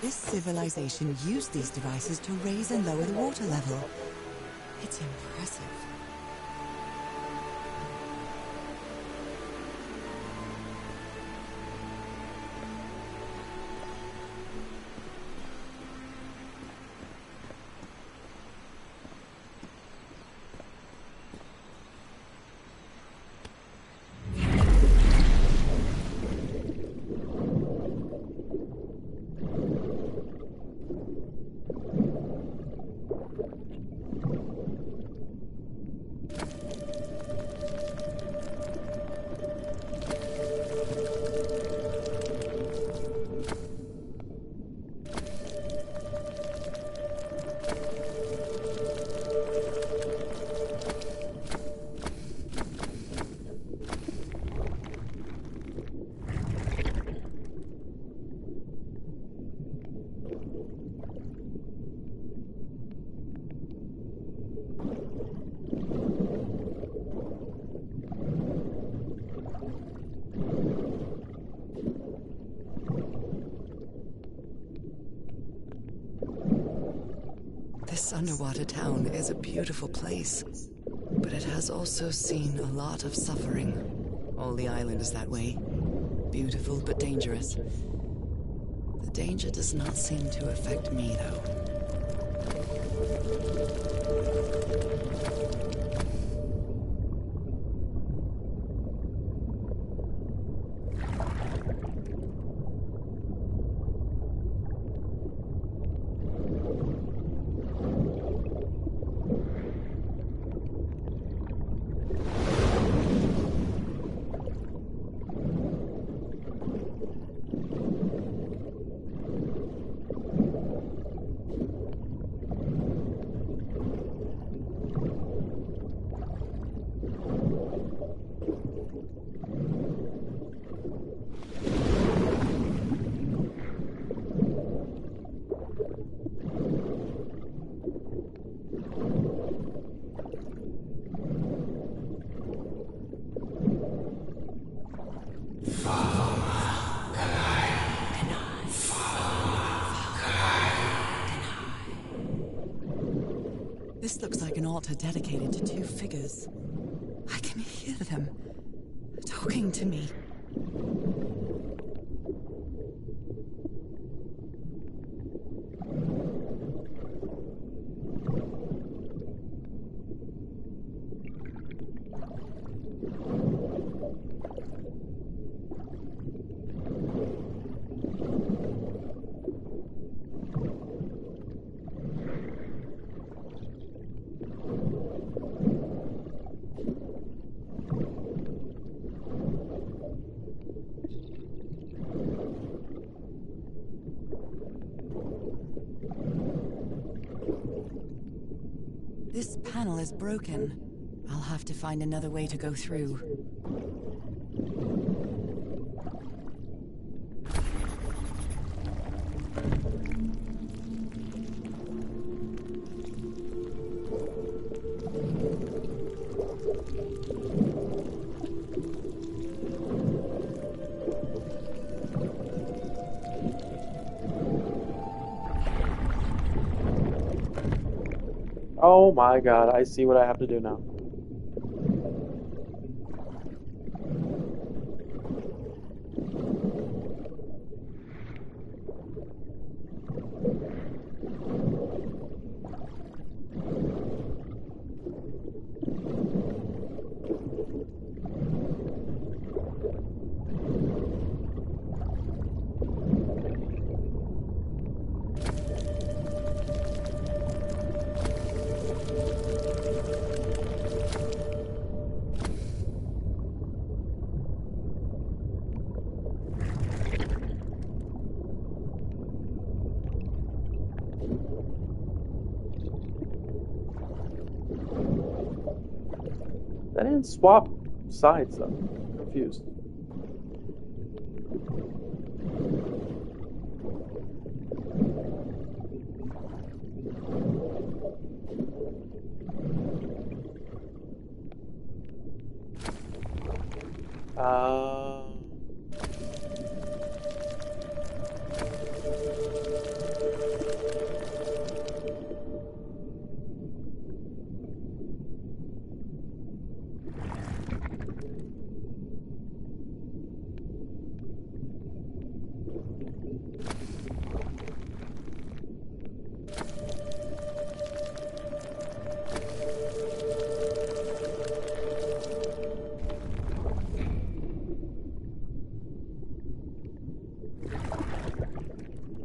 Speaker 2: This civilization used these devices to raise and lower the water level. It's impressive. This underwater town is a beautiful place, but it has also seen a lot of suffering. All the island is that way. Beautiful but dangerous. The danger does not seem to affect me, though. This looks like an altar dedicated to two figures. I can hear them talking to me. This panel is broken. I'll have to find another way to go through.
Speaker 8: Oh my god, I see what I have to do now. That didn't swap sides though. I'm confused.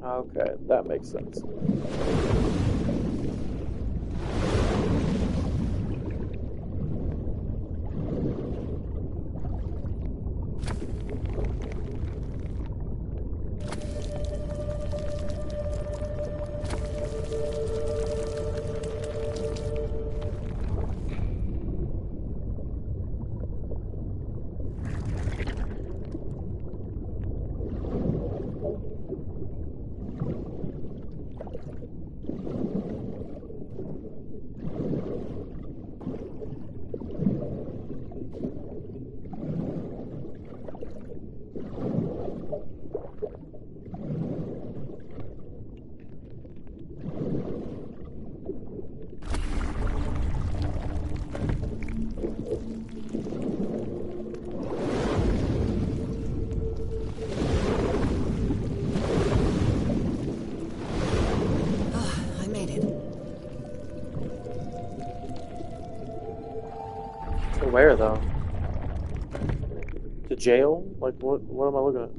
Speaker 8: Okay, that makes sense.
Speaker 2: I made it.
Speaker 8: To where though? To jail? Like what am I looking at?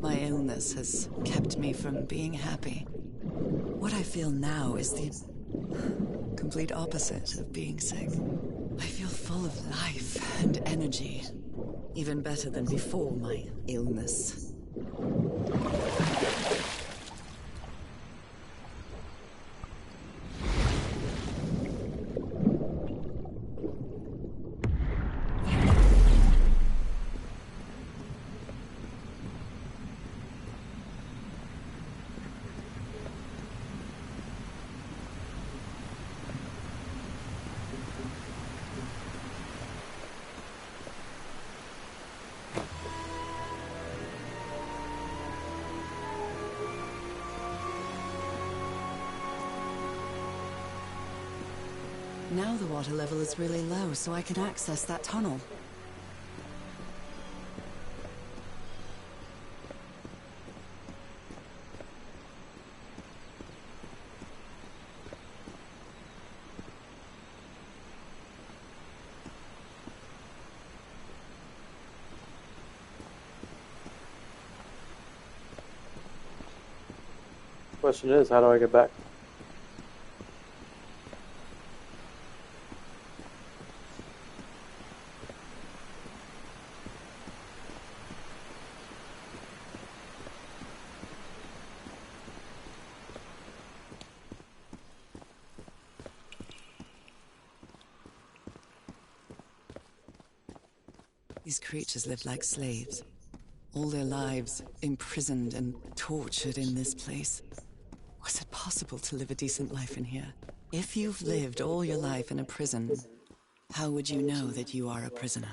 Speaker 2: My illness has kept me from being happy. What I feel now is the complete opposite of being sick. I feel full of life and energy. Even better than before my illness. Now the water level is really low, so I can access that tunnel.
Speaker 8: Question is, how do I get back?
Speaker 2: These creatures lived like slaves. All their lives imprisoned and tortured in this place. Was it possible to live a decent life in here? If you've lived all your life in a prison, how would you know that you are a prisoner?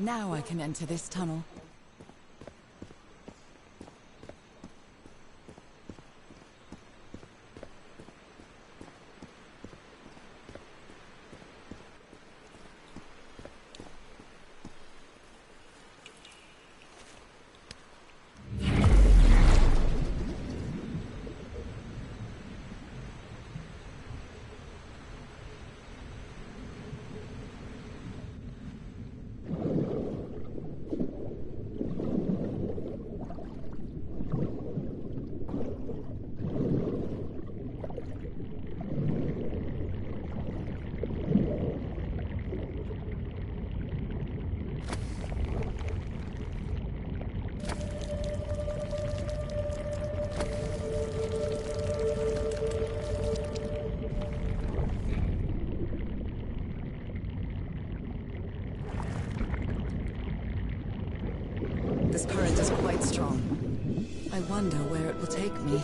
Speaker 2: Now I can enter this tunnel. This current is quite strong. I wonder where it will take me.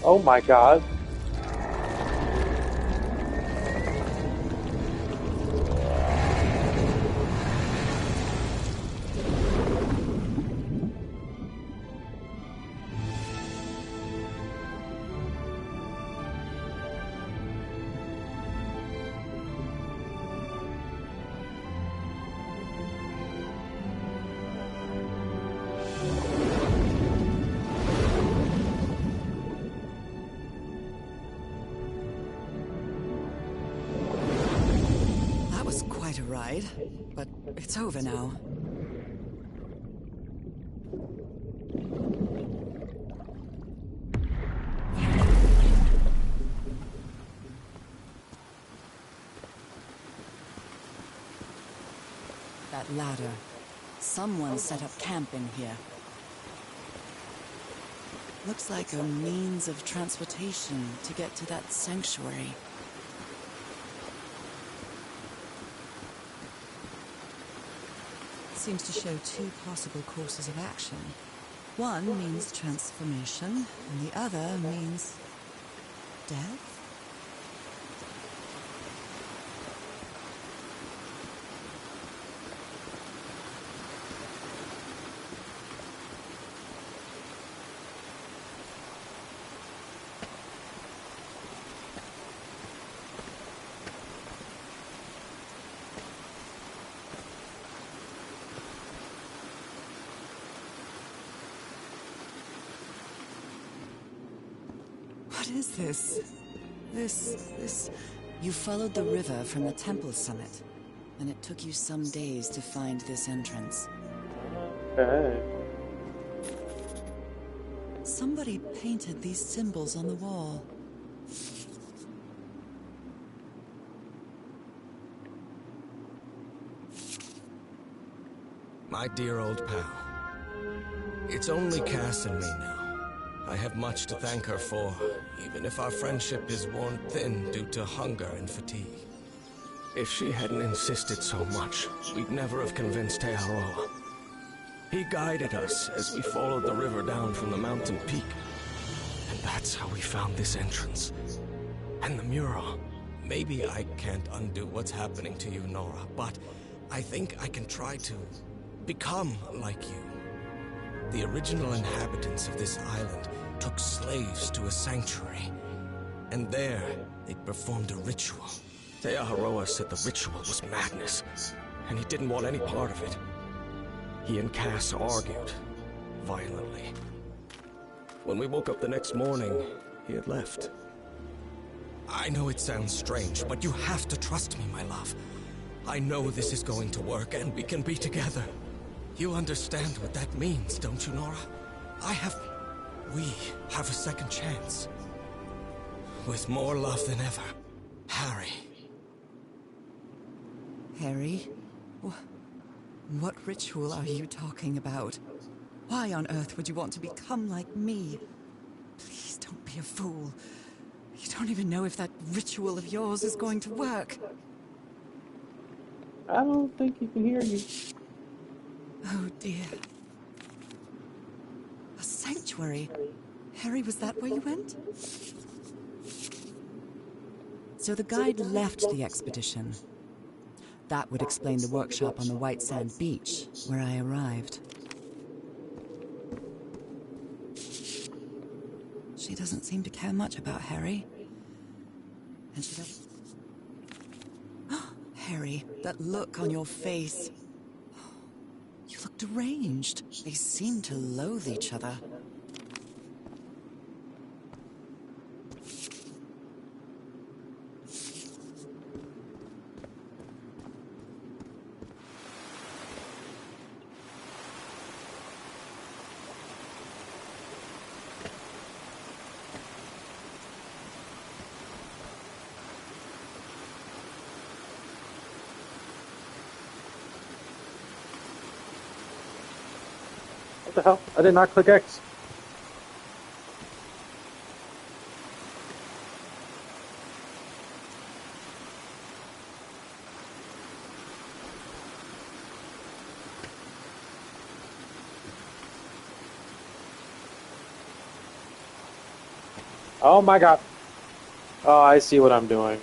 Speaker 8: Oh my god.
Speaker 2: That was quite a ride, but it's over now. That ladder. Someone set up camp in here. Looks like a means of transportation to get to that sanctuary. Seems to show two possible courses of action. One means transformation, and the other means death? What is this? This... You followed the river from the temple summit, and it took you some days to find this entrance.
Speaker 8: Okay.
Speaker 2: Somebody painted these symbols on the wall.
Speaker 6: My dear old pal. It's only Cass and me now. I have much to thank her for, even if our friendship is worn thin due to hunger and fatigue. If she hadn't insisted so much, we'd never have convinced Teharoa. He guided us as we followed the river down from the mountain peak. And that's how we found this entrance. And the mural. Maybe I can't undo what's happening to you, Nora, but I think I can try to become like you. The original inhabitants of this island took slaves to a sanctuary. And there, they performed a ritual. Teharoa said the ritual was madness, and he didn't want any part of it. He and Cass argued, violently. When we woke up the next morning, he had left. I know it sounds strange, but you have to trust me, my love. I know this is going to work, and we can be together. You understand what that means, don't you, Nora? We have a second chance. With more love than ever, Harry.
Speaker 2: Harry? What ritual are you talking about? Why on earth would you want to become like me? Please don't be a fool. You don't even know if that ritual of yours is going to work.
Speaker 8: I don't think he can hear you.
Speaker 2: Oh dear. A sanctuary? Harry, was that where you went? So the guide left the expedition. That would explain the workshop on the White Sand Beach, where I arrived. She doesn't seem to care much about Harry. And she doesn't... Harry, that look on your face. You look deranged. They seem to loathe each other.
Speaker 8: What the hell? I did not click X. Oh my god. Oh, I see what I'm doing.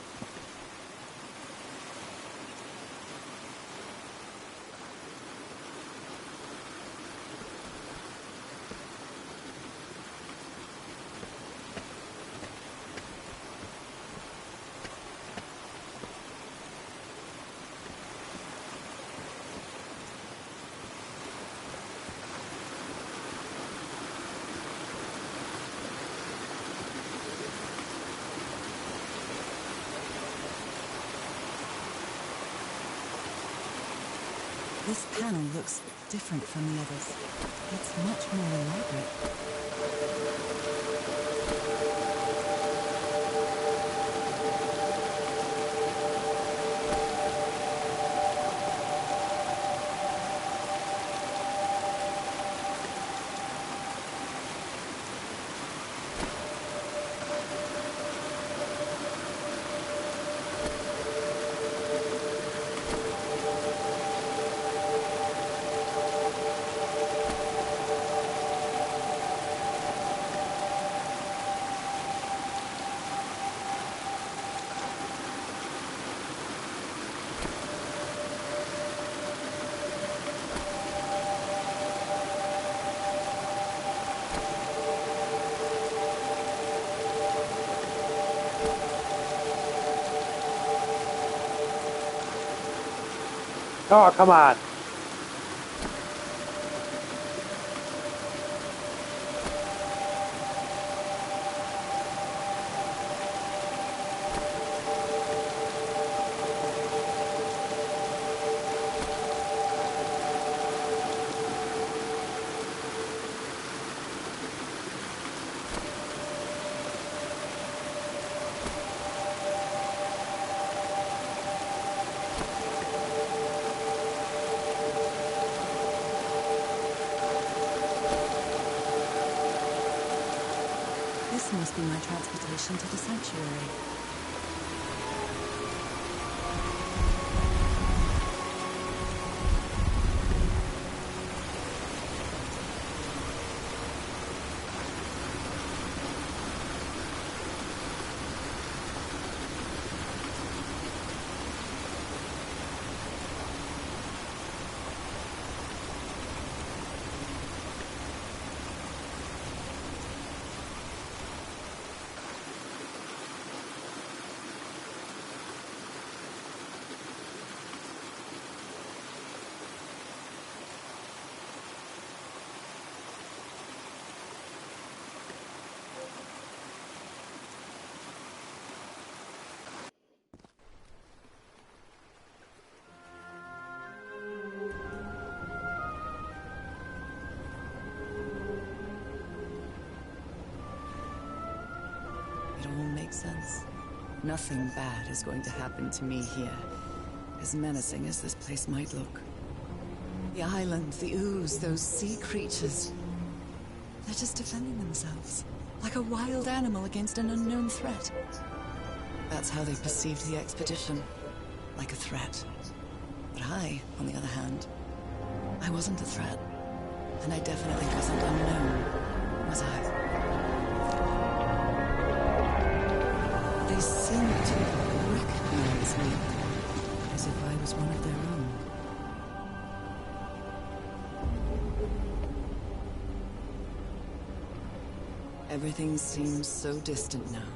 Speaker 2: This panel looks different from the others. It's much more elaborate.
Speaker 8: Oh, come on.
Speaker 2: This must be my transportation to the sanctuary. It all makes sense. Nothing bad is going to happen to me here, as menacing as this place might look. The island, the ooze, those sea creatures. They're just defending themselves, like a wild animal against an unknown threat. That's how they perceived the expedition, like a threat. But I, on the other hand, I wasn't a threat. And I definitely wasn't unknown, was I? They seemed to recognize me, as if I was one of their own. Everything seems so distant now,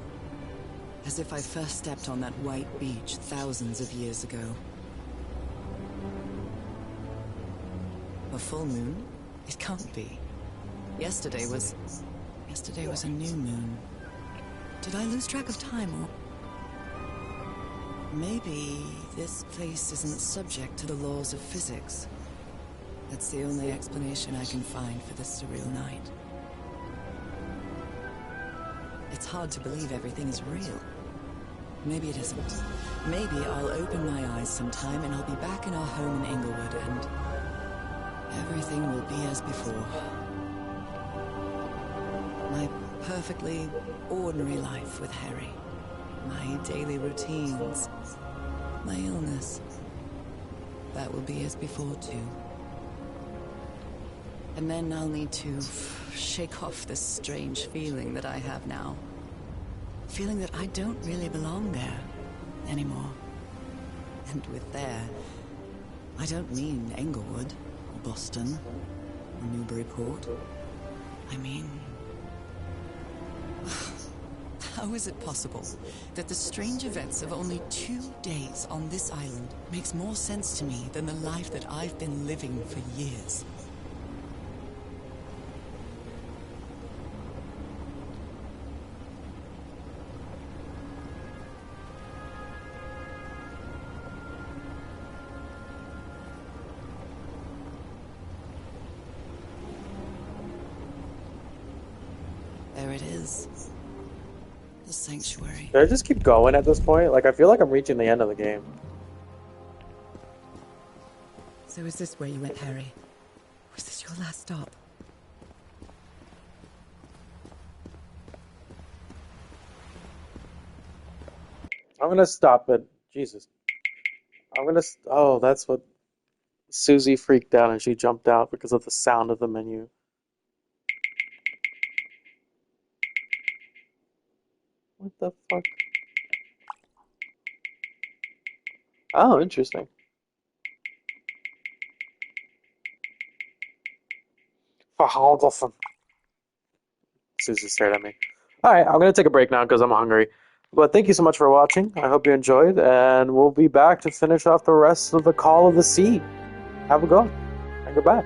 Speaker 2: as if I first stepped on that white beach thousands of years ago. A full moon? It can't be. Yesterday was a new moon. Did I lose track of time, or... Maybe this place isn't subject to the laws of physics. That's the only explanation I can find for this surreal night. It's hard to believe everything is real. Maybe it isn't. Maybe I'll open my eyes sometime and I'll be back in our home in Inglewood and... everything will be as before. My perfectly ordinary life with Harry. My daily routines. My illness. That will be as before too. And then I'll need to shake off this strange feeling that I have now. feeling that I don't really belong there anymore. And with there, I don't mean Englewood, or Boston, or Newburyport. I mean... How is it possible that the strange events of only 2 days on this island makes more sense to me than the life that I've been living for years? There it is. The sanctuary.
Speaker 1: Should I just keep going at this point? Like, I feel like I'm reaching the end of the game.
Speaker 2: So is this where you went, Harry? Was this your last stop?
Speaker 1: I'm gonna stop it. Jesus. Oh, that's what... Susie freaked out and she jumped out because of the sound of the menu. What the fuck? Oh, interesting. Susie stared at me. Alright, I'm gonna take a break now because I'm hungry. But thank you so much for watching. I hope you enjoyed, and we'll be back to finish off the rest of the Call of the Sea. Have a go, and goodbye.